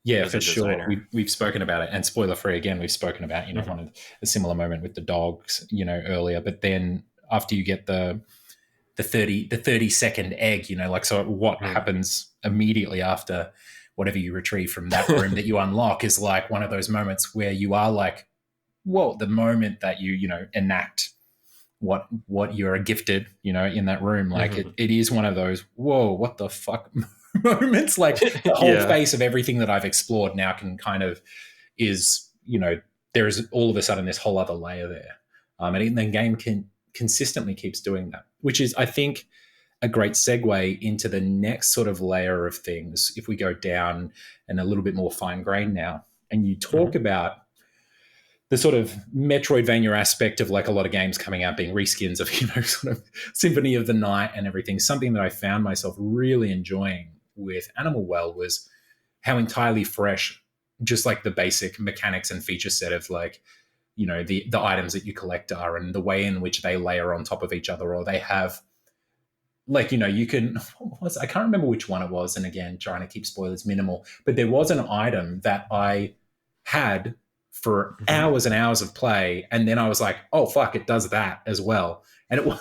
Yeah, as for a sure. designer. We've spoken about it, and spoiler free again. We've spoken about Hmm. one of a similar moment with the dogs earlier, but then after you get the 30-second egg, like, so what Hmm. happens immediately after whatever you retrieve from that room that you unlock is like one of those moments where you are like, whoa, the moment that you enact what you're gifted, in that room. Like Hmm. it is one of those, whoa, what the fuck moments. Like the whole Yeah. face of everything that I've explored now can kind of is, there is all of a sudden this whole other layer there. And the game can consistently keeps doing that, which is, I think, a great segue into the next sort of layer of things. If we go down and a little bit more fine grained now, and you talk Hmm. about the sort of Metroidvania aspect of like a lot of games coming out being reskins of, sort of Symphony of the Night and everything. Something that I found myself really enjoying with Animal Well was how entirely fresh, just like the basic mechanics and feature set of like, the items that you collect are, and the way in which they layer on top of each other, or they have like, you can, I can't remember which one it was, and again trying to keep spoilers minimal, but there was an item that I had for Hmm. hours and hours of play, and then I was like, oh fuck, it does that as well. And it was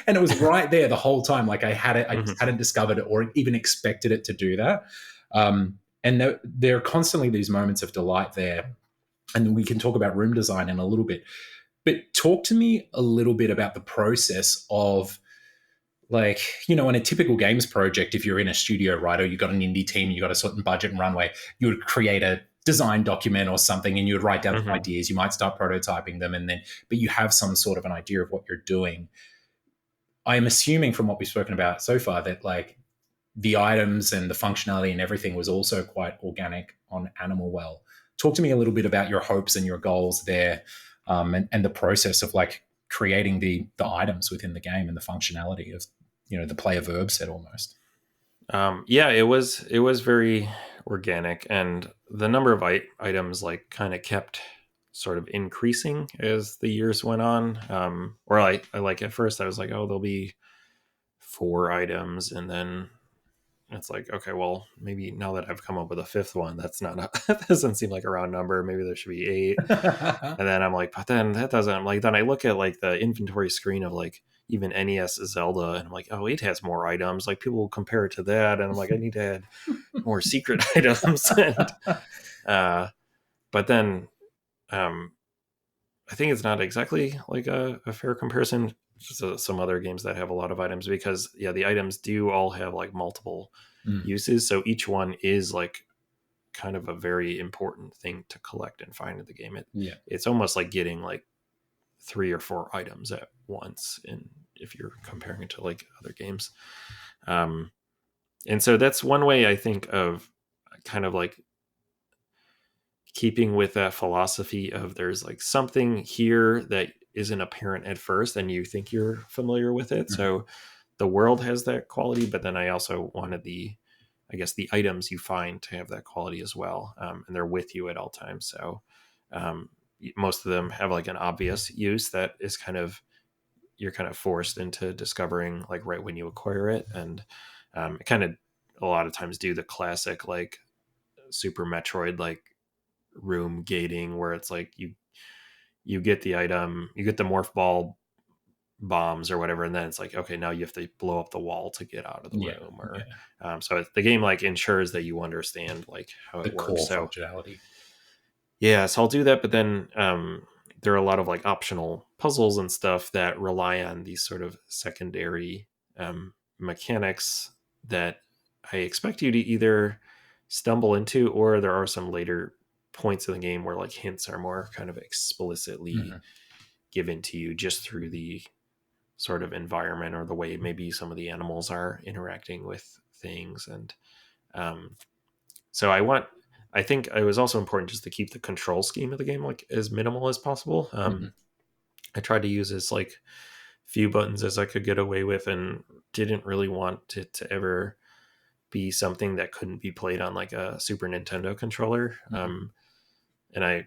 and it was right there the whole time. Like I just Hmm. hadn't discovered it or even expected it to do that. And there are constantly these moments of delight there, and we can talk about room design in a little bit, but talk to me a little bit about the process of, like, in a typical games project, if you're in a studio, right, or you've got an indie team, you've got a certain budget and runway, you would create a design document or something, and you would write down some Hmm. ideas. You might start prototyping them, and then, but you have some sort of an idea of what you're doing. I am assuming from what we've spoken about so far that like the items and the functionality and everything was also quite organic on Animal Well. Talk to me a little bit about your hopes and your goals there, and the process of like creating the items within the game and the functionality of the player verb set almost. Yeah, it was very organic, and the number of items like kind of kept sort of increasing as the years went on. Or I like at first I was like, oh, there'll be 4 items, and then it's like, okay, well, maybe now that I've come up with a fifth one, that's not that doesn't seem like a round number. Maybe there should be 8. And then I'm like, but then that doesn't. I'm like, then I look at like the inventory screen of like even NES Zelda, and I'm like, oh, it has more items. Like people will compare it to that, and I'm like, I need to add more secret items. And uh, but then um, I think it's not exactly like a fair comparison. Just some other games that have a lot of items, because yeah, the items do all have like multiple Mm, uses. So each one is like kind of a very important thing to collect and find in the game. yeah. It's almost like getting like 3 or 4 items at once, and if you're comparing it to like other games. Um, and so that's one way I think of kind of like keeping with that philosophy of there's like something here that isn't apparent at first and you think you're familiar with it. Mhm. So the world has that quality, but then I also wanted I guess the items you find to have that quality as well. And they're with you at all times. So um, most of them have like an obvious use that is kind of, you're kind of forced into discovering like right when you acquire it. And it kind of a lot of times do the classic like Super Metroid like room gating where it's like you get the item, you get the morph ball bombs or whatever, and then it's like, okay, now you have to blow up the wall to get out of the Yeah, room. yeah. Or so the game like ensures that you understand like how The it works. core So functionality. yeah, so I'll do that, but then there are a lot of like optional puzzles and stuff that rely on these sort of secondary mechanics that I expect you to either stumble into, or there are some later points in the game where like hints are more kind of explicitly Mhm. given to you just through the sort of environment or the way maybe some of the animals are interacting with things. And um, so I think it was also important just to keep the control scheme of the game like as minimal as possible. Mhm. I tried to use as like few buttons as I could get away with, and didn't really want it to ever be something that couldn't be played on like a Super Nintendo controller. Mhm. And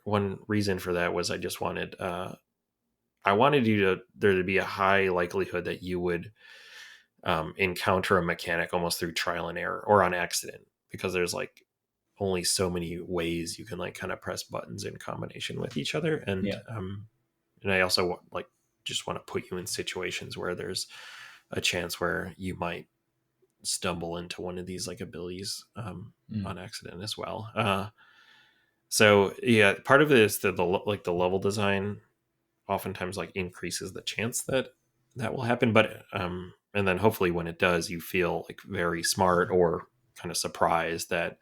one reason for that was I wanted there to be a high likelihood that you would encounter a mechanic almost through trial and error or on accident, because there's like only so many ways you can like kind of press buttons in combination with each other. And I also like just want to put you in situations where there's a chance where you might stumble into one of these like abilities on accident as well. So yeah, part of it is that the level design oftentimes like increases the chance that that will happen, but and then hopefully when it does, you feel like very smart or kind of surprised that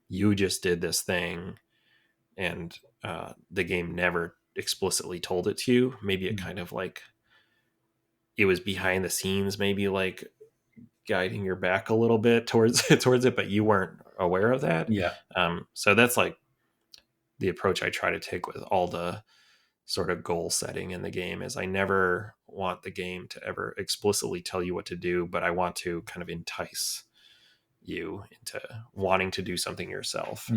you just did this thing, and the game never explicitly told it to you. Maybe it kind of like it was behind the scenes, maybe like guiding your back a little bit towards towards it, but you weren't aware of that. Yeah. So that's like the approach I try to take with all the sort of goal setting in the game. Is I never want the game to ever explicitly tell you what to do, but I want to kind of entice you into wanting to do something yourself.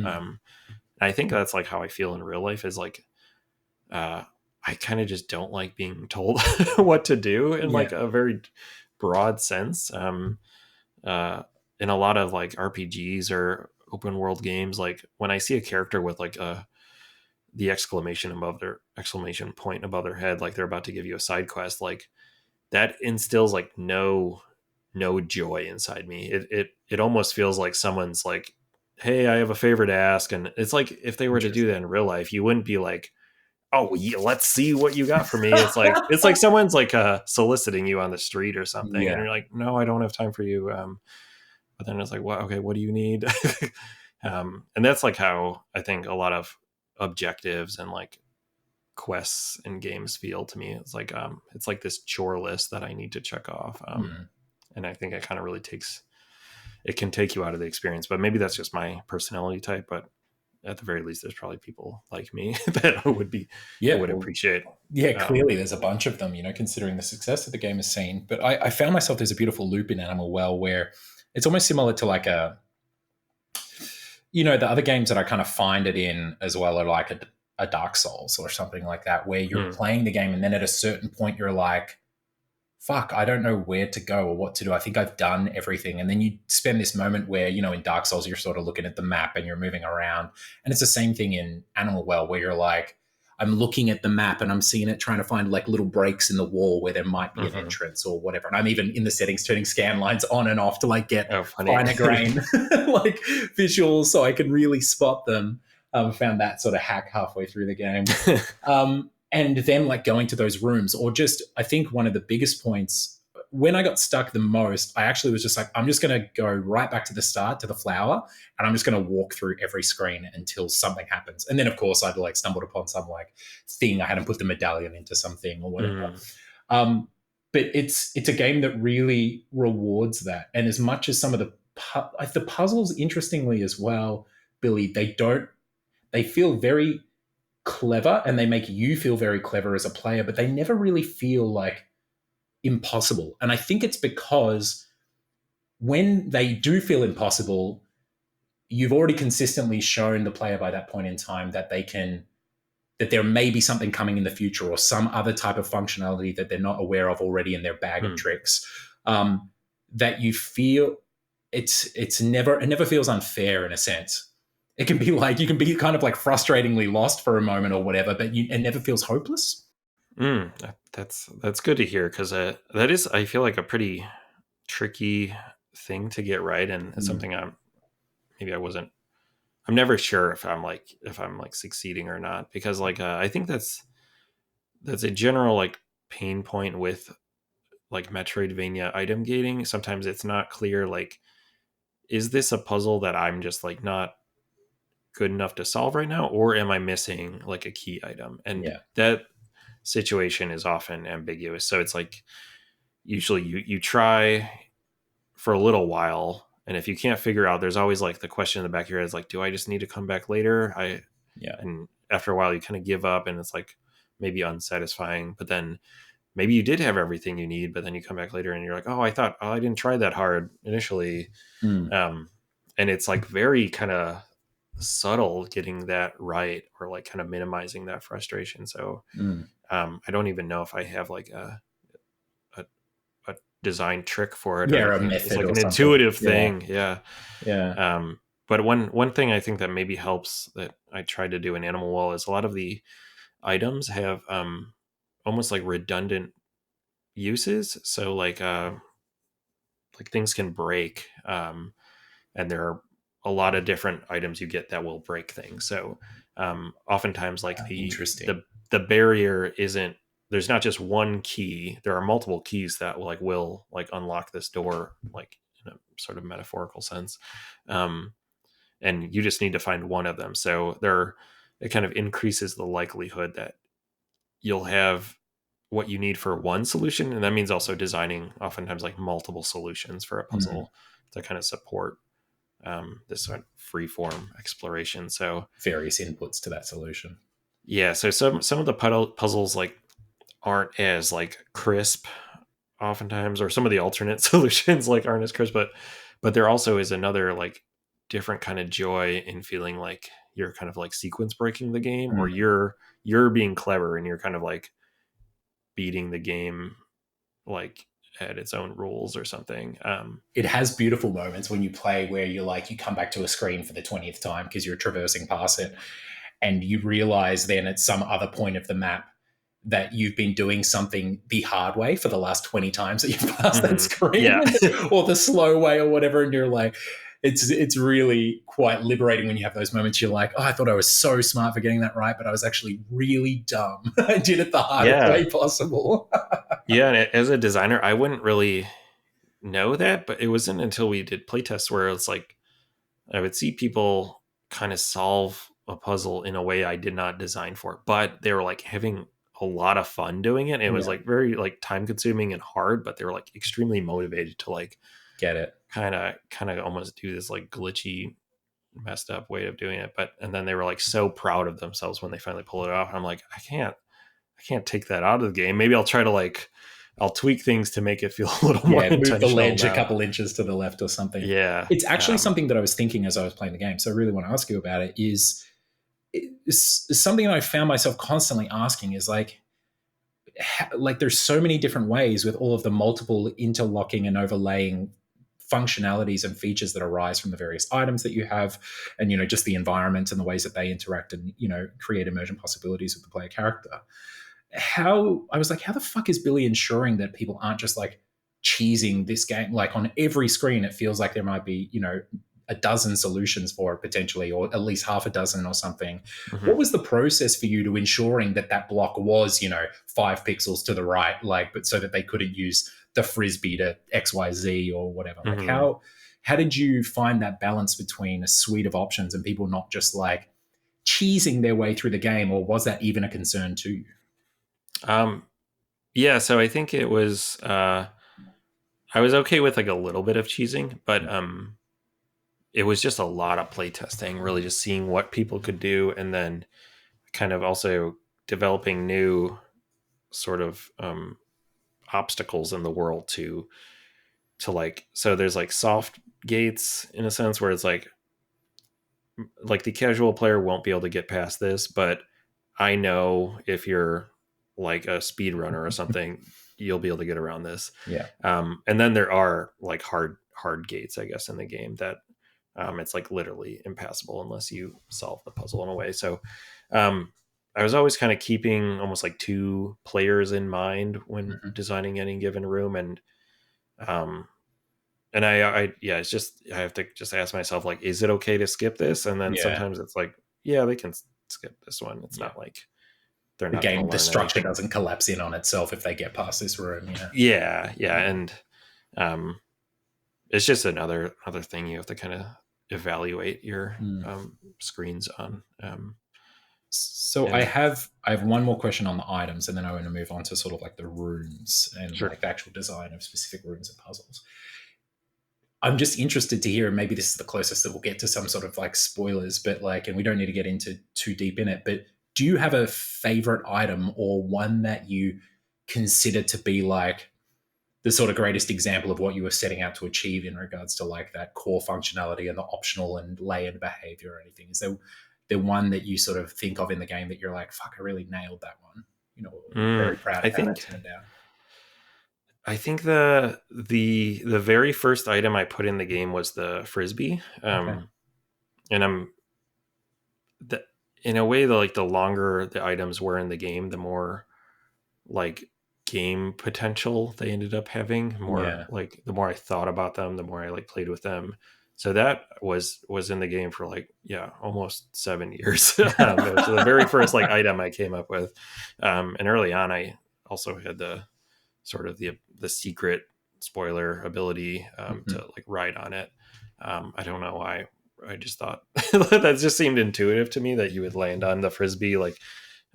I think that's like how I feel in real life, is like I kind of just don't like being told what to do in like a very broad sense. In a lot of like RPGs or open world games, like when I see a character with like the exclamation point above their head, like they're about to give you a side quest, like that instills like no joy inside me. It almost feels like someone's like, hey, I have a favor to ask. And it's like if they were to do that in real life, you wouldn't be like, oh yeah, let's see what you got for me. It's like someone's like soliciting you on the street or something, and you're like, no, I don't have time for you. But then it's like, well, okay, what do you need? And that's like how I think a lot of objectives and like quests and games feel to me. It's like this chore list that I need to check off. And I think it kind of really can take you out of the experience. But maybe that's just my personality type. But at the very least, there's probably people like me that would appreciate. Yeah, clearly there's a bunch of them, considering the success that the game has seen. But I found myself, there's a beautiful loop in Animal Well where it's almost similar to like the other games that I kind of find it in as well are like a Dark Souls or something like that, where you're playing the game and then at a certain point you're like, fuck, I don't know where to go or what to do. I think I've done everything. And then you spend this moment where, in Dark Souls, you're sort of looking at the map and you're moving around. And it's the same thing in Animal Well, where you're like, I'm looking at the map and I'm seeing it, trying to find like little breaks in the wall where there might be an entrance or whatever. And I'm even in the settings turning scan lines on and off to like get finer grain like visuals so I can really spot them. Found that sort of hack halfway through the game. And then like going to those rooms, or just, I think one of the biggest points when I got stuck the most, I actually was just like, I'm just going to go right back to the start, to the flower, and I'm just going to walk through every screen until something happens. And then of course I'd like stumbled upon some like thing. I hadn't put the medallion into something or whatever. But it's a game that really rewards that. And as much as some of the puzzles, interestingly as well, Billy, they feel very clever and they make you feel very clever as a player, but they never really feel like impossible. And I think it's because when they do feel impossible, you've already consistently shown the player by that point in time that that there may be something coming in the future or some other type of functionality that they're not aware of already in their bag of tricks. That you feel it never feels unfair in a sense. It can be like, you can be kind of like frustratingly lost for a moment or whatever, but it never feels hopeless. That's good to hear, because that is, I feel like, a pretty tricky thing to get right, and it's something I'm never sure if I'm like succeeding or not, because like I think that's a general like pain point with like Metroidvania item gating. Sometimes it's not clear, like, is this a puzzle that I'm just like not good enough to solve right now, or am I missing like a key item? And that situation is often ambiguous. So it's like, usually you try for a little while, and if you can't figure out, there's always like the question in the back of your head is like, do I just need to come back later? And after a while you kind of give up, and it's like maybe unsatisfying. But then maybe you did have everything you need, but then you come back later and you're like, I didn't try that hard initially. And it's like very kind of subtle getting that right, or like kind of minimizing that frustration. So I don't even know if I have like a design trick for it, or a method, it's like or an something. intuitive thing. But one thing I think that maybe helps that I tried to do in Animal Wall is a lot of the items have almost like redundant uses. So like things can break, and there are a lot of different items you get that will break things. So oftentimes, like Interesting. the barrier isn't. There's not just one key. There are multiple keys that will like unlock this door, like in a sort of metaphorical sense. Um, and you just need to find one of them. So there, it kind of increases the likelihood that you'll have what you need for one solution, and that means also designing oftentimes like multiple solutions for a Mm. puzzle to kind of support this sort of free form exploration. So Various inputs to that solution. yeah, so some of the puzzles like aren't as like crisp oftentimes, or some of the alternate solutions like aren't as crisp, but there also is another like different kind of joy in feeling like you're kind of like sequence breaking the game, or Mm. you're being clever and you're kind of like beating the game like at its own rules or something. It has beautiful moments when you play where you're like, you come back to a screen for the 20th time because you're traversing past it, and you realize then at some other point of the map that you've been doing something the hard way for the last 20 times that you've passed that Mhm. screen, Yeah. or the slow way or whatever, and you're like, it's really quite liberating when you have those moments. You're like, oh, I thought I was so smart for getting that right, but I was actually really dumb. I did it the hardest Yeah. way possible. Yeah. And as a designer, I wouldn't really know that, but it wasn't until we did playtests where it's like I would see people kind of solve a puzzle in a way I did not design for, but they were like having a lot of fun doing it. It was Yeah, like very like time consuming and hard, but they were like extremely motivated to like get it. kind of almost do this like glitchy messed up way of doing it. But and then they were like so proud of themselves when they finally pull it off. And I'm like, I can't take that out of the game. Maybe I'll try to like I'll tweak things to make it feel a little more Yeah, move the intentional ledge a now. couple inches to the left or something. Yeah. It's actually something that I was thinking as I was playing the game. So I really want to ask you about it. It's something that I found myself constantly asking is like there's so many different ways with all of the multiple interlocking and overlaying functionalities and features that arise from the various items that you have, and just the environment and the ways that they interact and create emergent possibilities with the player character. How I was like, how the fuck is Billy ensuring that people aren't just like cheesing this game? Like on every screen, it feels like there might be, a dozen solutions for it potentially, or at least half a dozen or something. Hmm. What was the process for you to ensuring that that block was, 5 pixels to the right, like, but so that they couldn't use the frisbee to XYZ or whatever? Like, Hmm. how did you find that balance between a suite of options and people not just like cheesing their way through the game, or was that even a concern to you? Um, yeah, so I think it was I was okay with like a little bit of cheesing, but it was just a lot of playtesting, really just seeing what people could do and then kind of also developing new sort of obstacles in the world to like so there's like soft gates in a sense where it's like the casual player won't be able to get past this, but I know if you're like a speed runner or something, you'll be able to get around this. Yeah. And then there are like hard gates, I guess, in the game that it's like literally impassable unless you solve the puzzle in a way. So um, I was always kind of keeping almost like two players in mind when Mhm. designing any given room, um, and yeah, it's just I have to just ask myself like, is it okay to skip this? And then Yeah. sometimes it's like, yeah, they can skip this one. It's Yeah. not like they're The not going game, to the learn structure anything. doesn't collapse in on itself if they get past this room. Yeah. Yeah, yeah, and um, it's just another thing you have to kind of evaluate your Mm. screens on. So I And have I have one more question on the items, and then I want to move on to sort of like the rooms and sure. like the actual design of specific rooms and puzzles. I'm just interested to hear, and maybe this is the closest that we'll get to some sort of like spoilers, but like, and we don't need to get into too deep in it, but do you have a favorite item or one that you consider to be like the sort of greatest example of what you were setting out to achieve in regards to like that core functionality and the optional and layered behavior or anything? Is there the one that you sort of think of in the game that you're like, fuck, I really nailed that one? Very proud I of how that think turned out. I think the very first item I put in the game was the frisbee. Okay. and the, in a way, the longer the items were in the game, the more like game potential they ended up having. More Yeah. like the more I thought about them, the more I like played with them. So that was in the game for like, yeah, almost 7 years. It was the very first like item I came up with, and early on I also had the sort of the secret spoiler ability, to Mhm. like ride on it. I don't know why. I just thought that just seemed intuitive to me that you would land on the frisbee. Like,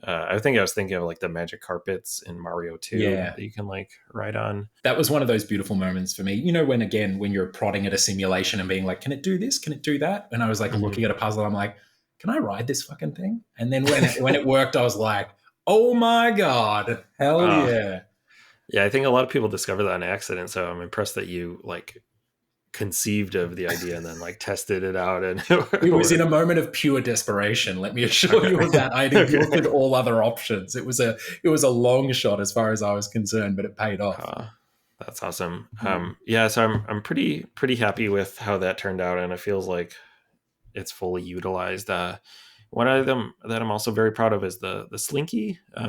I think I was thinking of like the magic carpets in Mario 2 Yeah. that you can like ride on. That was one of those beautiful moments for me. You know, when again, when you're prodding at a simulation and being like, can it do this? Can it do that? And I was like Hmm. looking at a puzzle, I'm like, can I ride this fucking thing? And then when it worked, I was like, oh my God, hell Uh, yeah. yeah, I think a lot of people discover that on accident. So I'm impressed that you like conceived of the idea and then like tested it out and It it was in a worked. moment of pure desperation. Let me assure Okay. you of that. I'd Okay. exhausted all other options. It was a long shot as far as I was concerned, but it paid off. Uh, that's awesome. Mm. Yeah, so I'm pretty happy with how that turned out, and it feels like it's fully utilized. One of them that I'm also very proud of is the Slinky. I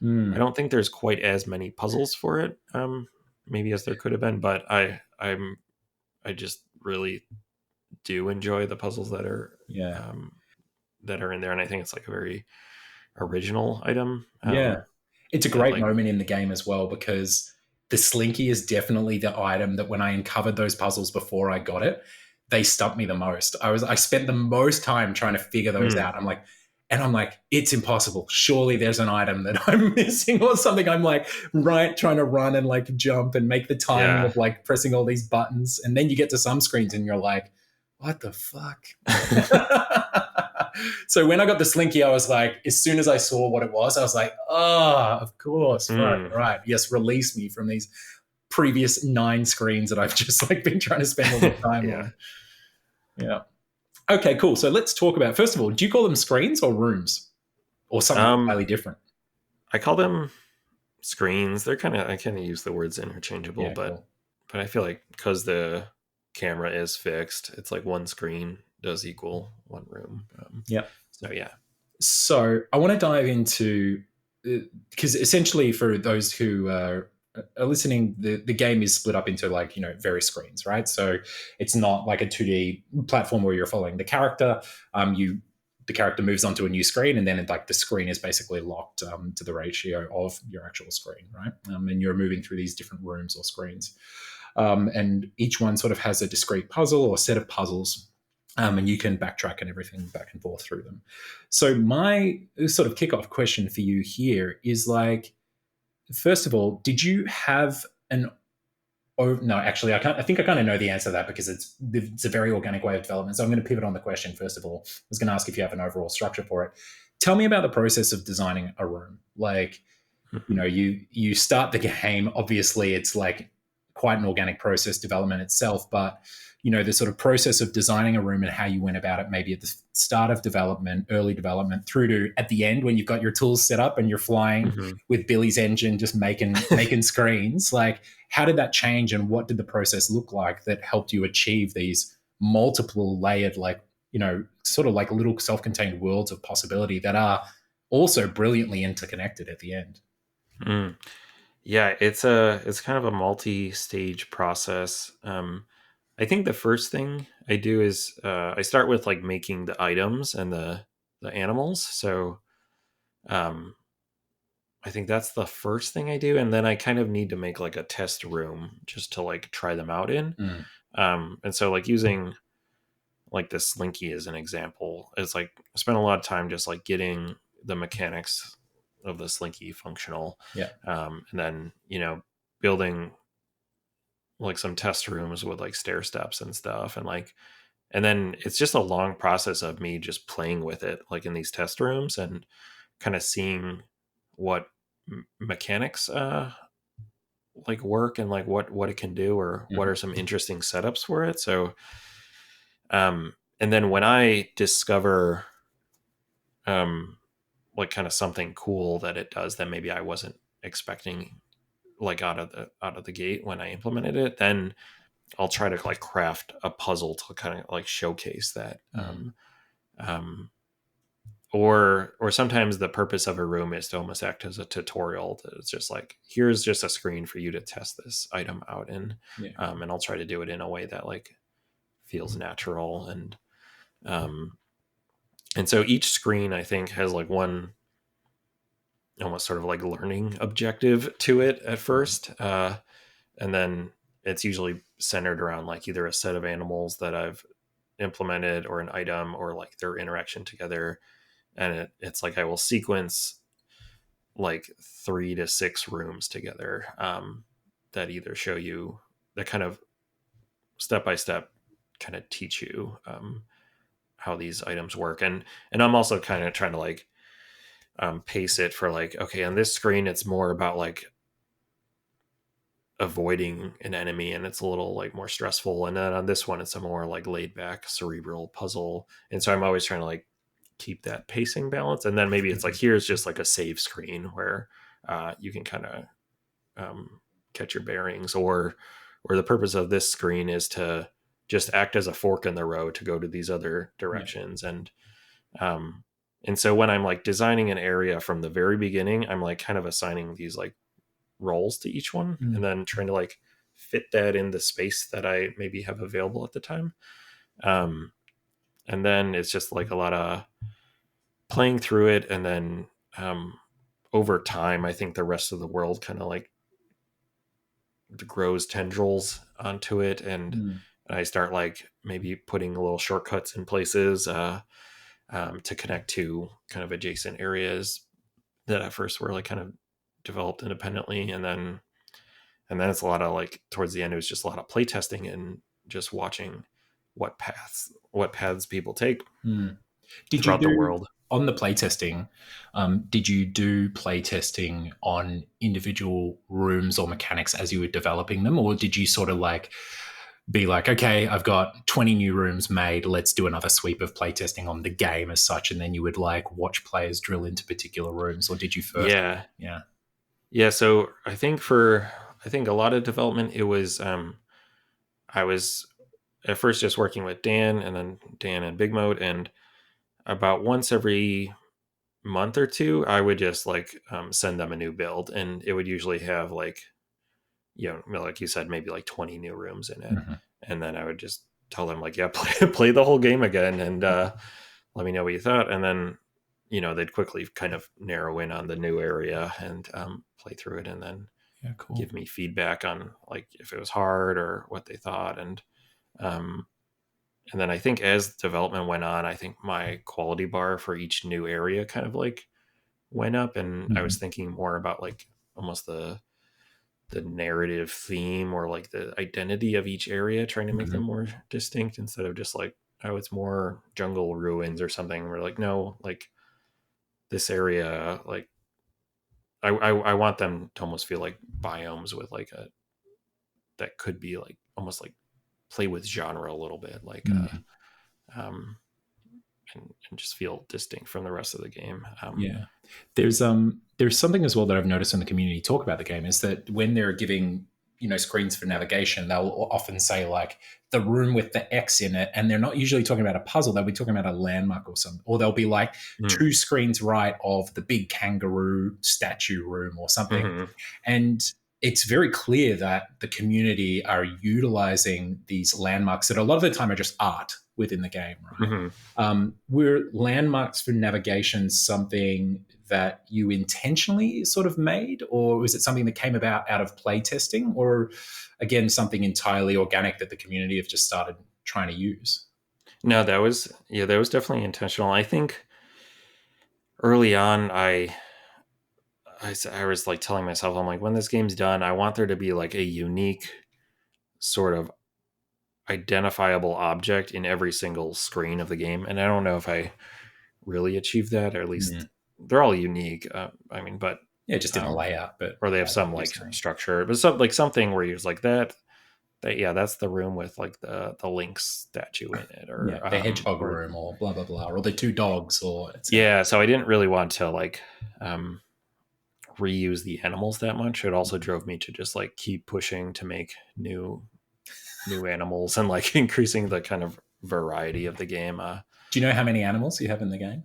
Mm. don't think there's quite as many puzzles for it, maybe as there could have been, but I just really do enjoy the puzzles Yeah. um, that are in there, and I think it's like a very original item. Yeah. It's a That great like, moment in the game as well because the Slinky is definitely the item that when I uncovered those puzzles before I got it, they stumped me the most. I spent the most time trying to figure those mm, out. I'm like, it's impossible. Surely there's an item that I'm missing or something. I'm like right trying to run and like jump and make the timing yeah. of like pressing all these buttons. And then you get to some screens and you're like, what the fuck? So when I got the Slinky, I was like, as soon as I saw what it was, I was like, oh, of course, fuck, Mm. right, yes, release me from these previous 9 screens that I've just like been trying to spend all the time Yeah. on. Yeah. Okay, cool. So let's talk about first of all, do you call them screens or rooms or something Um, entirely different? I call them screens. They're I kind of use the words interchangeable, Yeah, cool. but I feel like because the camera is fixed, it's like one screen does equal one room. Yeah. So yeah. So I want to dive into because essentially for those who are listening, the game is split up into like various screens, right? So it's not like a 2D platform where you're following the character. You the character moves onto a new screen, and then like the screen is basically locked to the ratio of your actual screen, right? And you're moving through these different rooms or screens, and each one sort of has a discrete puzzle or set of puzzles, and you can backtrack and everything back and forth through them. So my sort of kickoff question for you here is like, first of all, did you have an Oh no, actually, I can't. I think I kind of know the answer to that because it's a very organic way of development. So I'm going to pivot on the question first of all. I was going to ask if you have an overall structure for it. Tell me about the process of designing a room. Like, Mhm. you start the game. Obviously, it's like quite an organic process development itself, but the sort of process of designing a room and how you went about it, maybe at the start of development, early development, through to at the end when you've got your tools set up and you're flying Mhm. with Billy's engine, just making screens. Like, how did that change, and what did the process look like that helped you achieve these multiple layered, like sort of like little self-contained worlds of possibility that are also brilliantly interconnected at the end? Mm. Yeah, it's kind of a multi-stage process. I think the first thing I do is I start with like making the items and the animals. So um, I think that's the first thing I do, and then I kind of need to make like a test room just to like try them out in. Mm. And so like using like this Slinky as an example, it's like I spent a lot of time just like getting the mechanics of the Slinky functional, Yeah. and then building like some test rooms with like stair steps and stuff, and then it's just a long process of me just playing with it like in these test rooms and kind of seeing what mechanics like work and like what it can do or what Mhm. are some interesting setups for it. So and then when I discover um like kind of something cool that it does that maybe I wasn't expecting like out of the gate when I implemented it, then I'll try to like craft a puzzle to kind of like showcase that. Mm. Um, or sometimes the purpose of a room is to almost act as a tutorial. It's just like, here's just a screen for you to test this item out in. Yeah. And I'll try to do it in a way that like feels natural. Um, and so each screen I think has like one almost sort of like learning objective to it at first. And then it's usually centered around like either a set of animals that I've implemented or an item or like their interaction together. And it's like I will sequence like 3 to 6 rooms together, that either show you that kind of step by step kind of teach you, how these items work. And I'm also kind of trying to like, pace it for like, okay, on this screen it's more about like avoiding an enemy and it's a little like more stressful, and then on this one it's a more like laid back cerebral puzzle. And so I'm always trying to like keep that pacing balance. And then maybe it's like, here's just like a save screen where you can kind of, catch your bearings, or the purpose of this screen is to just act as a fork in the road to go to these other Yeah. directions. Um and so when I'm like designing an area from the very beginning, I'm like kind of assigning these like roles to each one and Mm. then trying to like fit that in the space that I maybe have available at the time. Um, and then it's just like a lot of playing through it. And then, over time, I think the rest of the world kind of like grows tendrils onto it. And Mm. I start like maybe putting little shortcuts in places, to connect to kind of adjacent areas that at first were like kind of developed independently. And then it's a lot of like towards the end it was just a lot of play testing and just watching what paths people take Mm. Did you throughout the do world. on the playtesting? Did you do playtesting on individual rooms or mechanics as you were developing them, or did you sort of like be like, okay, I've got 20 new rooms made, let's do another sweep of playtesting on the game as such, and then you would like watch players drill into particular rooms, or did you first? Yeah, Yeah. yeah. So I think a lot of development it was, I was at first just working with Dan and then Dan and Big Mode, and about once every month or two I would just like, send them a new build, and it would usually have like, like you said, maybe like 20 new rooms in it. Mhm. And then I would just tell them like, yeah, play the whole game again, and let me know what you thought. And then, they'd quickly kind of narrow in on the new area and, play through it, and then Yeah, cool. give me feedback on like if it was hard or what they thought. Um, and then I think as development went on, I think my quality bar for each new area kind of like went up, and I was Mhm. thinking more about like almost the narrative theme or like the identity of each area, trying to make them Mhm. more distinct instead of just like, oh, it's more jungle ruins or something. We're like, no, like this area, like I want them to almost feel like biomes with like a that could be like almost like play with genre a little bit, like Mm. um and just feel distinct from the rest of the game. Yeah. There's something as well that I've noticed in the community talk about the game is that when they're giving, screens for navigation, they'll often say like the room with the X in it, and they're not usually talking about a puzzle. They'll be talking about a landmark or something, or they'll be like Mm. two screens right of the big kangaroo statue room or something. Mm-hmm. And it's very clear that the community are utilizing these landmarks that a lot of the time are just art within the game, right? Mm-hmm. Were landmarks for navigation something that you intentionally sort of made, or was it something that came about out of playtesting, or again something entirely organic that the community have just started trying to use? No, that was definitely intentional. I think early on, I was like telling myself, I'm like, when this game's done, I want there to be like a unique sort of identifiable object in every single screen of the game. And I don't know if I really achieved that, or at least Mm. they're all unique. I mean, but, Yeah, just in a um, layout, but or they have I get some what you're like saying. structure, but something where you're like that, yeah, that's the room with like the lynx statue in it, Yeah, or, the hedgehog room, or blah blah blah, or the two dogs, or etc. yeah. So I didn't really want to like, um, reuse the animals that much. It also drove me to just like keep pushing to make new new animals and like increasing the kind of variety of the game. Do you know how many animals you have in the game?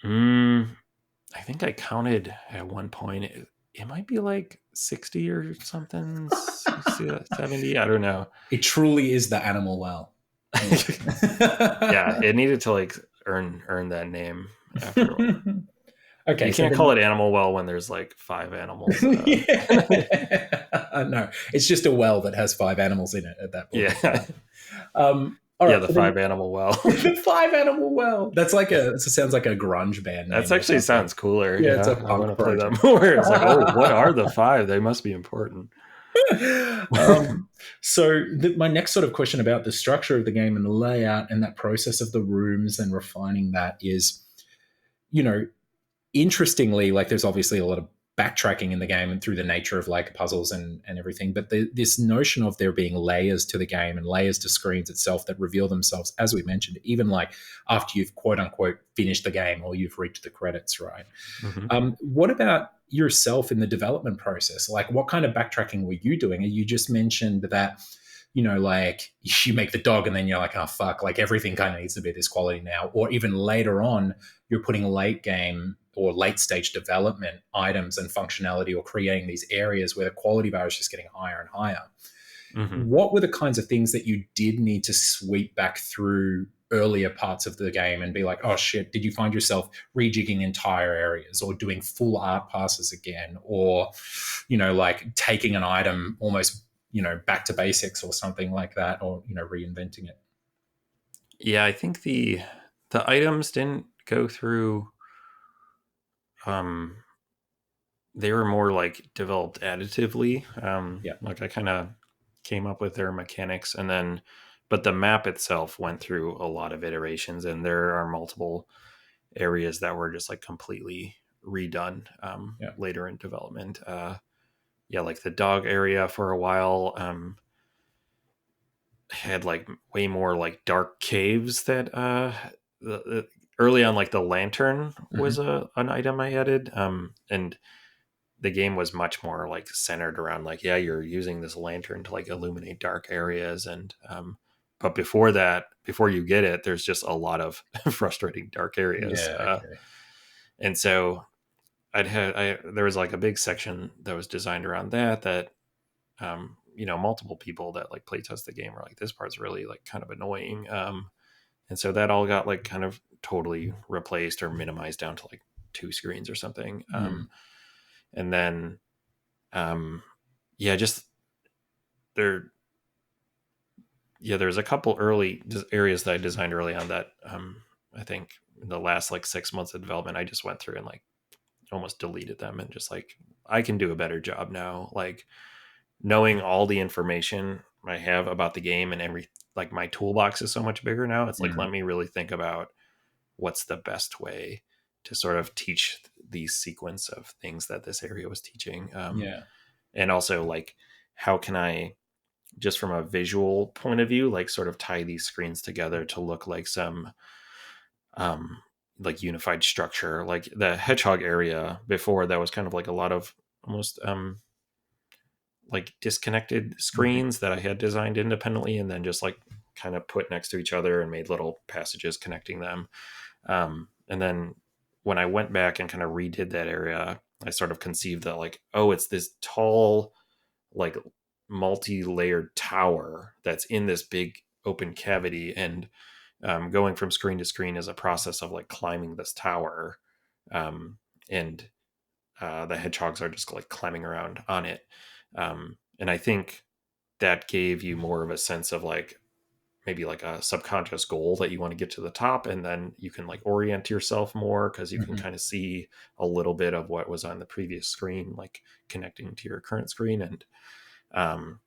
Mm, I think I counted at one point. It might be like 60 or something, 60, 70. I don't know. It truly is the animal well. Yeah, it needed to like earn that name after. Okay, You so can't call then it animal well when there's like 5 animals. no, it's just a well that has five animals in it at that point. Yeah, All yeah, right, the so then 5 animal well. the five animal well. That's like it sounds like a grunge band That's name or actually something. sounds cooler. Yeah, it's a Yeah, I want punk to play project. that more. It's like, oh, what are the 5? They must be important. um, my next sort of question about the structure of the game and the layout and that process of the rooms and refining that is, you know, interestingly, like there's obviously a lot of backtracking in the game and through the nature of like puzzles and everything, but this notion of there being layers to the game and layers to screens itself that reveal themselves, as we mentioned, even like after you've quote unquote finished the game or you've reached the credits, right? Mm-hmm. What about yourself in the development process? Like, what kind of backtracking were you doing? You just mentioned that, like you make the dog and then you're like, oh, fuck, like everything kind of needs to be this quality now. Or even later on, you're putting late game or late stage development items and functionality or creating these areas where the quality bar is just getting higher and higher. Mm-hmm. What were the kinds of things that you did need to sweep back through earlier parts of the game and be like, oh shit, did you find yourself rejigging entire areas or doing full art passes again? Or, like taking an item almost, back to basics or something like that, or, reinventing it? Yeah, I think the items didn't go through. Um, they were more like developed additively. Yeah. Like I kind of came up with their mechanics, and then, but the map itself went through a lot of iterations, and there are multiple areas that were just like completely redone Yeah. later in development. Yeah, like the dog area for a while had like way more like dark caves that early on, like the lantern was Mm-hmm. an item I added, and the game was much more like centered around like, yeah, you're using this lantern to like illuminate dark areas, and but before that, before you get it, there's just a lot of frustrating dark areas, Yeah. Okay. and so there was like a big section that was designed around that multiple people that like playtest the game were like, this part's really like kind of annoying, and so that all got like kind of totally replaced or minimized down to like 2 screens or something, Mm. and then yeah, just there there's a couple early areas that I designed early on that I think in the last like 6 months of development I just went through and like almost deleted them and just like, I can do a better job now, like knowing all the information I have about the game and every, like my toolbox is so much bigger now. It's like, Mm. let me really think about what's the best way to sort of teach these sequence of things that this area was teaching, Yeah. and also like how can I, just from a visual point of view, like sort of tie these screens together to look like some um like unified structure. Like the hedgehog area before, that was kind of like a lot of almost like disconnected Mm-hmm. screens that I had designed independently and then just like kind of put next to each other and made little passages connecting them. And then when I went back and kind of redid that area, I sort of conceived that like, oh, it's this tall, like multi-layered tower that's in this big open cavity, and going from screen to screen is a process of like climbing this tower, and the hedgehogs are just like climbing around on it, and I think that gave you more of a sense of like maybe like a subconscious goal that you want to get to the top, and then you can like orient yourself more because you can Mm-hmm. kind of see a little bit of what was on the previous screen like connecting to your current screen. And um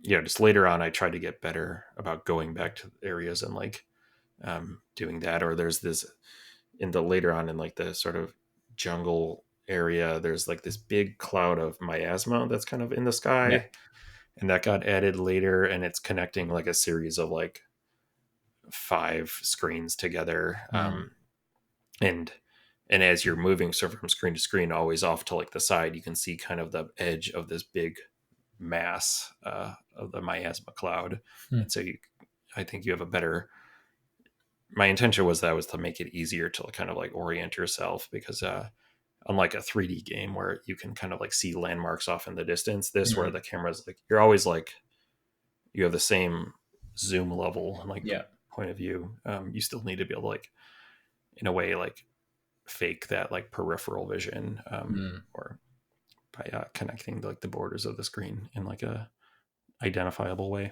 just later on I tried to get better about going back to areas and like doing that. Or there's this in the later on in like the sort of jungle area, there's like this big cloud of miasma that's kind of in the Yeah. sky, and that got added later, and it's connecting like a series of like 5 screens together, Mm. and as you're moving so from screen to screen always off to like the side, you can see kind of the edge of this big mass of the miasma cloud. Hmm. And so I think you have a better, my intention was to make it easier to kind of like orient yourself, because unlike a 3D game where you can kind of like see landmarks off in the distance, this where Mm. the camera's like, you're always like, you have the same zoom level and like Yeah. point of view. You still need to be able to like, in a way, like fake that like peripheral vision, Mm. or by connecting like the borders of the screen in like a identifiable way.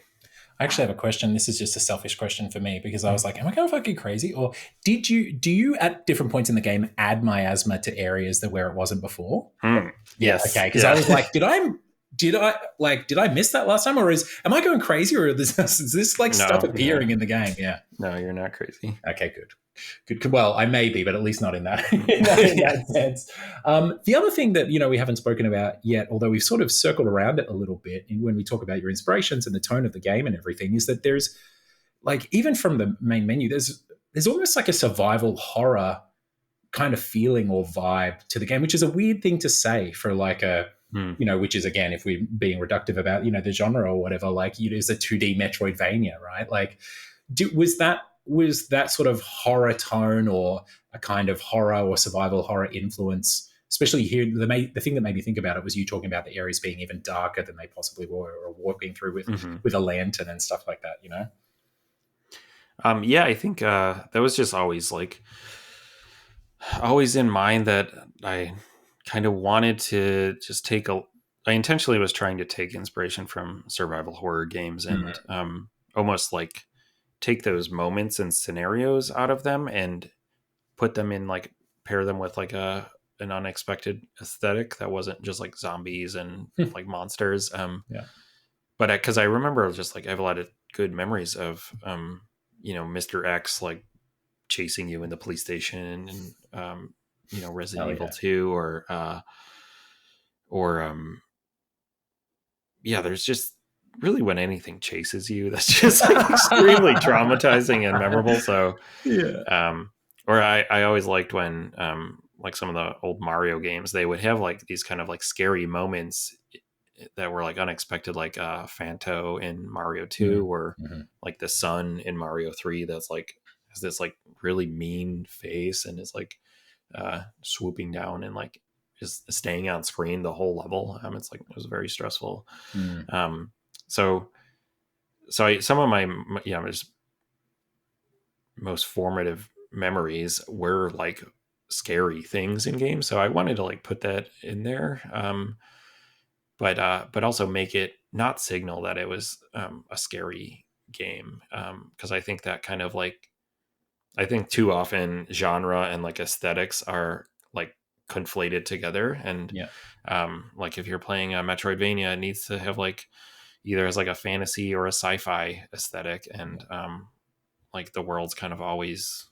I actually have a question. This is just a selfish question for me because I was like, am I going fucking crazy? Or do you at different points in the game add miasma to areas that where it wasn't before? Yeah, Yes. okay. Because I Yeah. was like, did I miss that last time, or am I going crazy, or is this like stuff No, appearing in the game? Yeah. no, you're not crazy. Okay, good. Good. Well, I may be, but at least not in that in that sense. The other thing that we haven't spoken about yet, although we've sort of circled around it a little bit when we talk about your inspirations and the tone of the game and everything, is that there's like, even from the main menu, there's almost like a survival horror kind of feeling or vibe to the game, which is a weird thing to say for like a Hmm. which is, again, if we're being reductive about the genre or whatever, like it is a 2D Metroidvania, right? Like, was that sort of horror tone or a kind of horror or survival horror influence, especially here? The thing that made me think about it was you talking about the areas being even darker than they possibly were, or walking through Mm-hmm. with a lantern and stuff like that. Yeah, I think that was just always in mind, that I kind of wanted to just I intentionally was trying to take inspiration from survival horror games, and Mm-hmm. almost like take those moments and scenarios out of them and put them in, like pair them with like an unexpected aesthetic that wasn't just like zombies and like monsters. Yeah. But because I remember just like I have a lot of good memories of Mr. X like chasing you in the police station, and Resident Oh Evil yeah. 2, or yeah, there's just really, when anything chases you, that's just like extremely traumatizing and memorable. So Yeah. or I always liked when like some of the old Mario games, they would have like these kind of like scary moments that were like unexpected, like Phanto in Mario 2, or Mm-hmm. like the sun in Mario 3 that's like has this like really mean face and is like swooping down and like just staying on screen the whole level. It's like, it was very stressful. Mm. Um, so some of my just most formative memories were like scary things in games. So I wanted to like put that in there. But also make it not signal that it was a scary game. Because I think that kind of like, I think too often genre and like aesthetics are like conflated together. And Yeah. like if you're playing a Metroidvania, it needs to have like either as like a fantasy or a sci-fi aesthetic, and like the worlds kind of always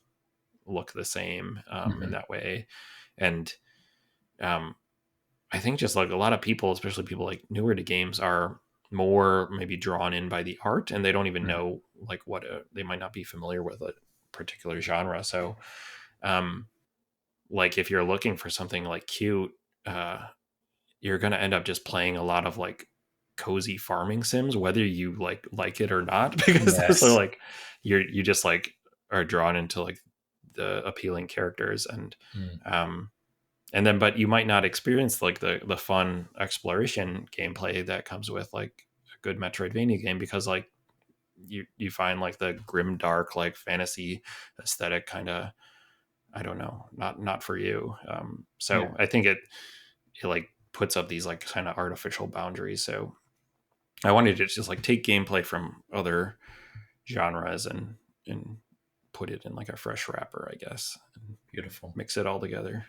look the same in Mm-hmm. that way. And um, I think just like a lot of people, especially people like newer to games, are more maybe drawn in by the art, and they don't even Mm. know like they might not be familiar with a particular genre. So um, like if you're looking for something like cute, uh, you're going to end up just playing a lot of like cozy farming sims, whether you like it or not, because those are Yes. like you just like are drawn into like the appealing characters. Mm. Um and then, but you might not experience like the fun exploration gameplay that comes with like a good Metroidvania game, because like you find like the grim dark like fantasy aesthetic kind of, I don't know, not for you. Yeah. So I think it like puts up these like kind of artificial boundaries. So I wanted to just like take gameplay from other genres and put it in like a fresh wrapper, I guess, and Beautiful. mix it all together.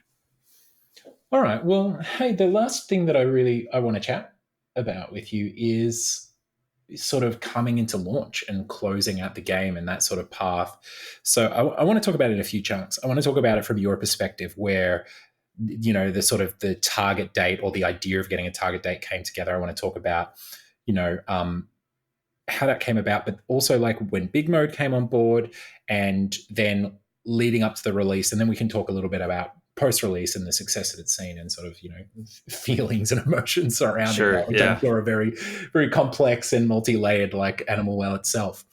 All right. Well, hey, the last thing that I want to chat about with you is sort of coming into launch and closing out the game and that sort of path. So I want to talk about it in a few chunks. I want to talk about it from your perspective, where the sort of the target date or the idea of getting a target date came together. I want to talk about you know how that came about, but also like when Big Mode came on board, and then leading up to the release, and then we can talk a little bit about post-release and the success that it's seen, and sort of feelings and emotions surrounding that, Sure. which I'm Yeah. sure are very, very complex and multi-layered, like Animal Well itself.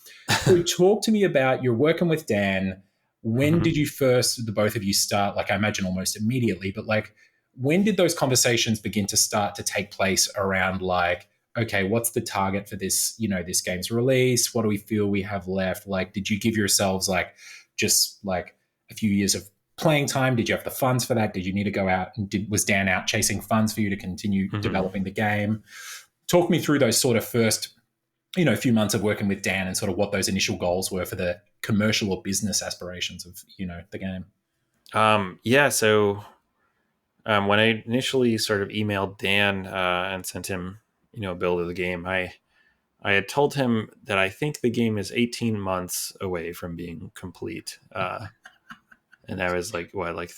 So talk to me about, you're working with Dan. When Mhm. did you first, the both of you, start? Like, I imagine almost immediately, but like, when did those conversations begin to start to take place around, like, okay, what's the target for this, this game's release? What do we feel we have left? Like, did you give yourselves like just like a few years of playing time? Did you have the funds for that? Did you need to go out and was Dan out chasing funds for you to continue Mhm. developing the game? Talk me through those sort of first, few months of working with Dan, and sort of what those initial goals were for the commercial or business aspirations of, the game. Yeah. So when I initially sort of emailed Dan and sent him, a build of the game, I had told him that I think the game is 18 months away from being complete. And I was like, what, like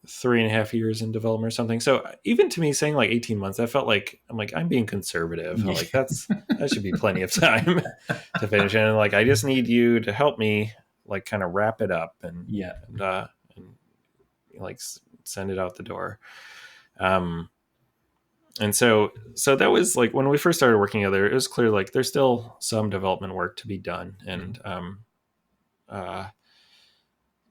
3.5 years in development or something. So even to me, saying like 18 months, that felt like, I'm being conservative. I'm Yeah. like, that should be plenty of time to finish. And like, I just need you to help me like kind of wrap it up Yeah. and like send it out the door. Um, and so that was like when we first started working together, it was clear like there's still some development work to be done. Uh,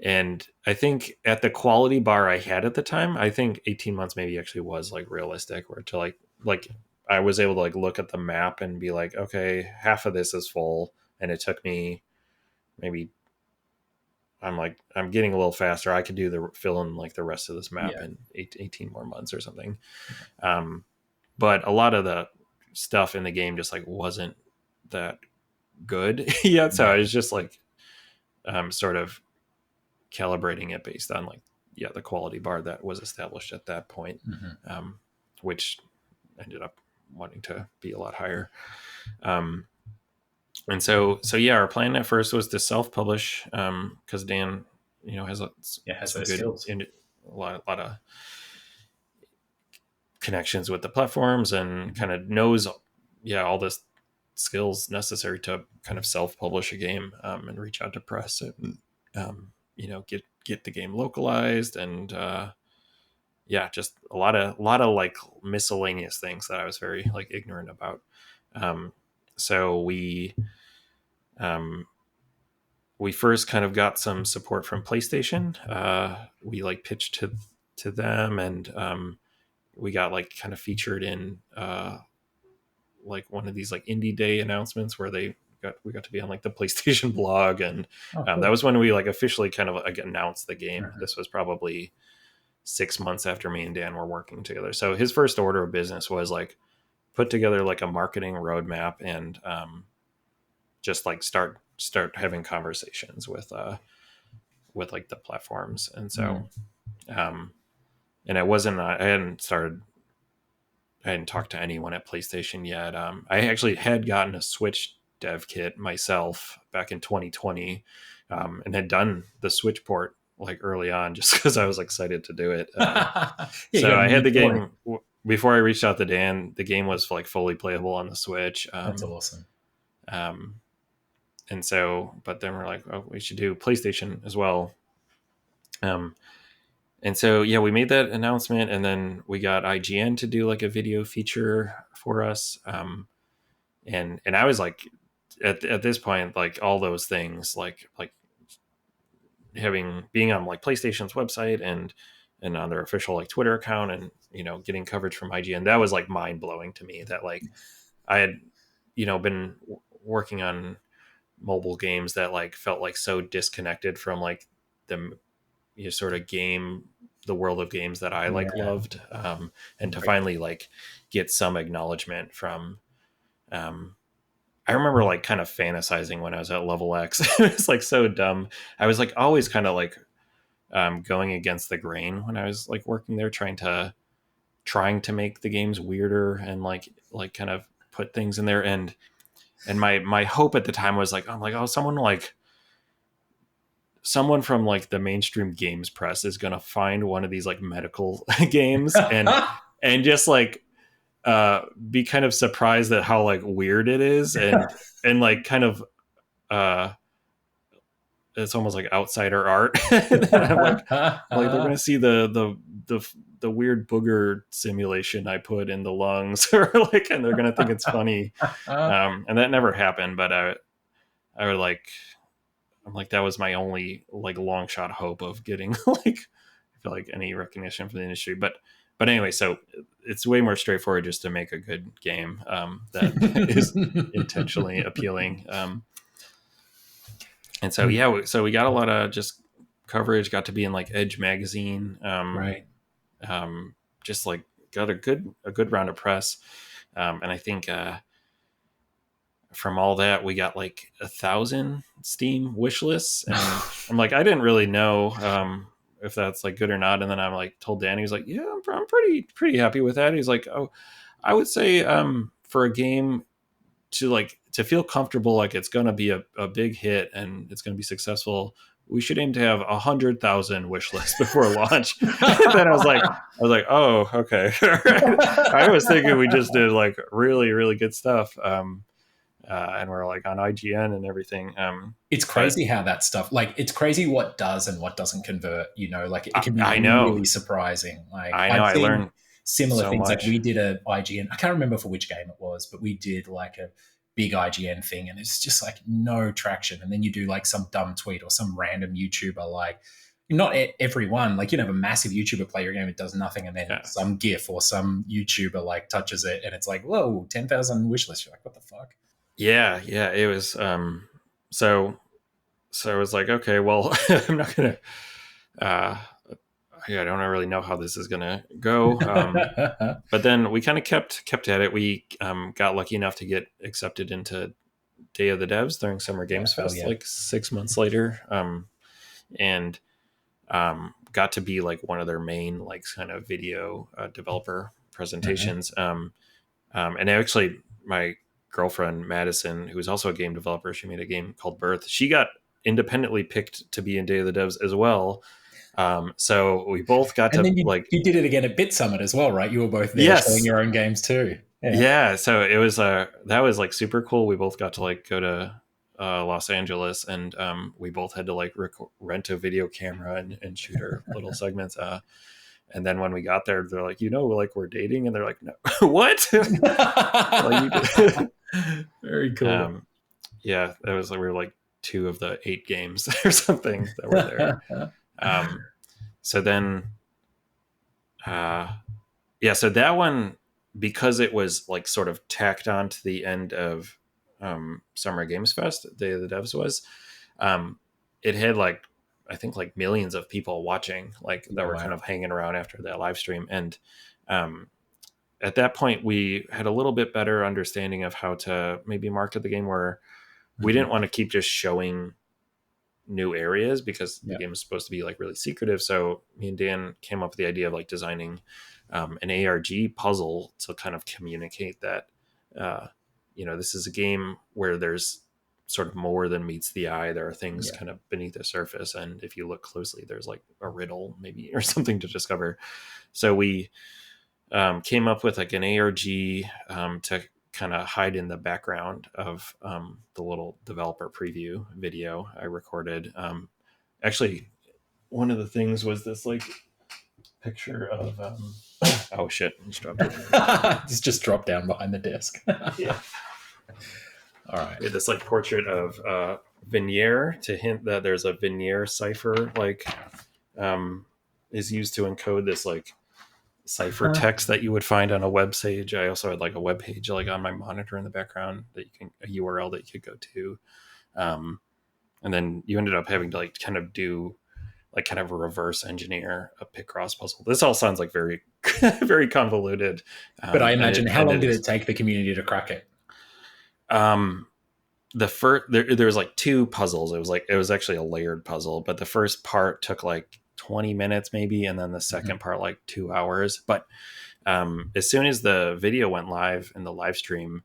and I think at the quality bar I had at the time, I think 18 months maybe actually was like realistic, where to like I was able to like look at the map and be like, okay, half of this is full, and it took me maybe, I'm getting a little faster. I could do the fill in like the rest of this map Yeah. in 18 more months or something. Um, but a lot of the stuff in the game just like wasn't that good yet. So Yeah. I was just like sort of calibrating it based on like, yeah, the quality bar that was established at that point, Mm-hmm. which ended up wanting to be a lot higher. Um, and so yeah, our plan at first was to self-publish because Dan, has Yeah, has some those good skills. a lot of connections with the platforms and kind of knows, yeah, all the skills necessary to kind of self-publish a game and reach out to press and get the game localized and yeah, just a lot of like miscellaneous things that I was very like ignorant about. So um, we first kind of got some support from PlayStation. We like pitched to them and we got like kind of featured in like one of these like indie day announcements where we got to be on like the PlayStation blog, and Oh, that cool. was when we like officially kind of like announced the game. Mm-hmm. This was probably 6 months after me and Dan were working together. So his first order of business was like put together like a marketing roadmap and just like start having conversations with like the platforms. And so Mm. um, and I hadn't talked to anyone at PlayStation yet. I actually had gotten a Switch dev kit myself back in 2020 and had done the Switch port like early on just because I was excited to do it. Yeah, you So got a I had new the toy. game before I reached out to Dan. The game was like fully playable on the Switch. That's awesome. Um, and so, but then we're like, oh, we should do PlayStation as well. Um, And so, yeah, we made that announcement, and then we got IGN to do like a video feature for us. And I was like, at this point, like all those things, like being on like PlayStation's website and on their official like Twitter account, and getting coverage from IGN, that was like mind blowing to me. That like I had been working on mobile games that like felt like so disconnected from like the sort of the world of games that I like Yeah. loved, and to finally like get some acknowledgement from. I remember like kind of fantasizing when I was at Level X. It was like so dumb. I was like always kind of like going against the grain when I was like working there, trying to make the games weirder and like kind of put things in there. And my hope at the time was like, I'm like, oh, someone from like the mainstream games press is going to find one of these like medical games and just like be kind of surprised at how like weird it is and like kind of uh it's almost like outsider art. And I'm like they're gonna see the weird booger simulation I put in the lungs, or like, and they're gonna think it's funny. And that never happened, but I would like, I'm like, that was my only like long shot hope of getting like, I feel like any recognition from the industry. But anyway, so it's way more straightforward just to make a good game that is intentionally appealing. And so yeah, so we got a lot of just coverage. Got to be in like Edge magazine. Right. Just like got a good round of press. And I think from all that we got like 1,000 Steam wish lists, and I'm like, I didn't really know if that's like good or not. And then I'm like told Dan, he was like, yeah, I'm pretty happy with that. He's like, oh, I would say for a game to feel comfortable like it's going to be a big hit and it's going to be successful, we should aim to have 100,000 wish lists before launch. Then I was like, oh, okay. I was thinking we just did like really, really good stuff. And we're like on IGN and everything. It's crazy how that stuff, like, it's crazy what does and what doesn't convert, like it can be I know. really surprising. Like, I know. I've I seen learned similar so things. Like, much. we did a IGN, I can't remember for which game it was, but we did like a big IGN thing, and it's just like no traction. And then you do like some dumb tweet or some random YouTuber, like, not everyone, like, have a massive YouTuber play your game, it does nothing, and then some GIF or some YouTuber like touches it, and it's like, whoa, 10,000 wish lists. You're like, what the fuck? Yeah, it was so I was like, okay, well, I'm not gonna I don't really know how this is gonna go. But then we kind of kept at it. We got lucky enough to get accepted into Day of the Devs during Summer Games Fest, like 6 months later, and got to be like one of their main like kind of video developer presentations. And actually, my girlfriend Madison, who is also a game developer, she made a game called Birth. She got independently picked to be in Day of the Devs as well. So we both got and to then you did it again at Bit Summit as well, right? You were both there showing your own games too. Yeah. So it was that was like super cool. We both got to like go to Los Angeles, and we both had to like rent a video camera and shoot our little segments. And then when we got there, they're like, like we're dating, and they're like, no, what? Very cool. Yeah, that was we were like 2 of the 8 games or something that were there. So then, so that one, because it was like sort of tacked on to the end of Summer Games Fest, Day of the Devs was, it had like, I think like millions of people watching, like that were kind of hanging around after that live stream. And at that point we had a little bit better understanding of how to maybe market the game, where we didn't want to keep just showing new areas because the game is supposed to be like really secretive. So me and Dan came up with the idea of like designing an ARG puzzle to kind of communicate that, this is a game where there's sort of more than meets the eye. There are things kind of beneath the surface, and if you look closely, there's like a riddle maybe or something to discover. So we came up with like an ARG to kind of hide in the background of the little developer preview video I recorded. Actually, one of the things was this like picture of oh shit, it's just dropped down behind the desk. Yeah. All right. We had this like portrait of Vignere to hint that there's a Vignere cipher like is used to encode this like cipher text that you would find on a web page. I also had like a web page like on my monitor in the background that a URL that you could go to. And then you ended up having to like kind of do like kind of a reverse engineer a Picross puzzle. This all sounds like very, very convoluted. But I imagine, how long did it take the community to crack it? The first, there was like 2 puzzles. It was actually a layered puzzle, but the first part took like 20 minutes maybe, and then the second part like 2 hours. But as soon as the video went live in the live stream,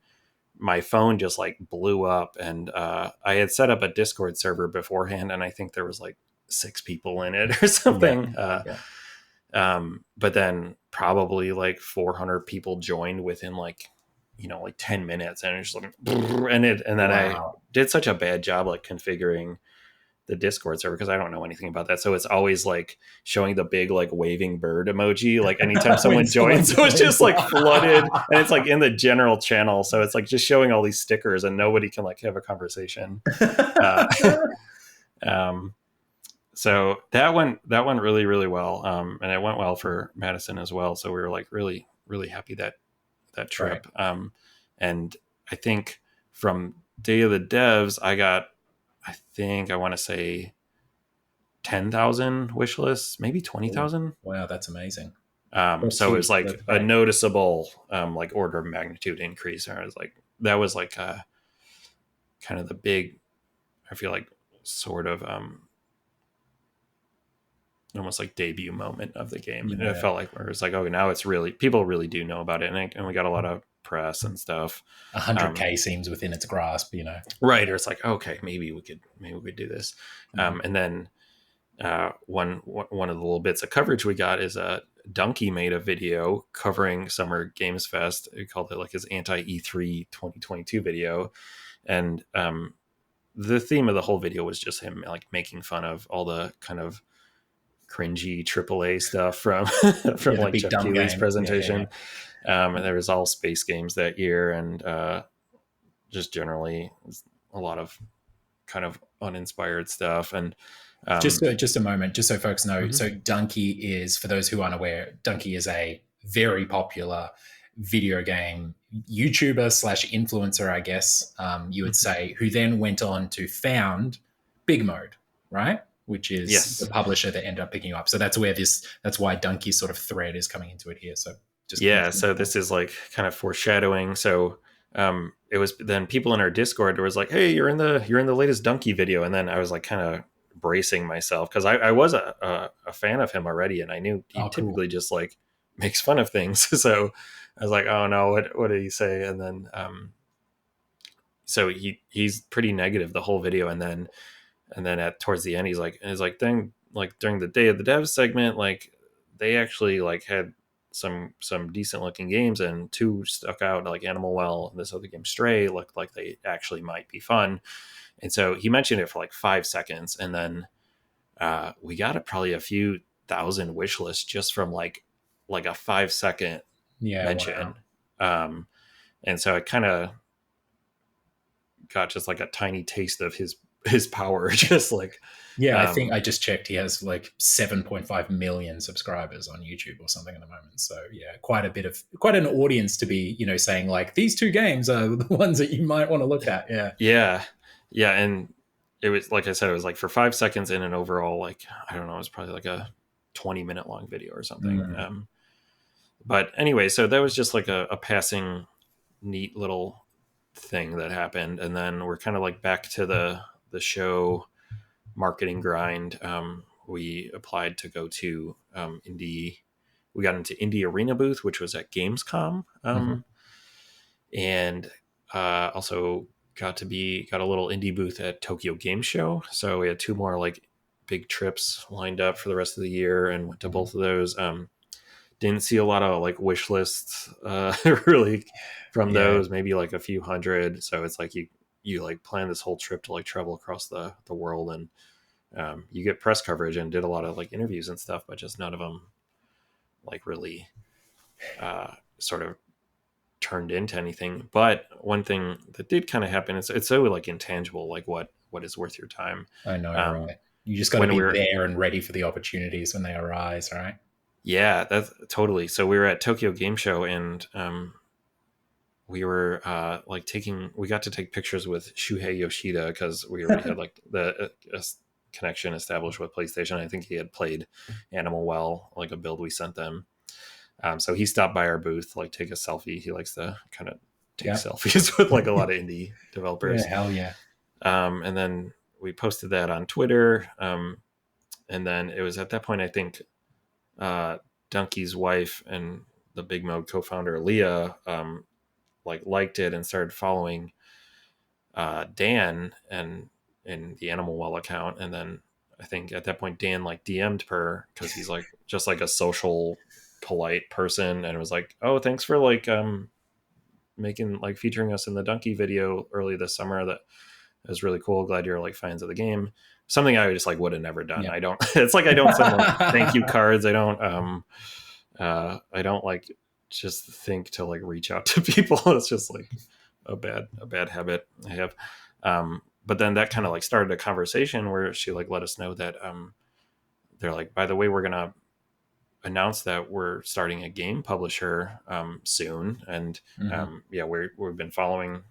my phone just like blew up, and I had set up a Discord server beforehand, and I think there was like 6 people in it or something. But then probably like 400 people joined within like 10 minutes, and it's just like, and then I did such a bad job like configuring the Discord server because I don't know anything about that. So it's always like showing the big like waving bird emoji like anytime When someone someone joins. So it's just joins. like flooded, and it's like in the general channel. So it's like just showing all these stickers, and nobody can like have a conversation. Uh, um, so that went really really well, and it went well for Madison as well. So we were like really really happy that Right. trip. And I think from Day of the Devs, I think I want to say 10,000 wish lists, maybe Ooh, 20,000. wow, that's amazing. That's So it was huge. like That's a great. noticeable like order of magnitude increase. And I was like, that was like kind of the big, I feel like sort of almost like debut moment of the game. And it Yeah. felt like where it's like, oh, now it's really, people really do know about it. And we got a lot of press and stuff. 100K seems within its grasp, you know. Right. Or it's like, okay, maybe we could do this. Mhm. And then one of the little bits of coverage we got is Donkey made a video covering Summer Games Fest. He called it like his anti E3 2022 video. And the theme of the whole video was just him like making fun of all the kind of cringy AAA stuff from from Yeah, the like big Jeff dumb Keighley's game. Yeah, yeah, yeah. presentation. And there was all space games that year, and just generally a lot of kind of uninspired stuff. And Just a moment, just so folks know. mhm, So Donkey is, for those who aren't aware, Donkey is a very popular video game YouTuber slash influencer, I guess you would mhm. say, who then went on to found Big Mode, right? Which is the Yes. publisher that ended up picking you up. So that's why Donkey's sort of thread is coming into it here. So just Yeah, continue. so this is like kind of foreshadowing. So it was then people in our Discord was like, "Hey, you're in the latest Donkey video," and then I was like kind of bracing myself because I was a fan of him already, and I knew he Oh, cool. typically just like makes fun of things. So I was like, "Oh no, what did he say?" And then so he's pretty negative the whole video, and then at towards the end he's like then like during the Day of the Dev segment, like they actually like had some decent looking games, and two stuck out like Animal Well and this other game Stray looked like they actually might be fun. And so he mentioned it for like 5 seconds, and then we got probably a few thousand wish lists just from like a 5 second Yeah, wow. mention. um and so it kind of got just like a tiny taste of his power just like Yeah, I think um I just checked. He has like 7.5 million subscribers on YouTube or something at the moment. So yeah, quite an audience to be, saying like these two games are the ones that you might want to look at. Yeah. Yeah, yeah, and it was like I said, it was like for 5 seconds in an overall like I don't know, it was probably like a 20-minute long video or something. Mm. But anyway, so that was just like a passing neat little thing that happened, and then we're kind of like back to the show marketing grind. We applied to go to indie. We got into Indie Arena booth, which was at Gamescom, Mhm. and also got a little indie booth at Tokyo Game Show. So we had two more like big trips lined up for the rest of the year, and went to Mhm. both of those. Didn't see a lot of like wish lists really from Yeah. those, maybe like a few hundred. So it's like you like plan this whole trip to like travel across the world, and you get press coverage and did a lot of like interviews and stuff, but just none of them like really sort of turned into anything. But one thing that did kind of happen, it's so like intangible, like what is worth your time. I know, Um, right? You just got to when we be were there and ready for the opportunities when they arise, right? Yeah, that's totally. So we were at Tokyo Game Show, and we were like we got to take pictures with Shuhei Yoshida because we already had like the connection established with PlayStation. I think he had played Animal Well, like a build we sent them. So he stopped by our booth, like take a selfie. He likes to kind of take Yeah. selfies with like a lot of indie Yeah, developers. hell yeah. And then we posted that on Twitter. And then it was at that point, I think, Donkey's wife and the Big Mode co-founder Leah like liked it and started following Dan and in the Animal Well account. And then I think at that point Dan like DM'd her because he's like just like a social polite person, and it was like, oh, thanks for like making like featuring us in the Donkey video early this summer. That was really cool. Glad you're like fans of the game. something I just like would have never done. Yeah. I don't. It's like I don't send like thank you cards. I don't like just think to like reach out to people. It's just like a bad habit I have. But then that kind of like started a conversation where she like let us know that they're like, by the way, we're gonna announce that we're starting a game publisher soon, and yeah, we've been following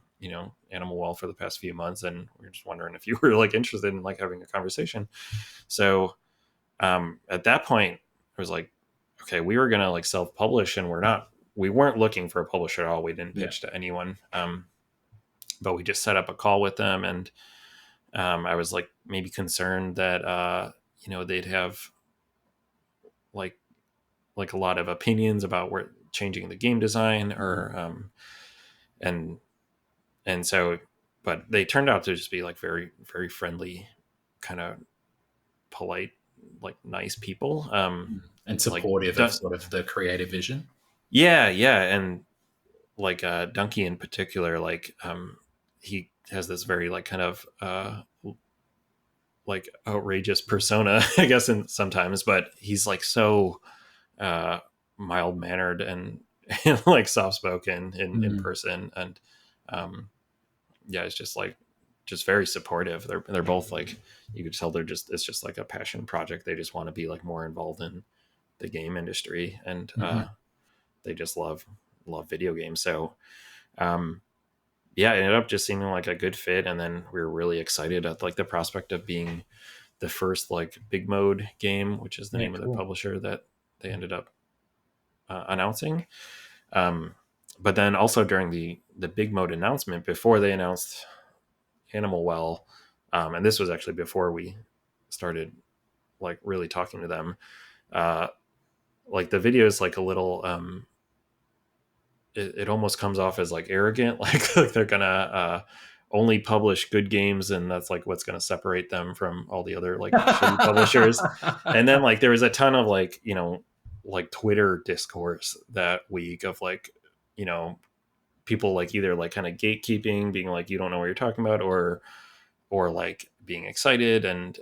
Animal Well for the past few months, and we're just wondering if you were like interested in like having a conversation. So at that point, I was like, okay, we were gonna like self-publish, and we weren't looking for a publisher at all. We didn't pitch to anyone, but we just set up a call with them, and I was like maybe concerned that they'd have like a lot of opinions about where changing the game design or and so, but they turned out to just be like very very friendly, kind of polite, like nice people, And like supportive of sort of the creative vision. yeah, and like Donkey in particular, like he has this very like kind of like outrageous persona, I guess, and sometimes, but he's like so mild mannered and like soft spoken in person, and yeah, it's just like just very supportive. They're both like, you could tell it's just like a passion project. They just want to be like more involved in the game industry, and they just love video games. So yeah, it ended up just seeming like a good fit, and then we were really excited at like the prospect of being the first like big mode game, which is the name of the publisher that they ended up announcing. But then also during the big mode announcement, before they announced Animal Well, and this was actually before we started like really talking to them, like the video is like a little it almost comes off as like arrogant, like they're gonna only publish good games, and that's like what's gonna separate them from all the other like shitty publishers. And then like there was a ton of like like Twitter discourse that week of like people like either like kind of gatekeeping, being like you don't know what you're talking about, or like being excited, and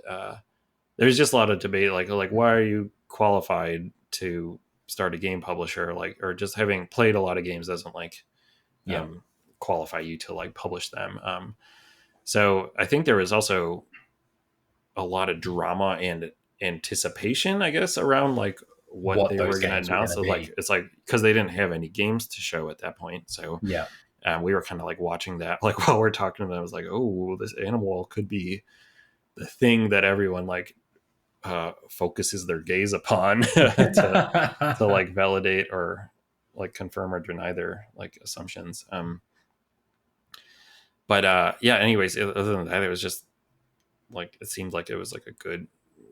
there's just a lot of debate like why are you qualified to start a game publisher, like, or just having played a lot of games doesn't like qualify you to like publish them. So I think there was also a lot of drama and anticipation, I guess, around like what they were going to announce. So like it's like because they didn't have any games to show at that point, so we were kind of like watching that like while we're talking to them. I was like, oh, this Animal could be the thing that everyone like focuses their gaze upon to like validate or like confirm or deny their like assumptions. But yeah, anyways, other than that, it was just like it seemed like it was like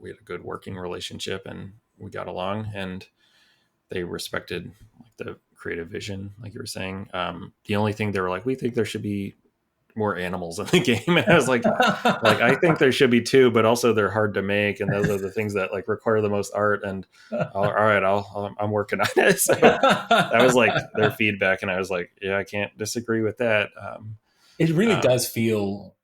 we had a good working relationship, and we got along, and they respected like the creative vision, like you were saying. The only thing they were like, we think there should be more animals in the game, and I was like I think there should be too, but also they're hard to make, and those are the things that like require the most art. And all right, I'm working on it. So that was like their feedback, and I was like, yeah, I can't disagree with that. It really does feel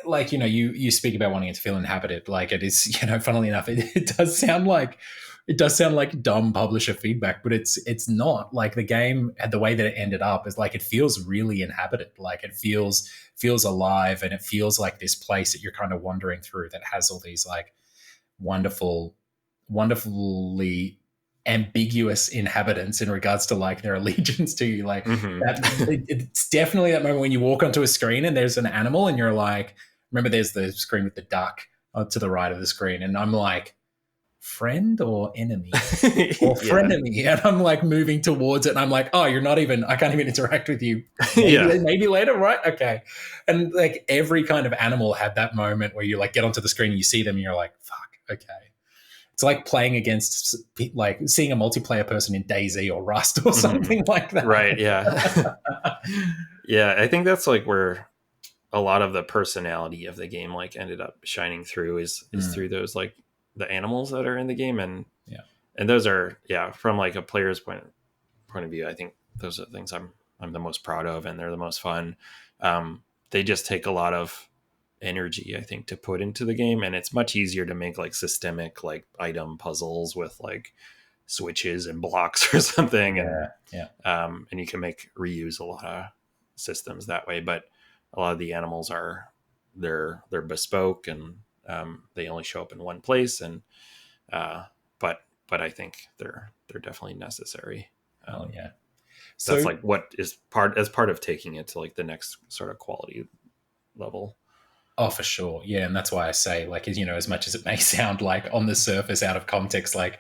like you speak about wanting it to feel inhabited. Like it is, funnily enough, it does sound like dumb publisher feedback, but it's not. Like the game, the way that it ended up is like it feels really inhabited. Like it feels alive, and it feels like this place that you're kind of wandering through that has all these like wonderfully ambiguous inhabitants in regards to like their allegiance to you. Like it's definitely that moment when you walk onto a screen and there's an animal, and you're like, remember there's the screen with the duck to the right of the screen, and I'm like, friend or enemy or frenemy, and I'm like moving towards it, and I'm like, oh, I can't even interact with you. Maybe later, right? Okay. And like every kind of animal had that moment where you like get onto the screen and you see them and you're like, fuck, okay. It's like playing against, like seeing a multiplayer person in DayZ or Rust or something like that. Right. Yeah. Yeah. I think that's like where a lot of the personality of the game like ended up shining through is through those like the animals that are in the game. And those are, from like a player's point of view, I think those are the things I'm the most proud of, and they're the most fun. They just take a lot of energy, I think, to put into the game. And it's much easier to make like systemic like item puzzles with like switches and blocks or something. And you can make reuse a lot of systems that way. But a lot of the animals are they're bespoke, and they only show up in one place. And uh, but I think they're definitely necessary. Oh yeah. That's So like what is part of taking it to like the next sort of quality level. oh, for sure. Yeah. And that's why I say, like, as you know, as much as it may sound like on the surface, out of context, like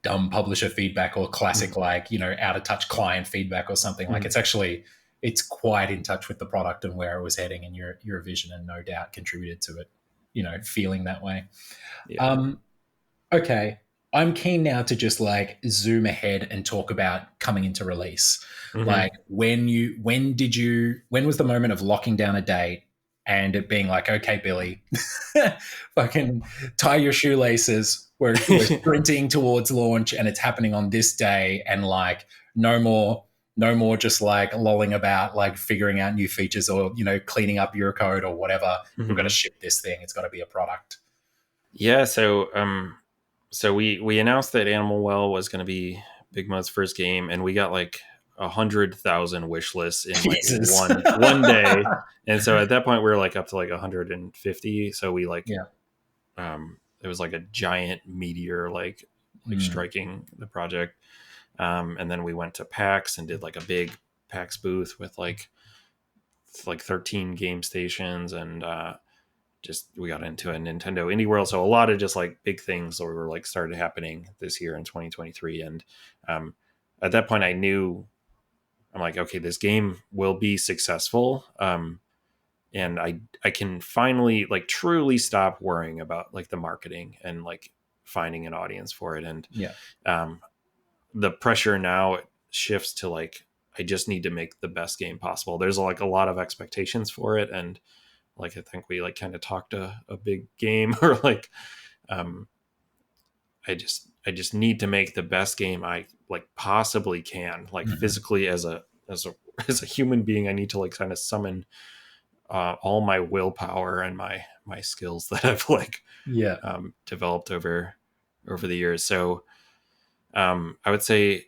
dumb publisher feedback or classic, Mhm. like, you know, out of touch client feedback or something, like Mhm. it's actually, it's quite in touch with the product and where it was heading and your vision, and no doubt contributed to it, you know, feeling that way. Yeah. Um, okay. I'm keen now to just like zoom ahead and talk about coming into release. Hmm. Like when was the moment of locking down a date and it being like, okay, Billy, fucking tie your shoelaces. We're sprinting towards launch and it's happening on this day, and like no more no more just like lolling about, like figuring out new features or, you know, cleaning up your code or whatever. We've got to Hmm. ship this thing. It's got to be a product. Yeah. So we announced that Animal Well was going to be Big Mod's first game, and we got like 100,000 wish lists in like Jesus. one day. And so at that point we were like up to like 150. So we like Yeah. it was like a giant meteor like Mm. striking the project. And then we went to PAX and did like a big PAX booth with like 13 game stations, and just we got into a Nintendo Indie World. So a lot of just like big things that were like started happening this year in 2023. And um, at that point I knew, I'm like, okay, this game will be successful. And I can finally like truly stop worrying about like the marketing and like finding an audience for it. And Yeah. um, the pressure now shifts to like, I just need to make the best game possible. There's like a lot of expectations for it. And like, I think we like kind of talked a big game or like, um, I just need to make the best game I like possibly can, like Mhm. physically as a as a human being. I need to like kind of summon all my willpower and my skills that I've like Yeah. developed over the years. So I would say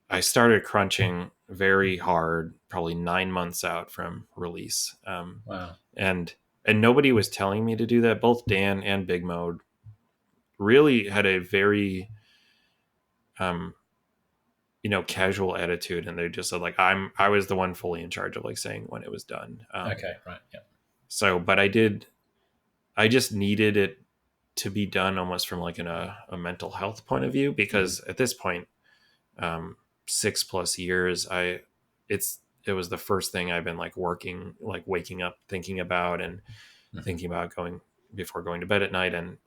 I started crunching very hard, probably 9 months out from release, Wow. and nobody was telling me to do that. Both Dan and Big Mode really had a very um, casual attitude, and they just said like I was the one fully in charge of like saying when it was done. Okay. Right. Yeah. So, but I just needed it to be done almost from like a mental health point of view, Mhm. because at this point, um, 6+ years, it was the first thing I've been like working, like waking up thinking about and Mhm. thinking about going before going to bed at night. And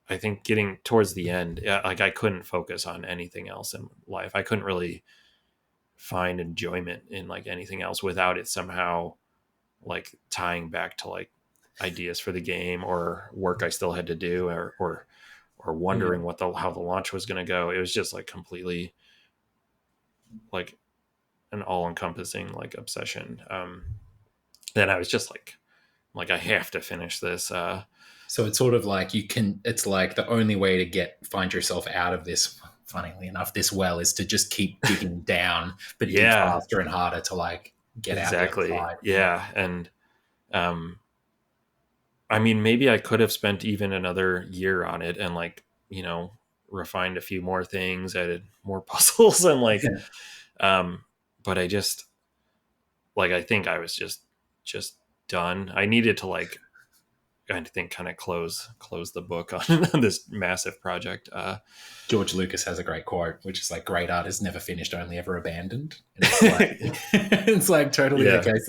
I think getting towards the end, yeah, like I couldn't focus on anything else in life. I couldn't really find enjoyment in like anything else without it somehow like tying back to like ideas for the game or work I still had to do, or Yeah. wondering what the how the launch was going to go. It was just like completely like an all-encompassing like obsession. Then I was just like I have to finish this. So it's sort of like it's like the only way to find yourself out of this, funnily enough, this well is to just keep digging down, but dig Yeah, faster and harder to like get out the other exactly. side. Yeah. Yeah. And um I mean, maybe I could have spent even another year on it and like, refined a few more things, added more puzzles and like, Yeah. um, but I just like, I think I was just done. I needed to like, I think kind of close the book on this massive project. George Lucas has a great quote, which is like, "Great art is never finished, only ever abandoned." And it's like, it's like totally the Yeah. case.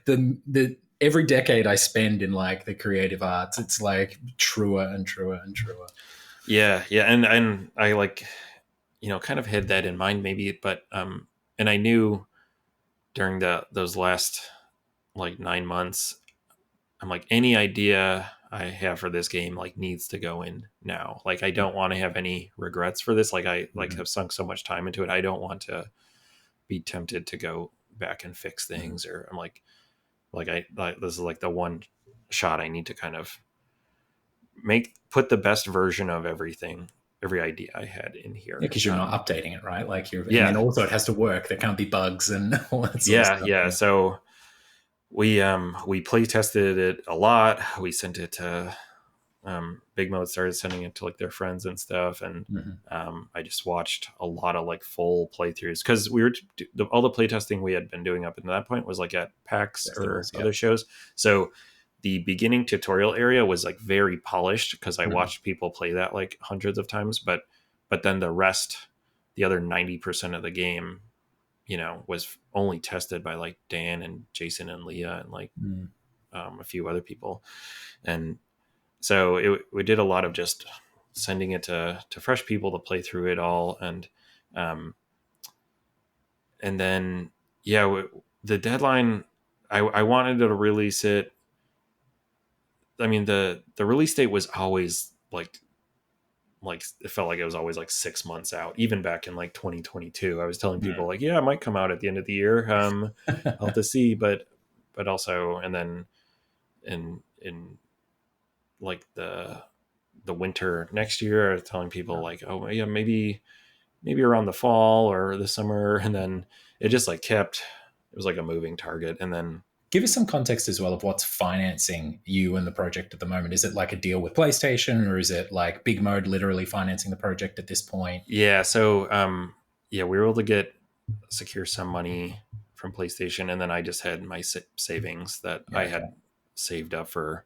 The every decade I spend in like the creative arts, it's like truer and truer and truer. Yeah. Yeah. And I like, kind of had that in mind maybe, but, and I knew during those last like 9 months, I'm like, any idea I have for this game like needs to go in now. Like I don't want to have any regrets for this. Like I like Mhm. have sunk so much time into it. I don't want to be tempted to go back and fix Mhm. things, or I'm like, this is like the one shot I need to kind of put the best version of every idea I had in Yeah, here. because you're not updating it, right? And then Yeah, also it has to work. There can't be bugs and all that sort of yeah, stuff. yeah. Yeah. So we play tested it a lot. We sent it to Big Mode started sending it to like their friends and stuff, and Mhm. I just watched a lot of like full playthroughs because all the playtesting we had been doing up until that point was like at PAX or Festivals, yeah. other shows. So the beginning tutorial area was like very polished because I Mhm. watched people play that like hundreds of times, but then the other 90% of the game, was only tested by like Dan and Jason and Leah and like Mm. a few other people. And so we did a lot of just sending it to fresh people to play through it all. Um, and then, yeah, the deadline, I wanted to release it. I mean, the release date was always like it felt like it was always like 6 months out. Even back in like 2022, I was telling Mm. people like, yeah, it might come out at the end of the year. I'll have to see, but also, and then in like the winter next year, I was telling people like, oh yeah, maybe around the fall or the summer, and then it just like it was like a moving target, and then Give us some context as well of what's financing you and the project at the moment. Is it like a deal with PlayStation, or is it like Big Mode literally financing the project at this point? yeah, so yeah, we were able to secure some money from PlayStation, and then I just had my savings that Yeah, I okay. had saved up for.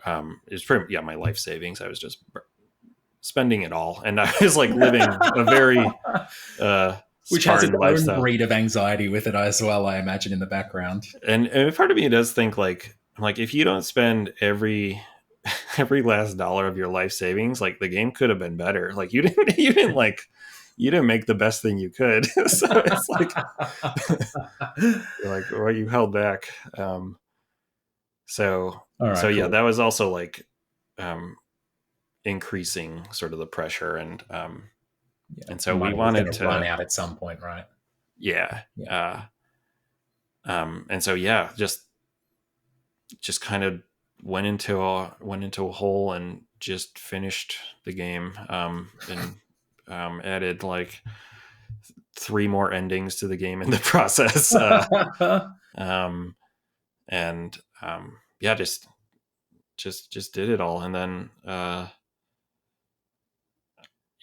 It was pretty, yeah, my life savings. I was just spending it all, and I was like living a very Which has its Spartan own lifestyle. breed of anxiety with it as well, I imagine, in the background. And part of me does think like if you don't spend every last dollar of your life savings, like the game could have been better. Like you didn't make the best thing you could. So it's like you're like, well, you held back. So All so right, yeah, cool. that was also like um increasing sort of the pressure, Yeah, and so we money was going wanted to run to, out at some point, right? yeah. Yeah. And so yeah, just kind of went into a hole and just finished the game, and added like three more endings to the game in the process, um, and yeah, just did it all, and then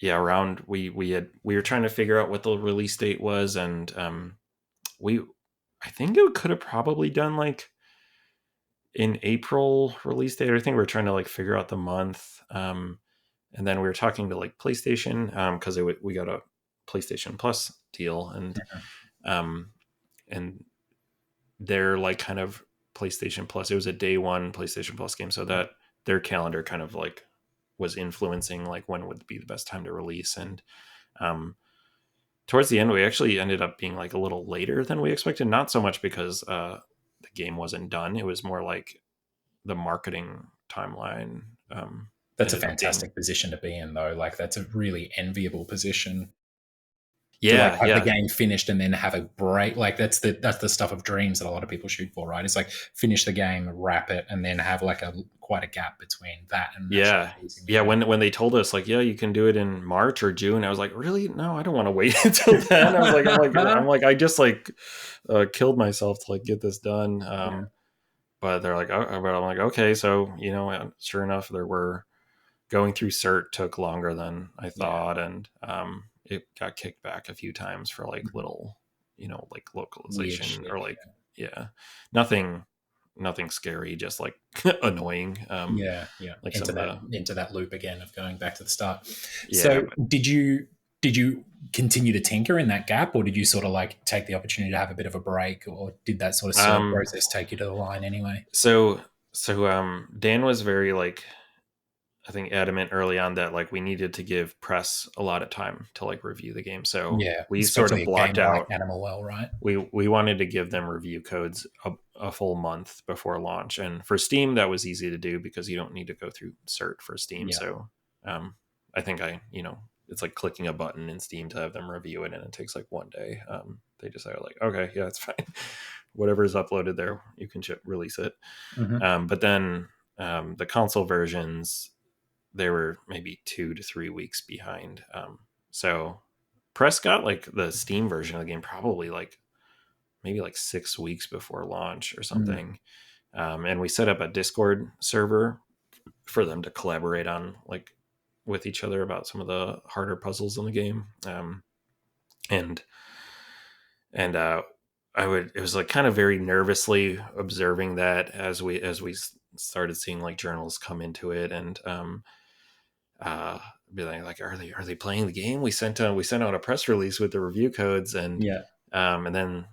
yeah, around we were trying to figure out what the release date was, and we I think it could have probably done like in April release date. I think we are trying to like figure out the month. And then we were talking to like PlayStation, because we got a PlayStation Plus deal, um, and they're like kind of PlayStation Plus. It was a day one PlayStation Plus game, so that their calendar kind of like was influencing like when would be the best time to release. And um, towards the end, we actually ended up being like a little later than we expected. Not so much because the game wasn't done; it was more like the marketing timeline That's a ended up being. fantastic position to be in, though. Like, that's a really enviable position to like Yeah, have the yeah, game finished and then have a break. Like, that's the stuff of dreams that a lot of people shoot for, right? It's like finish the game, wrap it, and then have like a quite a gap between that and actually yeah, releasing the yeah. game. When they told us like, yeah, you can do it in March or June, I was like, really? No, I don't want to wait until then. I'm like, I just like killed myself to like get this done. Yeah, But they're like, oh, but I'm like, okay, so sure enough, there were going through cert took longer than I yeah. thought, and it got kicked back a few times for like Mhm. little, like Weird localization shit. or like, yeah, nothing, nothing scary, just like annoying. Yeah, yeah. Like some Into of that the, into that loop again of going back to the start. yeah, So but did you continue to tinker in that gap, or did you sort of like take the opportunity to have a bit of a break, or did that sort of cert um, process take you to the line anyway? so Dan was very like, I think adamant early on that like we needed to give press a lot of time to like review the game. So Yeah, we sort especially of a game blocked like out. Animal Well, right? We wanted to give them review codes a full month before launch, and for Steam that was easy to do because you don't need to go through cert for Steam. Yeah. So I think it's like clicking a button in Steam to have them review it, and it takes like 1 day. They just are like, okay, yeah, it's fine. Whatever is uploaded there, you can release it. Mm-hmm. But then the console versions, they were maybe 2 to 3 weeks behind. So press got like the Steam version of the game probably like maybe like 6 weeks before launch or Mm. something. And we set up a Discord server for them to collaborate on like with each other about some of the harder puzzles in the game. And and it was like kind of very nervously observing that as we started seeing like journals come into it, and uh be like, are they playing the game? We sent out a press release with the review codes, Yeah. and then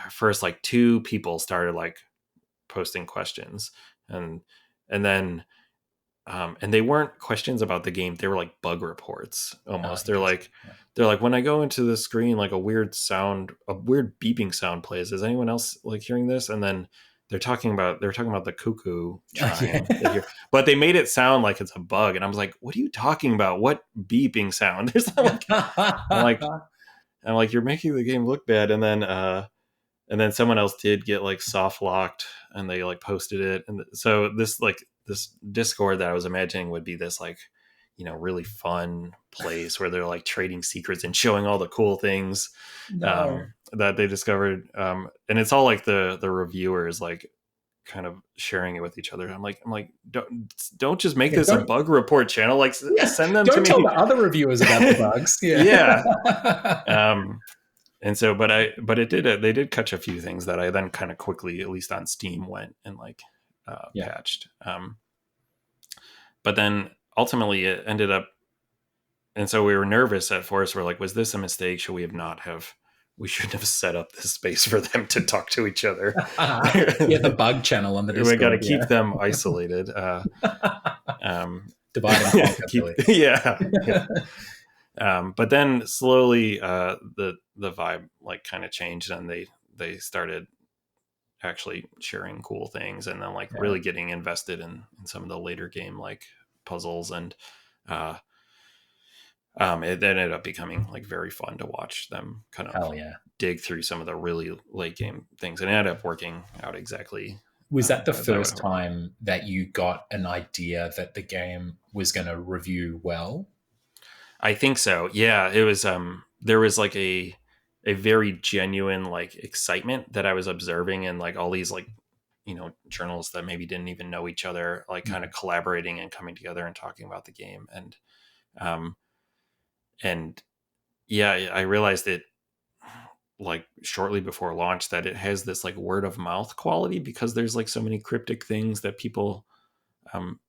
first like two people started like posting questions, and and then and they weren't questions about the game. They were like bug reports Oh, almost. interesting. Yeah. They're like, when I go into the screen, like a weird beeping sound plays. Is anyone else like hearing this? And then they're talking about the cuckoo chime they Yeah. hear, but they made it sound like it's a bug. And I was like, what are you talking about? What beeping sound? There's not like, I'm like, I'm like, you're making the game look bad. And then someone else did get like soft locked, and they like posted it. And so this Discord that I was imagining would be this like, really fun place where they're like trading secrets and showing all the cool things No. that they discovered. And it's all like the reviewers like kind of sharing it with each other. I'm like, don't just make Yeah, this a bug report channel. Like yeah, send them to don't tell the me. other reviewers about the bugs. Yeah. Yeah. And so, but they did catch a few things that I then kind of quickly, at least on Steam, went and like Yeah. patched. But then ultimately it ended up, and so we were nervous at first. We're like, was this a mistake? Should we have not have? We shouldn't have set up this space for them to talk to each other. Yeah, the bug channel on the We got to Discord. keep them isolated. Divide and conquer, keep, Billy. yeah. But then slowly, the vibe like kind of changed, and they started actually sharing cool things, and then like Yeah. really getting invested in some of the later game like puzzles, and uh, it ended up becoming like very fun to watch them kind of Hell yeah. dig through some of the really late game things, and it ended up working out exactly Was that the as I would first hope. time that you got an idea that the game was going to review well? I think so. Yeah, it was. There was like a very genuine like excitement that I was observing in like all these like journals that maybe didn't even know each other, like kind of collaborating and coming together and talking about the game. Um and yeah, I realized it like shortly before launch that it has this like word of mouth quality, because there's like so many cryptic things that people want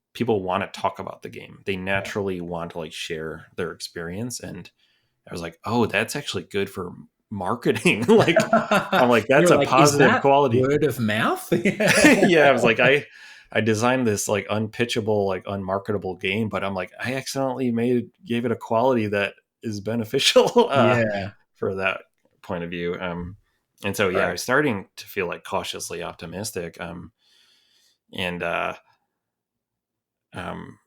to talk about the game. They Yeah. naturally want to like share their experience, and I was like, oh, that's actually good for marketing. Like, I'm like, that's You're a like, is positive that quality. word of mouth? Yeah, I was like, I designed this like unpitchable, like unmarketable game, but I'm like, I accidentally gave it a quality that is beneficial Yeah. for that point of view. And so yeah, I Right. was starting to feel like cautiously optimistic. And um,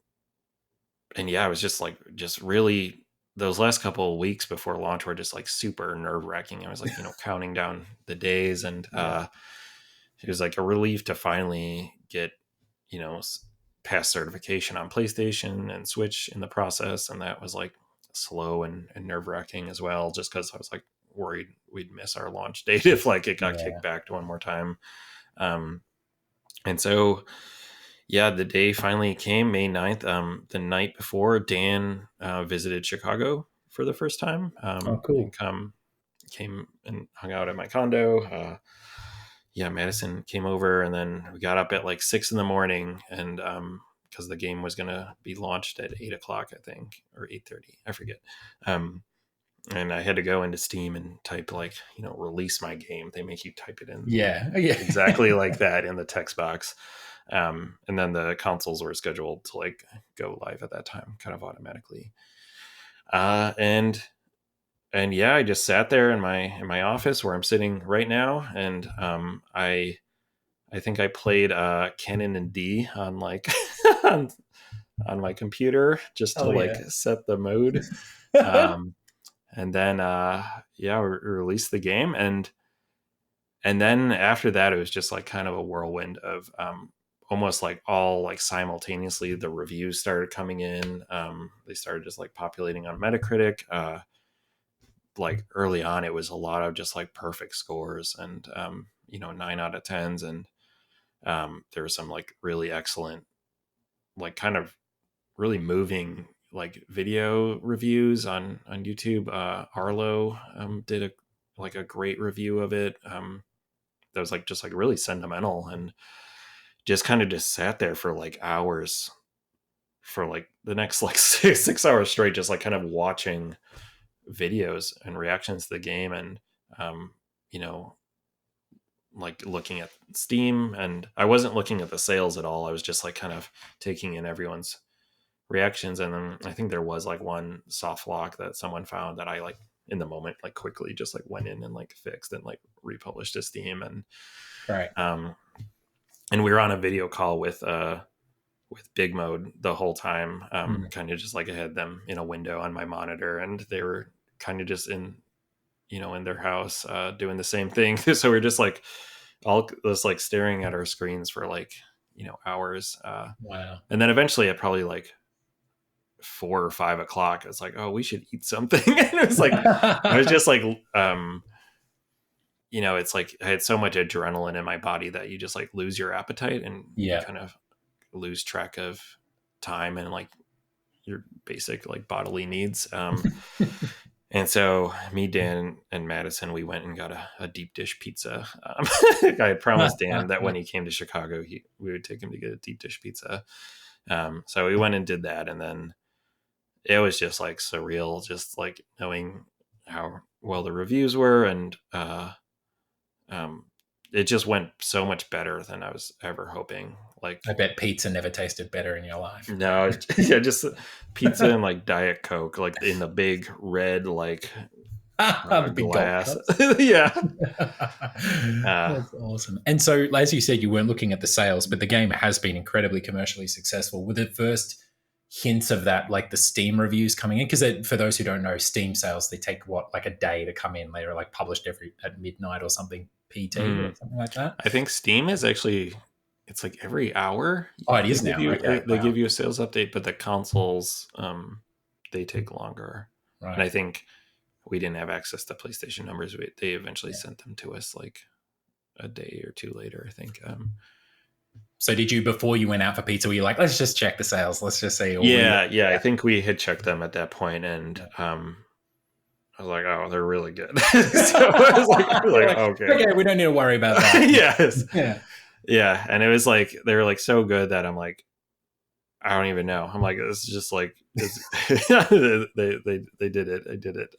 and yeah, I was just really, those last couple of weeks before launch were just like super nerve wracking. I was like, counting down the days, and Yeah. it was like a relief to finally get, you know, pass certification on PlayStation and Switch in the process. And that was like slow and nerve wracking as well, just because I was like worried we'd miss our launch date if like it got Yeah. kicked back to one more time. Um, and so, yeah, the day finally came, May 9th. The night before, Dan visited Chicago for the first time, Oh, and cool. came and hung out at my condo. Yeah, Madison came over, and then we got up at like 6 in the morning, and because the game was gonna be launched at 8 o'clock, I think, or 8:30, I forget. And I had to go into Steam and type like, release my game. They make you type it in Yeah. Yeah. exactly like that in the text box. And then the consoles were scheduled to like go live at that time, kind of automatically. And yeah, I just sat there in my office where I'm sitting right now, and I think I played Canon and D on like on on my computer just to Oh like yeah. set the mode. Um, and then yeah, we released the game, and then after that, it was just like kind of a whirlwind of almost like all like simultaneously the reviews started coming in. They started just like populating on Metacritic. Like early on, it was a lot of just like perfect scores and 9 out of 10s, and there were some like really excellent, like kind of really moving like video reviews on YouTube. Arlo did a great review of it. That was like just like really sentimental, and just kind of just sat there for like hours, for like the next like 6 hours straight, just like kind of watching videos and reactions to the game, and um, you know, like looking at Steam, and I wasn't looking at the sales at all. I was just like kind of taking in everyone's reactions, and then I think there was like one soft lock that someone found that I like in the moment like quickly just like went in and like fixed and like republished to Steam, Right. um and we were on a video call with Big Mode the whole time, Mm. kind of just like I had them in a window on my monitor, and they were kind of just in their house doing the same thing. So we're just like all just like staring at our screens for like hours, Wow. and then eventually at probably like 4 or 5 o'clock, it's like, oh, we should eat something. And it was like I was just like it's like I had so much adrenaline in my body that you just like lose your appetite, and you Yeah. kind of lose track of time and like your basic like bodily needs. And so me, Dan, and Madison, we went and got a deep dish pizza. I had promised Dan that when he came to Chicago, we would take him to get a deep dish pizza. So we went and did that, and then it was just like surreal, just like knowing how well the reviews were, and um, it just went so much better than I was ever hoping. Like, I bet pizza never tasted better in your life. no, yeah, just pizza and like Diet Coke, like in the big red like The big gulp glass. cups. Yeah. Uh, That's awesome. And so, as you said, you weren't looking at the sales, but the game has been incredibly commercially successful. Were the first hints of that, like the Steam reviews coming in? Because for those who don't know, Steam sales, they take what, like a day to come in. They're like published at midnight or something, PT or something like that. I think Steam is actually, it's like every hour Oh, it is now. Okay. they Wow. give you a sales update, but the consoles they take longer. And Right. I think we didn't have access to PlayStation numbers. They eventually sent them to us like a day or two later, I think. So did you, before you went out for pizza, were you like, let's just check the sales, let's just see? Or Yeah. I think we had checked them at that point, and I was like, oh, they're really good. So I was like, okay, we don't need to worry about that. yes. Yeah. Yeah. And it was like, they were like so good that I'm like, I don't even know. I'm like, it's just like, they did it. I did it.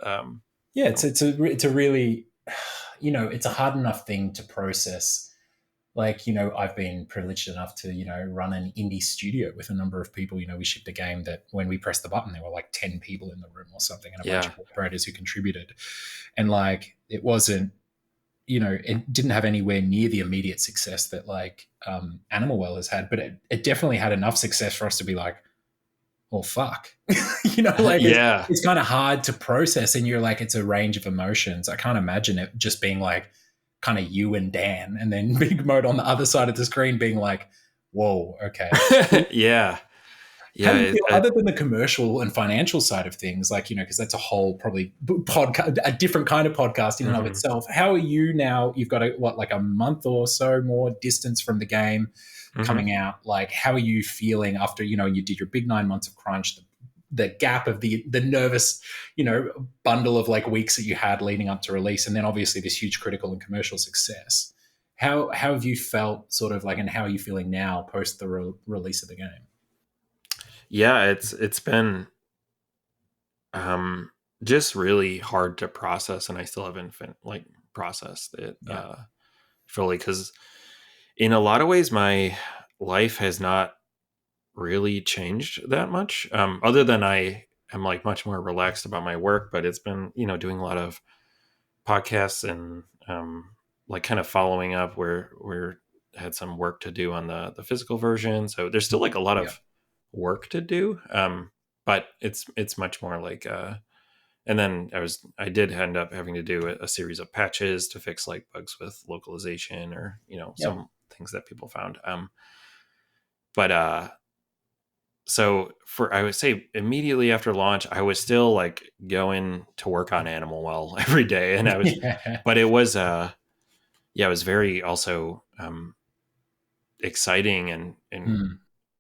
Yeah, it's a really, it's a hard enough thing to process. Like, I've been privileged enough to, run an indie studio with a number of people. We shipped a game that when we pressed the button, there were like 10 people in the room or something, and a bunch Yeah. of operators who contributed. And like, it wasn't, it didn't have anywhere near the immediate success that like Animal Well has had, but it definitely had enough success for us to be like, well, fuck, like Yeah. it's kind of hard to process. And you're like, it's a range of emotions. I can't imagine it just being like kind of you and Dan, and then Big Mode on the other side of the screen being like, whoa, okay. Yeah. How do Yeah. you feel, other than the commercial and financial side of things, like, because that's a whole probably podcast, a different kind of podcast in and of itself. How are you now? You've got like a month or so more distance from the game coming out. Like, how are you feeling after, you did your big 9 months of crunch, the gap of the nervous, bundle of like weeks that you had leading up to release, and then obviously this huge critical and commercial success. How have you felt sort of like, and how are you feeling now post the release of the game? Yeah. It's been just really hard to process, and I still haven't like processed it fully, because in a lot of ways my life has not really changed that much, other than I am like much more relaxed about my work. But it's been doing a lot of podcasts, and like kind of following up where had some work to do on the physical version, so there's still like a lot Yeah. of work to do. But it's much more like and then I did end up having to do a series of patches to fix like bugs with localization or Yep. some things that people found. But so for I would say immediately after launch, I was still like going to work on Animal Well every day, and Yeah. but it was yeah, it was very also exciting and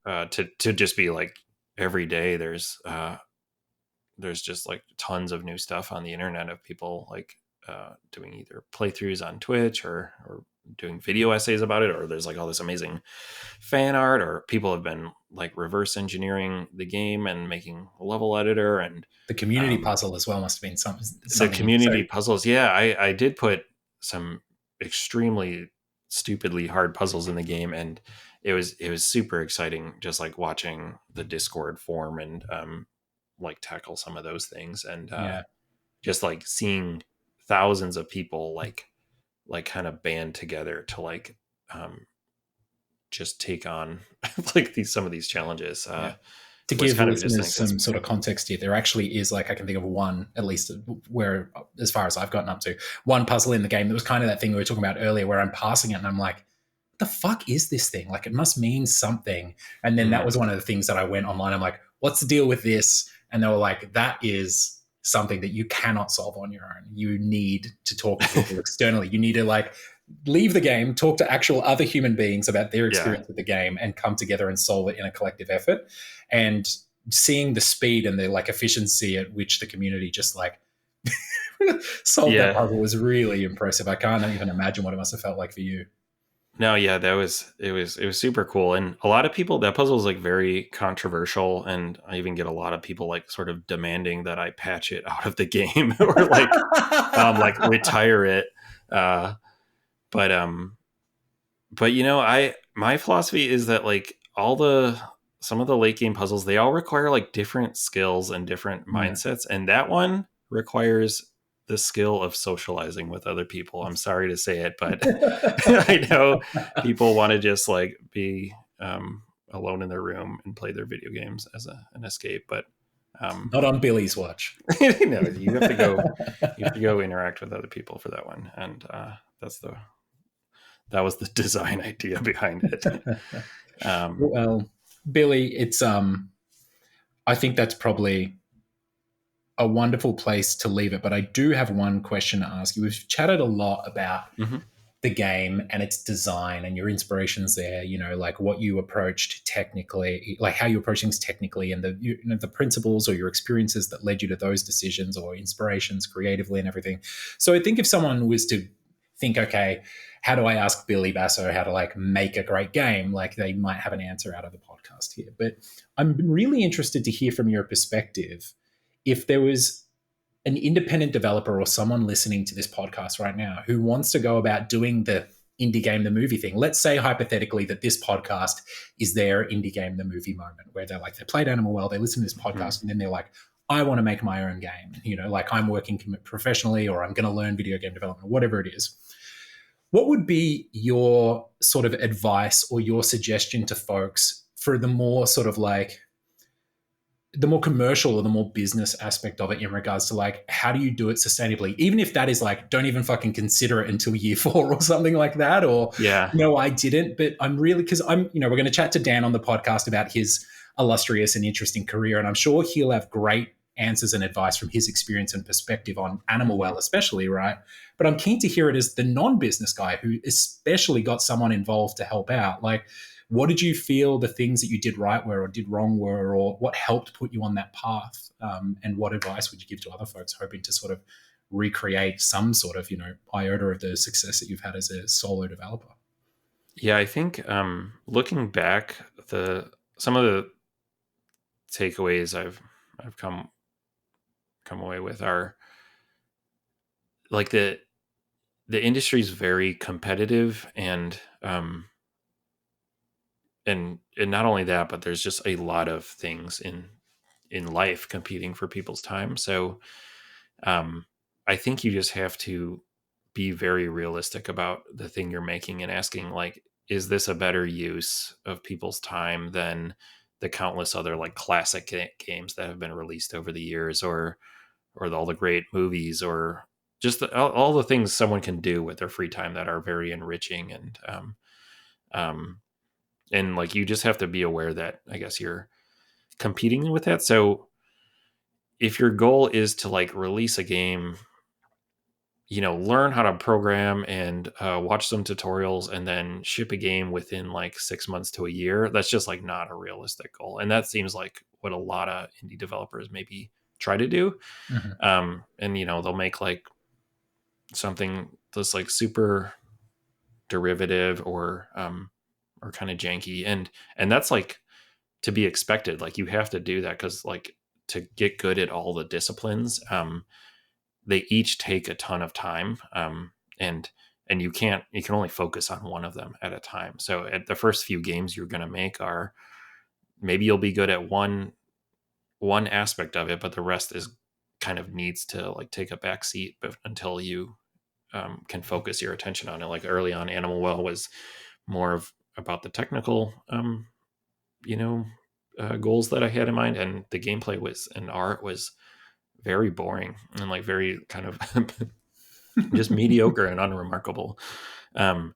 Hmm. to just be like every day there's just like tons of new stuff on the internet of people like doing either playthroughs on Twitch or doing video essays about it, or there's like all this amazing fan art, or people have been like reverse engineering the game and making a level editor and The community um, puzzle as well must have been the something. So community puzzles. Yeah, I did put some extremely stupidly hard puzzles in the game, and it was super exciting just like watching the Discord form and like tackle some of those things, and yeah, just like seeing thousands of people like kind of band together to like um just take on like these some of these challenges yeah. To was give kind of just an listeners some exciting sort of thing. context here, there actually is like I can think of one at least where, as far as I've gotten up to, one puzzle in the game that was kind of that thing we were talking about earlier, where I'm passing it and I'm like, "What the fuck is this thing? Like, it must mean something." And then that Mm, was one of the things that I went online. I'm like, "What's the deal with this?" And they were like, "That is something that you cannot solve on your own. You need to talk to people externally. You need to like leave the game, talk to actual other human beings about their yeah. experience with the game, and come together and solve it in a collective effort." And seeing the speed and the like efficiency at which the community just like solved that Yeah. puzzle was really impressive. I can't even imagine what it must have felt like for you. No, yeah, it was super cool. And a lot of people that puzzle is like very controversial, and I even get a lot of people like sort of demanding that I patch it out of the game or like retire it. Uh but I my philosophy is that like all the some of the late game puzzles, they all require like different skills and different Yeah. mindsets, and that one requires the skill of socializing with other people. I'm sorry to say it, but I know people want to just like be alone in their room and play their video games as an escape, but um, Not on Billy's watch. you have to go interact with other people for that one, and that's the that was the design idea behind it. um, Well, Billy, it's I think that's probably a wonderful place to leave it. But I do have one question to ask you. We've chatted a lot about mhm. the game and its design and your inspirations there, like what you approached technically, like how you approach things technically, and the principles or your experiences that led you to those decisions or inspirations creatively and everything. So I think if someone was to think, okay, how do I ask Billy Basso how to like make a great game, like they might have an answer out of the podcast here. But I'm really interested to hear from your perspective if there was an independent developer or someone listening to this podcast right now who wants to go about doing the indie game the movie thing. Let's say hypothetically that this podcast is their indie game the movie moment, where they're like, they played Animal Well, they listen to this podcast, and then they're like, I want to make my own game. Like I'm working professionally, or I'm going to learn video game development, whatever it is. What would be your sort of advice or your suggestion to folks for the more sort of like the more commercial or the more business aspect of it in regards to like how do you do it sustainably, even if that is like don't even fucking consider it until year 4 or something like that, or Yeah. no I didn't. But I'm really, because we're going to chat to Dan on the podcast about his illustrious and interesting career, and I'm sure he'll have great answers and advice from his experience and perspective on Animal Well especially, right? But I'm keen to hear it as the non-business guy who especially got someone involved to help out. Like, what did you feel the things that you did right were or did wrong were, or what helped put you on that path? And what advice would you give to other folks hoping to sort of recreate some sort of, iota of the success that you've had as a solo developer? Yeah, I think looking back, the some of the takeaways I've come away with are like the industry is very competitive, and not only that, but there's just a lot of things in life competing for people's time. So um, I think you just have to be very realistic about the thing you're making and asking like, is this a better use of people's time than the countless other like classic games that have been released over the years, or all the great movies, or just all the things someone can do with their free time that are very enriching. Um, and like you just have to be aware that I guess you're competing with that. So if your goal is to like release a game, learn how to program and watch some tutorials and then ship a game within like 6 months to a year, that's just like not a realistic goal. And that seems like what a lot of indie developers maybe try to do. Mhm. And they'll make like something that's like super derivative or kind of janky, and that's like to be expected. Like you have to do that because like to get good at all the disciplines, they each take a ton of time, and you can only focus on one of them at a time. So at the first few games you're going to make are, maybe you'll be good at one aspect of it, but the rest is kind of needs to like take a back seat, but until you can focus your attention on it. Like early on, Animal Well was more of about the technical you know goals that I had in mind, and the gameplay was and art was very boring and like very kind of just mediocre and unremarkable. Um,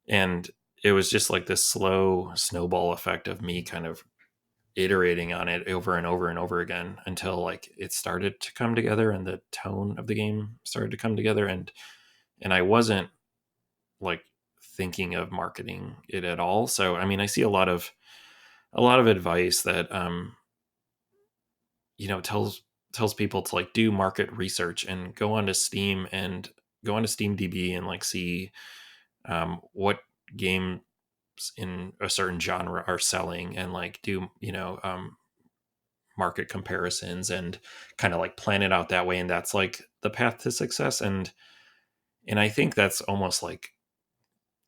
and it was just like this slow snowball effect of me kind of iterating on it over and over and over again until like it started to come together and the tone of the game started to come together, and I wasn't like thinking of marketing it at all. So I mean, I see a lot of advice that tells people to like do market research and go onto Steam DB and like see what games in a certain genre are selling, and like do market comparisons and kind of like plan it out that way, and that's like the path to success. And I think that's almost like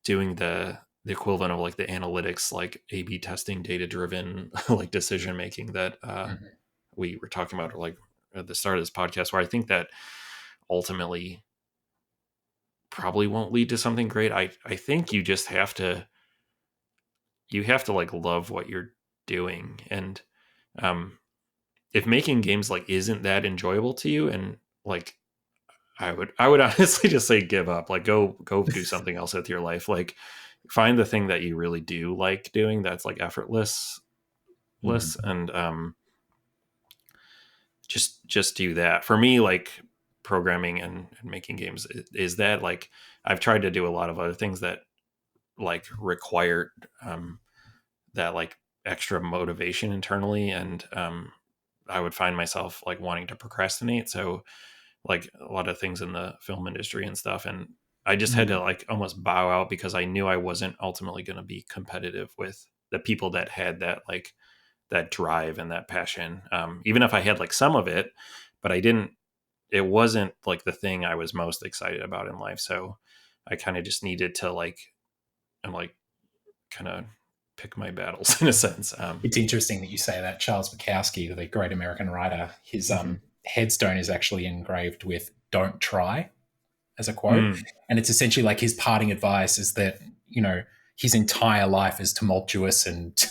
doing the equivalent of like the analytics, like A/B testing, data driven like decision making that Mhm. we were talking about like at the start of this podcast, where I think that ultimately probably won't lead to something great. I think you have to like love what you're doing. And um if making games like isn't that enjoyable to you, and like I would honestly just say give up. Like go do something else with your life. Like find the thing that you really do like doing that's like effortless, Mhm. and just do that. For me, like programming and making games is that like I've tried to do a lot of other things that like required that like extra motivation internally, and I would find myself like wanting to procrastinate. So like a lot of things in the film industry and stuff, and I just had to Mm. like almost bow out because I knew I wasn't ultimately going to be competitive with the people that had that like that drive and that passion. Even if I had like some of it, but I didn't. It wasn't like the thing I was most excited about in life. So I kind of just needed to like, I'm like kind of pick my battles in a sense. It's interesting that you say that. Charles Bukowski, the great American writer, his Mhm. headstone is actually engraved with "Don't try" as a quote, Mm. and it's essentially like his parting advice is that his entire life is tumultuous and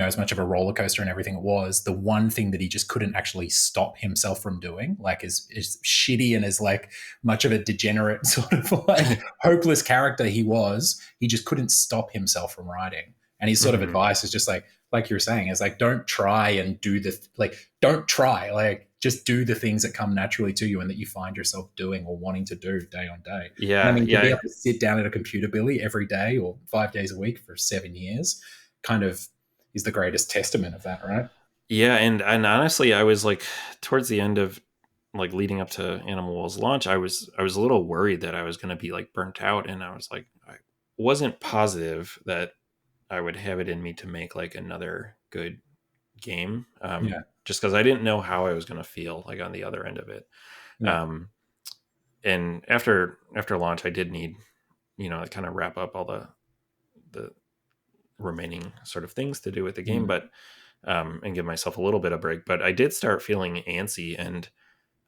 as much of a roller coaster and everything it was. The one thing that he just couldn't actually stop himself from doing, like as shitty and as like much of a degenerate sort of like hopeless character he was, he just couldn't stop himself from writing. And his sort of Mhm. advice is just like you were saying, is like don't try and do the don't try, like just do the things that come naturally to you and that you find yourself doing or wanting to do day on day. And I Yeah, mean, to be yeah, able to sit down at a computer, Billy, every day or 5 days a week for 7 years, kind of is the greatest testament of that, right? yeah. And honestly, I was like towards the end of like leading up to Animal Well's launch, I was a little worried that I was going to be like burnt out, and I was like, I wasn't positive that I would have it in me to make like another good game. Yeah, Just because I didn't know how I was going to feel like on the other end of it. yeah, Um, and after launch, I did need to kind of wrap up all the remaining sort of things to do with the game, mm. but and give myself a little bit of break. But I did start feeling antsy, and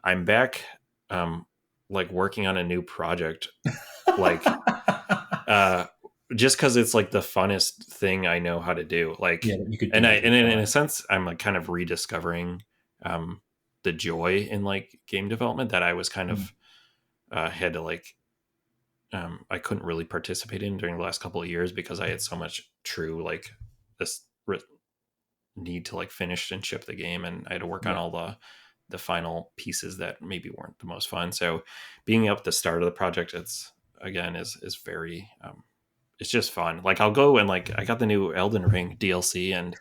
I'm back, like working on a new project, like uh, just because it's like the funnest thing I know how to do. Yeah, Like, that you could and do I every and in a time. sense, I'm like kind of rediscovering um, the joy in like game development that I was kind Mm. of had to like I couldn't really participate in during the last couple of years because I had so much true like this need to like finish and ship the game, and I had to work on Yeah. all the final pieces that maybe weren't the most fun. So being up at the start of the project, it's again is very it's just fun. Like I'll go and like I got the new Elden Ring DLC and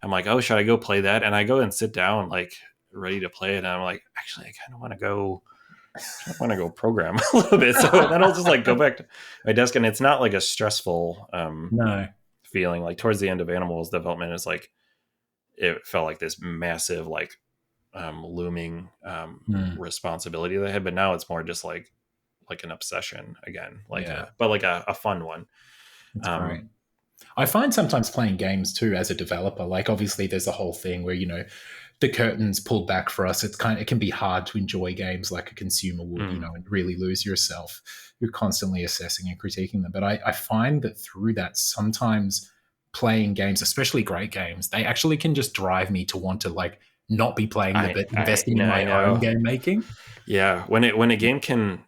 I'm like, oh, should I go play that? And I go and sit down like ready to play it, and I'm like, actually, I kind of want to go program a little bit. So then I'll just like go back to my desk, and it's not like a stressful No. feeling. Like towards the end of Animals development, is like it felt like this massive like looming Mm. responsibility that I had, but now it's more just like an obsession again, like Yeah, but like a fun one. that's great. Um, I find sometimes playing games too as a developer, like obviously there's a whole thing where, the curtains pulled back for us. It can be hard to enjoy games like a consumer would, mm, and really lose yourself. You're constantly assessing and critiquing them. But I find that through that, sometimes playing games, especially great games, they actually can just drive me to want to like not be playing them, but investing in I my own know. game making. Yeah, when a game can,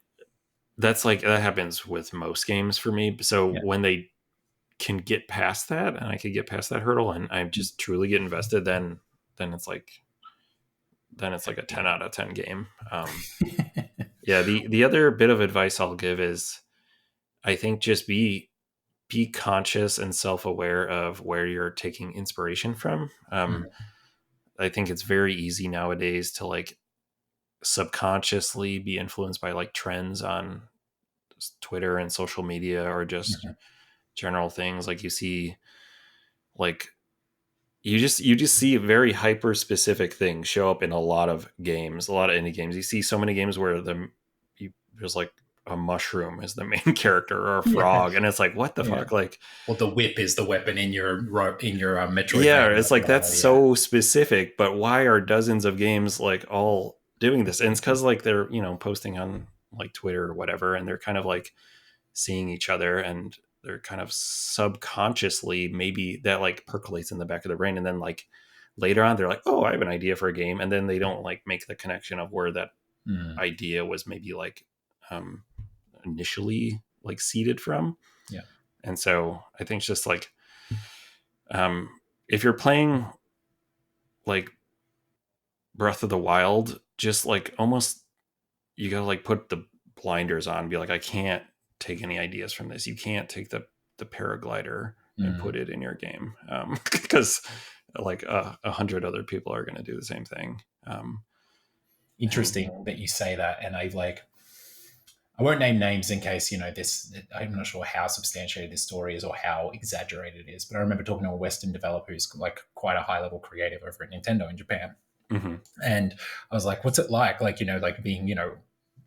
that's like that happens with most games for me. So Yeah. when they can get past that, and I can get past that hurdle, and I just truly get invested, then it's like a 10 out of 10 game. Yeah, the other bit of advice I'll give is I think just be conscious and self-aware of where you're taking inspiration from. Mhm. I think it's very easy nowadays to like subconsciously be influenced by like trends on Twitter and social media, or just Mhm. general things. Like you see like you just see very hyper specific things show up in a lot of games, a lot of indie games. You see so many games where there's like a mushroom is the main character, or a Yeah. frog, and it's like, what the Yeah. fuck? Like, Or the whip is the weapon in your yeah, Metroidvania. it's like that's Yeah. so specific, but why are dozens of games like all doing this? And it's because like they're posting on like Twitter or whatever, and they're kind of like seeing each other, and they're kind of subconsciously, maybe that like percolates in the back of their brain, and then like later on they're like, oh, I have an idea for a game, and then they don't like make the connection of where that Mm. idea was maybe like um initially like seeded from. Yeah. And so I think it's just like um if you're playing like Breath of the Wild, just like almost you gotta like put the blinders on and be like, I can't take any ideas from this. You can't take the paraglider and Mm. put it in your game, because like 100 other people are going to do the same thing. And Interesting that you say that, and I won't name names in case this. I'm not sure how substantiated this story is or how exaggerated it is, but I remember talking to a Western developer who's like quite a high level creative over at Nintendo in Japan, mhm, and I was like, "What's it like? Like like being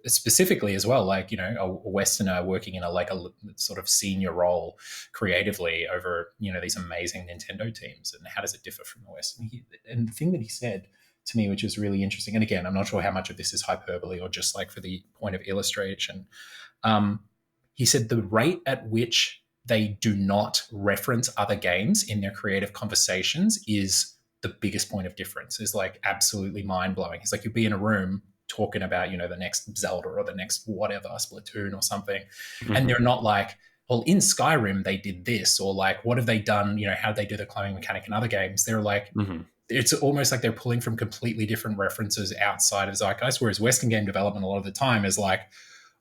specifically as well, like a Westerner working in a sort of senior role creatively over these amazing Nintendo teams, and how does it differ from the West?" And the thing that he said to me, which was really interesting, and again, I'm not sure how much of this is hyperbole or just like for the point of illustration. Um, he said the rate at which they do not reference other games in their creative conversations is the biggest point of difference. Is like absolutely mind blowing. He's like, you'd be in a room talking about the next Zelda or the next whatever Splatoon or something, and mhm, they're not like, well, in Skyrim they did this, or like, what have they done? How did they do the climbing mechanic in other games? They're like, mhm. it's almost like they're pulling from completely different references outside of zeitgeist. Whereas Western game development a lot of the time is like,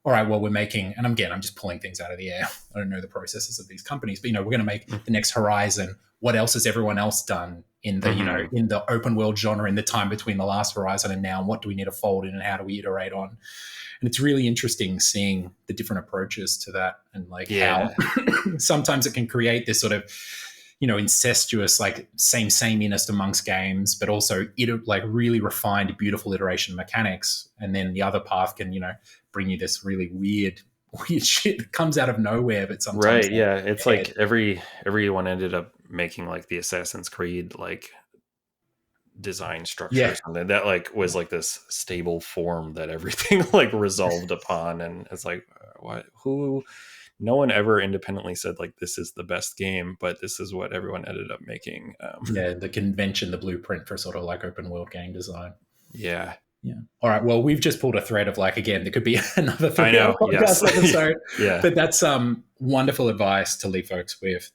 all right, well, we're making, and again, I'm just pulling things out of the air. I don't know the processes of these companies, but we're going to make the next Horizon. What else has everyone else done in the Mhm. in the open world genre in the time between the last Horizon and now? And what do we need to fold in, and how do we iterate on? And it's really interesting seeing the different approaches to that, and like how Yeah, sometimes it can create this sort of incestuous like sameness amongst games, but also like really refined beautiful iteration mechanics. And then the other path can bring you this really weird shit that comes out of nowhere, but sometimes right. like Yeah, it's your head. like everyone ended up making like the Assassin's Creed like design structure or Yeah. something that like was like this stable form that everything like resolved upon, and it's like what who no one ever independently said like this is the best game, but this is what everyone ended up making. Yeah, the convention, the blueprint for sort of like open world game design. Yeah. Yeah. All right. Well, we've just pulled a thread of like, again, there could be another I 3 hour know. Yes. podcast episode, Yeah. but that's wonderful advice to leave folks with.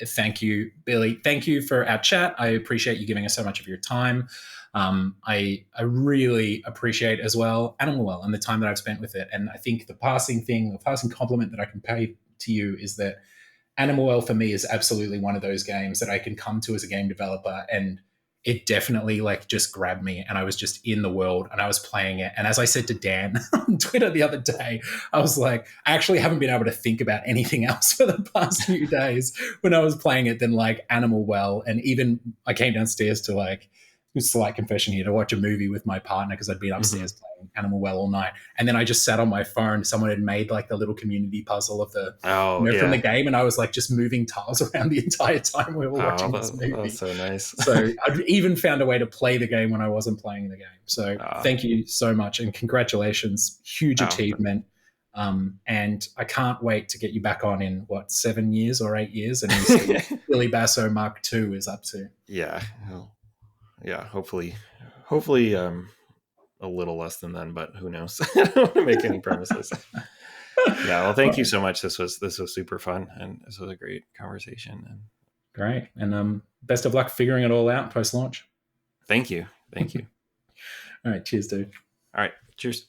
Thank you, Billy. Thank you for our chat. I appreciate you giving us so much of your time. I really appreciate as well Animal Well and the time that I've spent with it. And I think the passing compliment that I can pay to you is that Animal Well for me is absolutely one of those games that I can come to as a game developer, and it definitely like just grabbed me, and I was just in the world and I was playing it. And as I said to Dan on Twitter the other day, I was like, I actually haven't been able to think about anything else for the past few days when I was playing it than like Animal Well. And even I came downstairs to like, slight confession here, to watch a movie with my partner because I'd been upstairs playing Animal Well all night. And then I just sat on my phone. Someone had made like the little community puzzle of the, from the game. And I was like just moving tiles around the entire time we were watching this movie. That was so nice. So I'd even found a way to play the game when I wasn't playing the game. So thank you so much and congratulations. Huge achievement. And I can't wait to get you back on in 7 years or 8 years and see what Billy Basso Mark II is up to. Yeah. Yeah, hopefully a little less than then, but who knows? I don't want to make any promises. Yeah, well, thank you so much. This was super fun, and this was a great conversation. And great, and best of luck figuring it all out post launch. Thank you. All right, cheers, dude. All right, cheers.